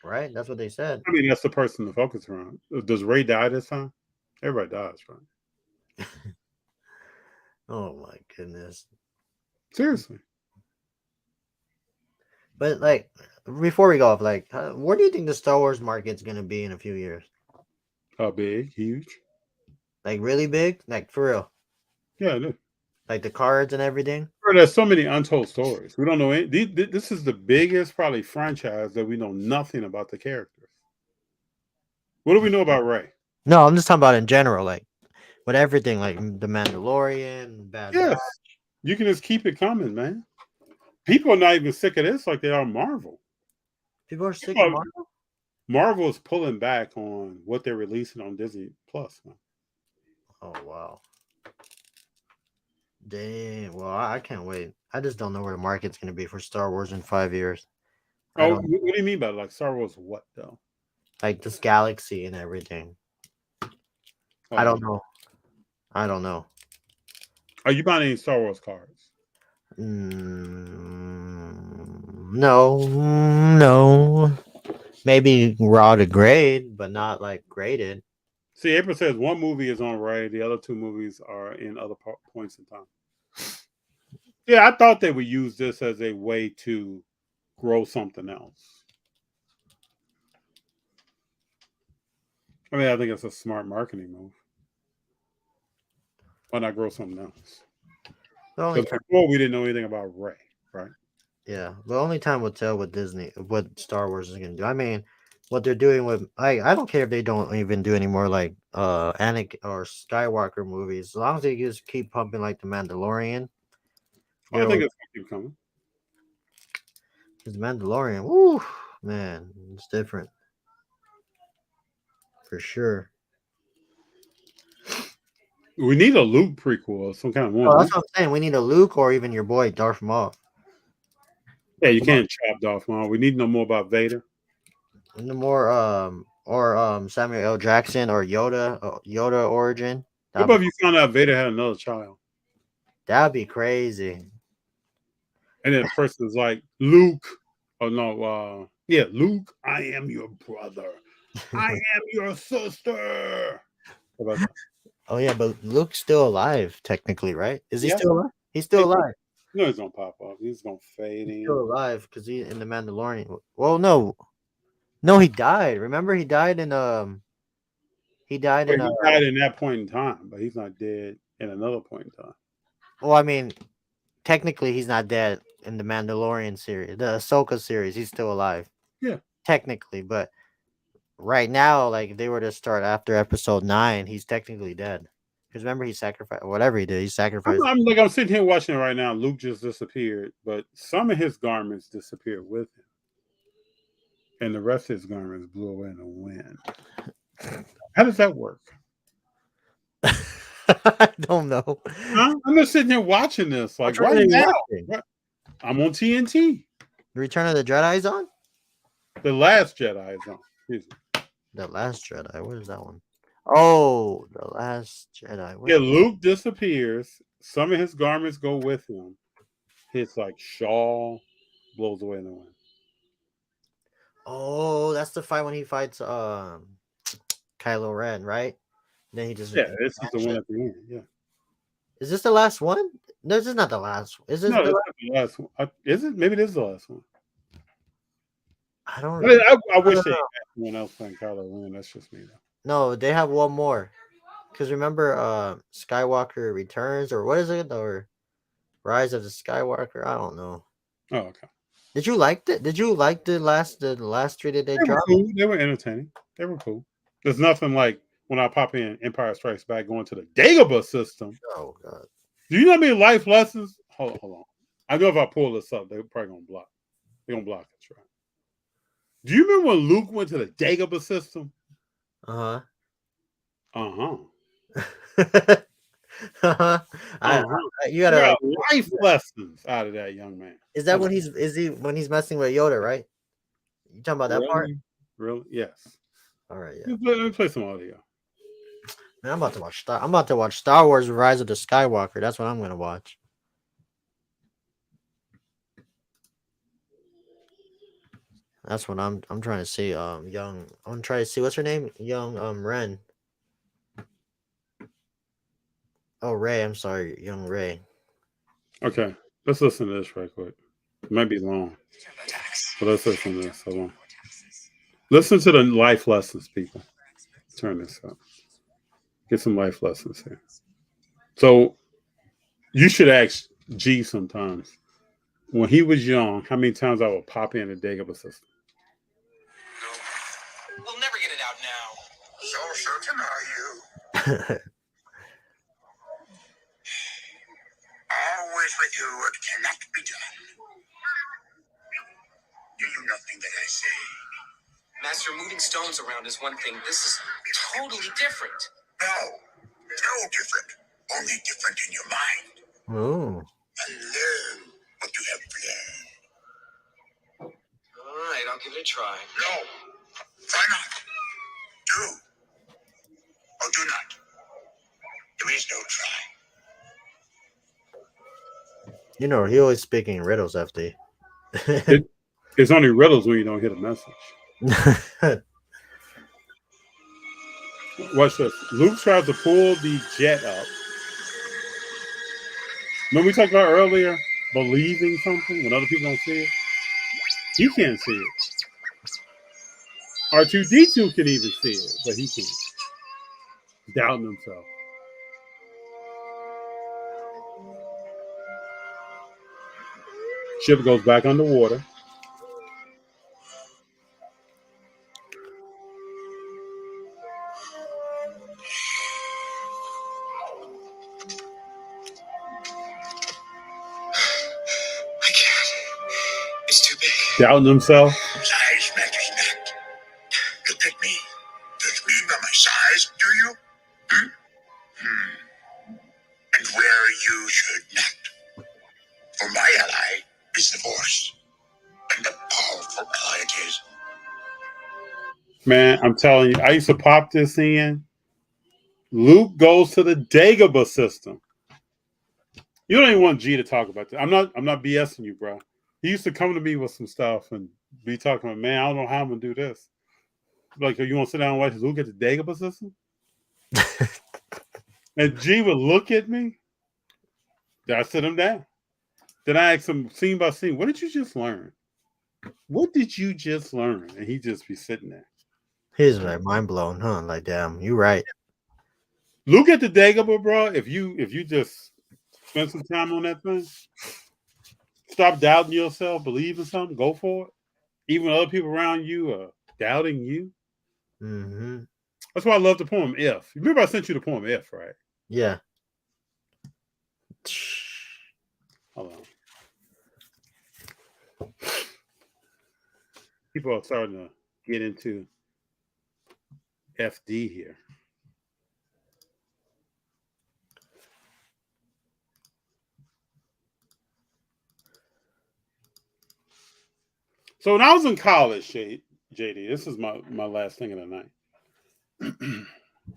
Right? That's what they said. I mean, that's the person to focus around. Does Rey die this time? Everybody dies, right? Oh, my goodness. Seriously. But, like, before we go off, like, where do you think the Star Wars market's going to be in a few years? Big, huge. Like, really big? Like, for real? Yeah, I do. Like the cards and everything? There's so many untold stories. We don't know any. This is the biggest, probably, franchise that we know nothing about the characters. What do we know about Rey? No, I'm just talking about in general, like, with everything, like The Mandalorian, Bad Yes. Batch. You can just keep it coming, man. People are not even sick of this like they are Marvel. People are sick of Marvel? Marvel is pulling back on what they're releasing on Disney Plus. Man. Oh, wow. Dang. Well, I can't wait. I just don't know where the market's going to be for Star Wars in 5 years. Oh, what do you mean by like Star Wars what, though? like this galaxy and everything. I don't know. I don't know. Are you buying any Star Wars cards? No. Maybe raw to grade, but not like graded. See, April says one movie is on Ray, the other two movies are in other points in time. Yeah, I thought they would use this as a way to grow something else. I mean, I think it's a smart marketing move. Why not grow something else? Because before we didn't know anything about Ray, right? Yeah, the only time will tell what Star Wars is gonna do. I mean, what they're doing with I don't care if they don't even do any more like Anakin or Skywalker movies, as long as they just keep pumping like the Mandalorian. I think it's gonna keep coming. Because the Mandalorian, woo, man, it's different for sure. We need a Luke prequel of some kind of one. Oh, that's what I'm saying. We need a Luke or even your boy Darth Maul. Yeah, you can't chop Darth Maul. We need to know more about Vader. No more Samuel L. Jackson or Yoda origin. What about if you found out Vader had another child? That'd be crazy. And then the person's like, Luke. Oh no, Luke, I am your brother. I am your sister. What about that? Oh yeah, but Luke's still alive, technically, right? Is he still alive? He's still alive. No, he's gonna pop off. He's gonna fade in. He's still alive because he's in the Mandalorian. Well, no, he died. Remember, he died in He died in that point in time, but he's not dead in another point in time. Well, I mean, technically, he's not dead in the Mandalorian series, the Ahsoka series. He's still alive. Yeah, technically, but right now, like if they were to start after episode 9, he's technically dead. Because remember, he sacrificed whatever he did. He sacrificed. I'm sitting here watching it right now. Luke just disappeared, but some of his garments disappeared with him, and the rest of his garments blew away in the wind. How does that work? I don't know. I'm just sitting here watching this, like right now. I'm on TNT. The Return of the Jedi is on. The Last Jedi is on. Excuse me. The Last Jedi. What is that one? Oh, The Last Jedi. Yeah, Luke disappears. Some of his garments go with him. His like shawl blows away in the wind. Oh, that's the fight when he fights Kylo Ren, right? Then he just this is the one at the end. Yeah. Is this the last one? No, this is not the last one. Is this no, the last one? Is it? Maybe this is the last one. I don't. I wish they had someone else playing Kylo Ren. That's just me, though. No, they have one more. Because remember, Skywalker Returns or what is it? Or Rise of the Skywalker? I don't know. Oh, okay. Did you like it? Did you like the last three that they dropped? Cool. They were entertaining. They were cool. There's nothing like when I pop in Empire Strikes Back going to the Dagobah system. Oh God! Do you know how many life lessons? Hold on. I know if I pull this up, they're probably gonna block. They're gonna block us, right? Do you remember when Luke went to the Dagobah system? Uh-huh. You got life lessons out of that young man. Is that when he's messing with Yoda, right? You talking about that part? Really? Yes. All right, yeah. Let me play some audio. Man, I'm about to watch Star Wars Rise of the Skywalker. That's what I'm gonna watch. That's what I'm trying to see. I'm trying to see what's her name? Young Ren. Oh, Ray. I'm sorry, young Ray. Okay, let's listen to this right quick. It might be long, but let's listen to this. Hold on. Listen to the life lessons, people. Turn this up. Get some life lessons here. So, you should ask G sometimes. When he was young, how many times I would pop in a Dagobah system? We'll never get it out now. So certain are you? Always with you, it cannot be done. Do you nothing that I say? Master, moving stones around is one thing. This is totally different. No different. Only different in your mind. Oh. And learn what you have learned. All right, I'll give it a try. No, try not. Do or do not. There is no try. You know, he always speaking in riddles, FD. It's only riddles when you don't hit a message. Watch this. Luke tries to pull the jet up. Remember we talked about earlier believing something when other people don't see it? You can't see it. R2-D2 can even see it, but he can't. Doubting himself. Ship goes back underwater. I can't. It's too big. Doubting himself. Size matters not. Look at me. Judge me by my size, do you? And where you should not. For my ally is the Force. And a powerful ally it is. Man, I'm telling you, I used to pop this in. Luke goes to the Dagobah system. You don't even want G to talk about that. I'm not BSing you, bro. He used to come to me with some stuff and be talking about, man, I don't know how I'm gonna do this. Like, you want to sit down and watch Luke at the Dagobah system? And G would look at me. Then I sit him down. Then I ask him scene by scene, what did you just learn? What did you just learn? And he'd just be sitting there. He's like mind blown, huh? Like, damn, you right. Luke at the Dagobah, bro. If you just spend some time on that thing, stop doubting yourself, believe in something, go for it. Even when other people around you are doubting you. Mm-hmm. That's why I love the poem If. Remember I sent you the poem If, right? Yeah. Hold on. People are starting to get into FD here. So when I was in college, JD, this is my last thing of the night.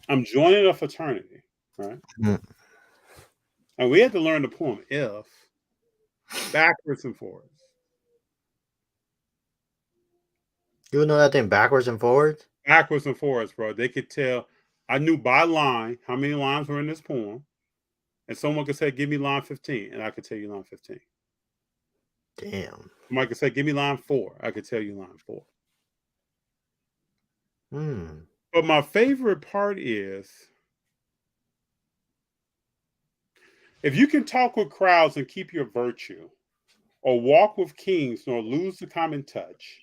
I'm joining a fraternity, right? Mm. And we had to learn the poem If backwards and forwards. You would know that thing backwards and forwards? Backwards and forwards, bro. They could tell. I knew by line how many lines were in this poem. And someone could say, give me line 15. And I could tell you line 15. Damn. Somebody could say, give me line 4. I could tell you line 4. But my favorite part is if you can talk with crowds and keep your virtue, or walk with kings nor lose the common touch,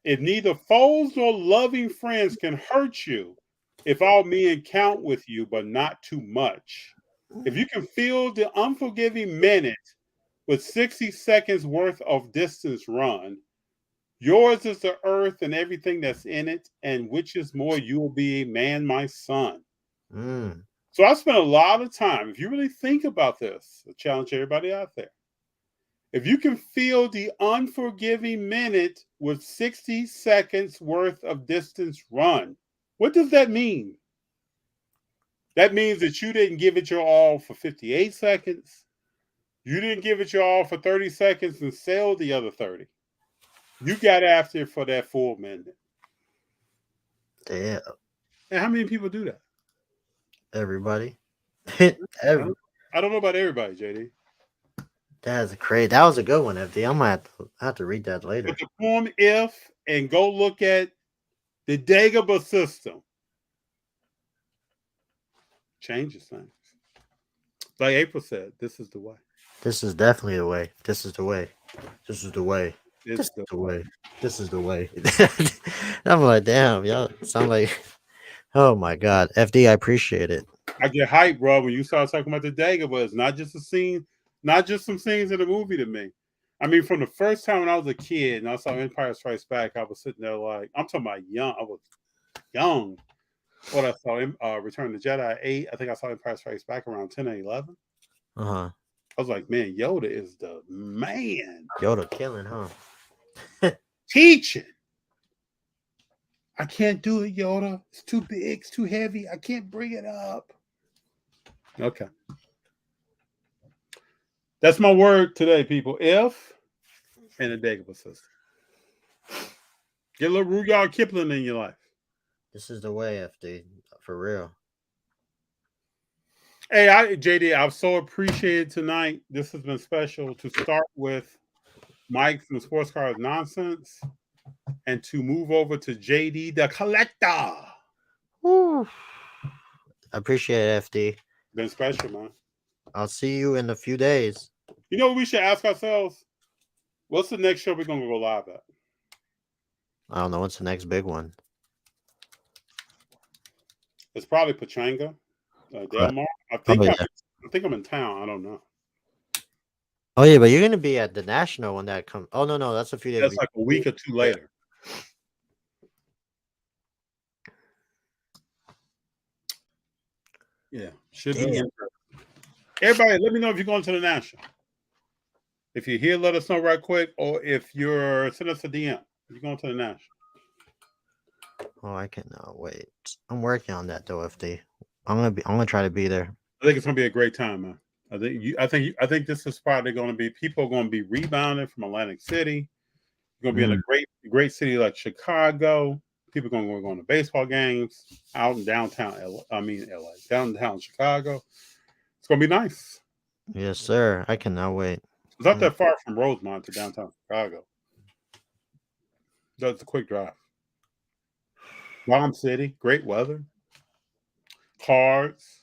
if neither foes nor loving friends can hurt you, if all men count with you but not too much, if you can feel the unforgiving minute with 60 seconds worth of distance run, yours is the earth and everything that's in it, and which is more, you will be a man, my son. So I spent a lot of time, if you really think about this, I challenge everybody out there. If you can feel the unforgiving minute with 60 seconds worth of distance run, what does that mean? That means that you didn't give it your all for 58 seconds. You didn't give it your all for 30 seconds and sell the other 30. You got after it for that full minute. Damn. And how many people do that? Everybody. I don't know about everybody, JD. That's crazy. That was a good one, FD. I might have to read that later. Put the poem If and go look at the Dagobah system. Changes things. Like April said, this is the way. This is definitely the way. This is the way. This is the way. This This is the way. This is the way. I'm like, damn, y'all sound like, oh my God. FD, I appreciate it. I get hyped, bro, when you start talking about the Dagobah. It's not just a scene, not just some scenes in the movie to me. I mean, from the first time when I was a kid and I saw Empire Strikes Back, I was sitting there like, I'm talking about young. I was young. What I saw Return of the Jedi 8. I think I saw Empire Strikes Back around 10 or 11. Uh-huh. I was like, man, Yoda is the man. Yoda killing, huh? Teaching. I can't do it, Yoda. It's too big. It's too heavy. I can't bring it up. Okay. That's my word today, people. If and a Dagobah system. Get a little Rudyard Kipling in your life. This is the way, FD. For real. Hey, JD, I've so appreciated tonight. This has been special to start with Mike from Sports Cars Nonsense and to move over to JD the Collector. Woo. I appreciate it, FD. Been special, man. I'll see you in a few days. You know what we should ask ourselves? What's the next show we're going to go live at? I don't know. What's the next big one? It's probably Pachanga, Delmar. I think I'm in town. I don't know. Oh, yeah, but you're going to be at the national when that comes. Oh, no. That's a few days. That's like a week or two later. Yeah. Should be interesting. Everybody, let me know if you're going to the national. If you're here, let us know right quick. Or if you're, send us a DM. You're going to the national. Oh, I cannot wait. I'm working on that though, FD. I'm gonna try to be there. I think it's gonna be a great time, man. I think this is probably going to be people are going to be rebounding from Atlantic City. You're going to be in a great city like Chicago. People are going to baseball games out in downtown LA, downtown Chicago. It's going to be nice. Yes, sir. I cannot wait. It's not that far from Rosemont to downtown Chicago. That's a quick drive. Bomb City, great weather. Cards.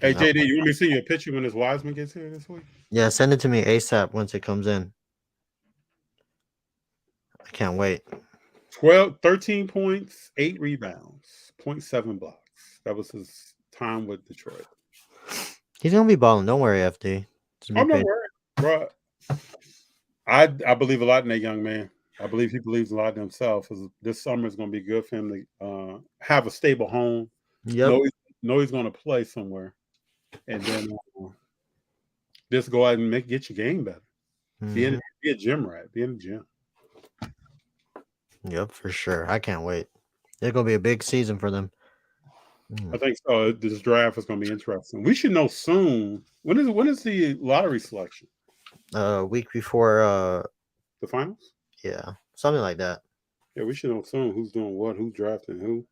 Hey, JD, you want me to see you a picture when this Wiseman gets here this week? Yeah, send it to me ASAP once it comes in. I can't wait. 13 points, 8 rebounds, 0.7 blocks. That was his time with Detroit. He's going to be balling. Don't worry, FD. I'm not worried, bro. I believe a lot in that young man. I believe he believes a lot in himself. This summer is going to be good for him to have a stable home. Yep. Know he's going to play somewhere, and then just go out and get your game better. Be a gym rat. Be in the gym. Yep, for sure. I can't wait. It's going to be a big season for them. I think so. This draft is going to be interesting. We should know soon. When is the lottery selection? Week before the finals. Yeah, something like that. Yeah, we should know soon who's doing what, who's drafting who.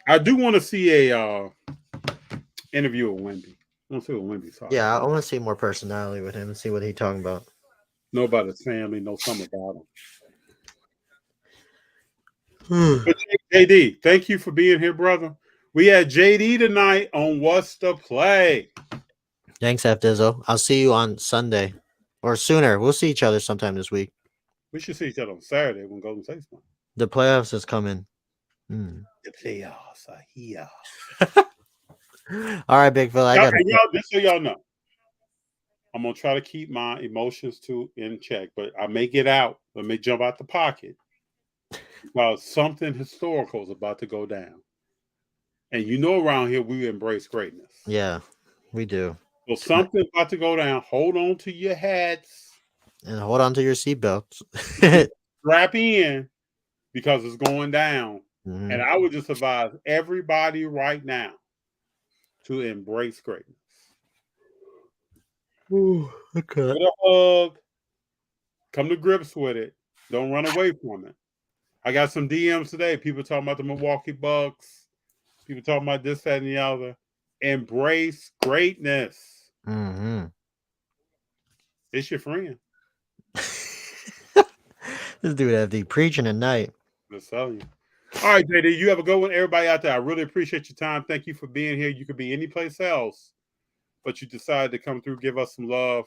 I do want to see a interview with Wemby. I want to see what Wemby's talking. Yeah, I want to see more personality with him and see what he's talking about. Know about his family, know something about him. But JD, thank you for being here, brother. We had JD tonight on What's the Play. Thanks, F Dizzle. I'll see you on Sunday or sooner. We'll see each other sometime this week. We should see each other on Saturday when Golden State's playing. The playoffs is coming. The playoffs are here. All right, Big Phil. Just so y'all know, I'm gonna try to keep my emotions in check, but I may get out. I may jump out the pocket because something historical is about to go down. And you know, around here we embrace greatness. Yeah, we do. So something's about to go down. Hold on to your hats and hold on to your seatbelts. Strap in because it's going down. Mm-hmm. And I would just advise everybody right now to embrace greatness. Ooh, okay. Get a hug. Come to grips with it. Don't run away from it. I got some DMs today. People talking about the Milwaukee Bucks. People talking about this, that, and the other. Embrace greatness. Mm-hmm. It's your friend. This dude FD preaching at night. Just telling you. All right, JD, you have a good one. Everybody out there, I really appreciate your time. Thank you for being here. You could be any place else, but you decided to come through, give us some love.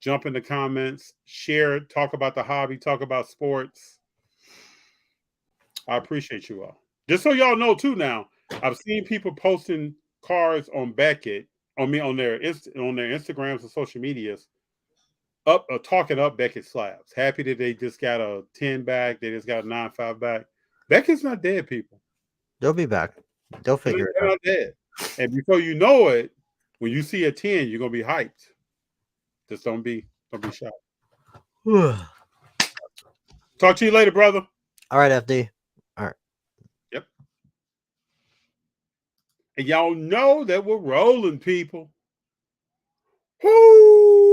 Jump in the comments, share, talk about the hobby, talk about sports. I appreciate you all. Just so y'all know, too, now, I've seen people posting cards on Beckett, on their Instagrams and social medias, talking up Beckett slabs. Happy that they just got a 10 back, they just got a 9.5 back. Beckett's not dead, people. They'll be back. They'll figure it out. They're not dead. And before you know it, when you see a 10, you're gonna be hyped. Just don't be shocked. Talk to you later, brother. All right, FD. All right. Yep. And y'all know that we're rolling, people. Woo!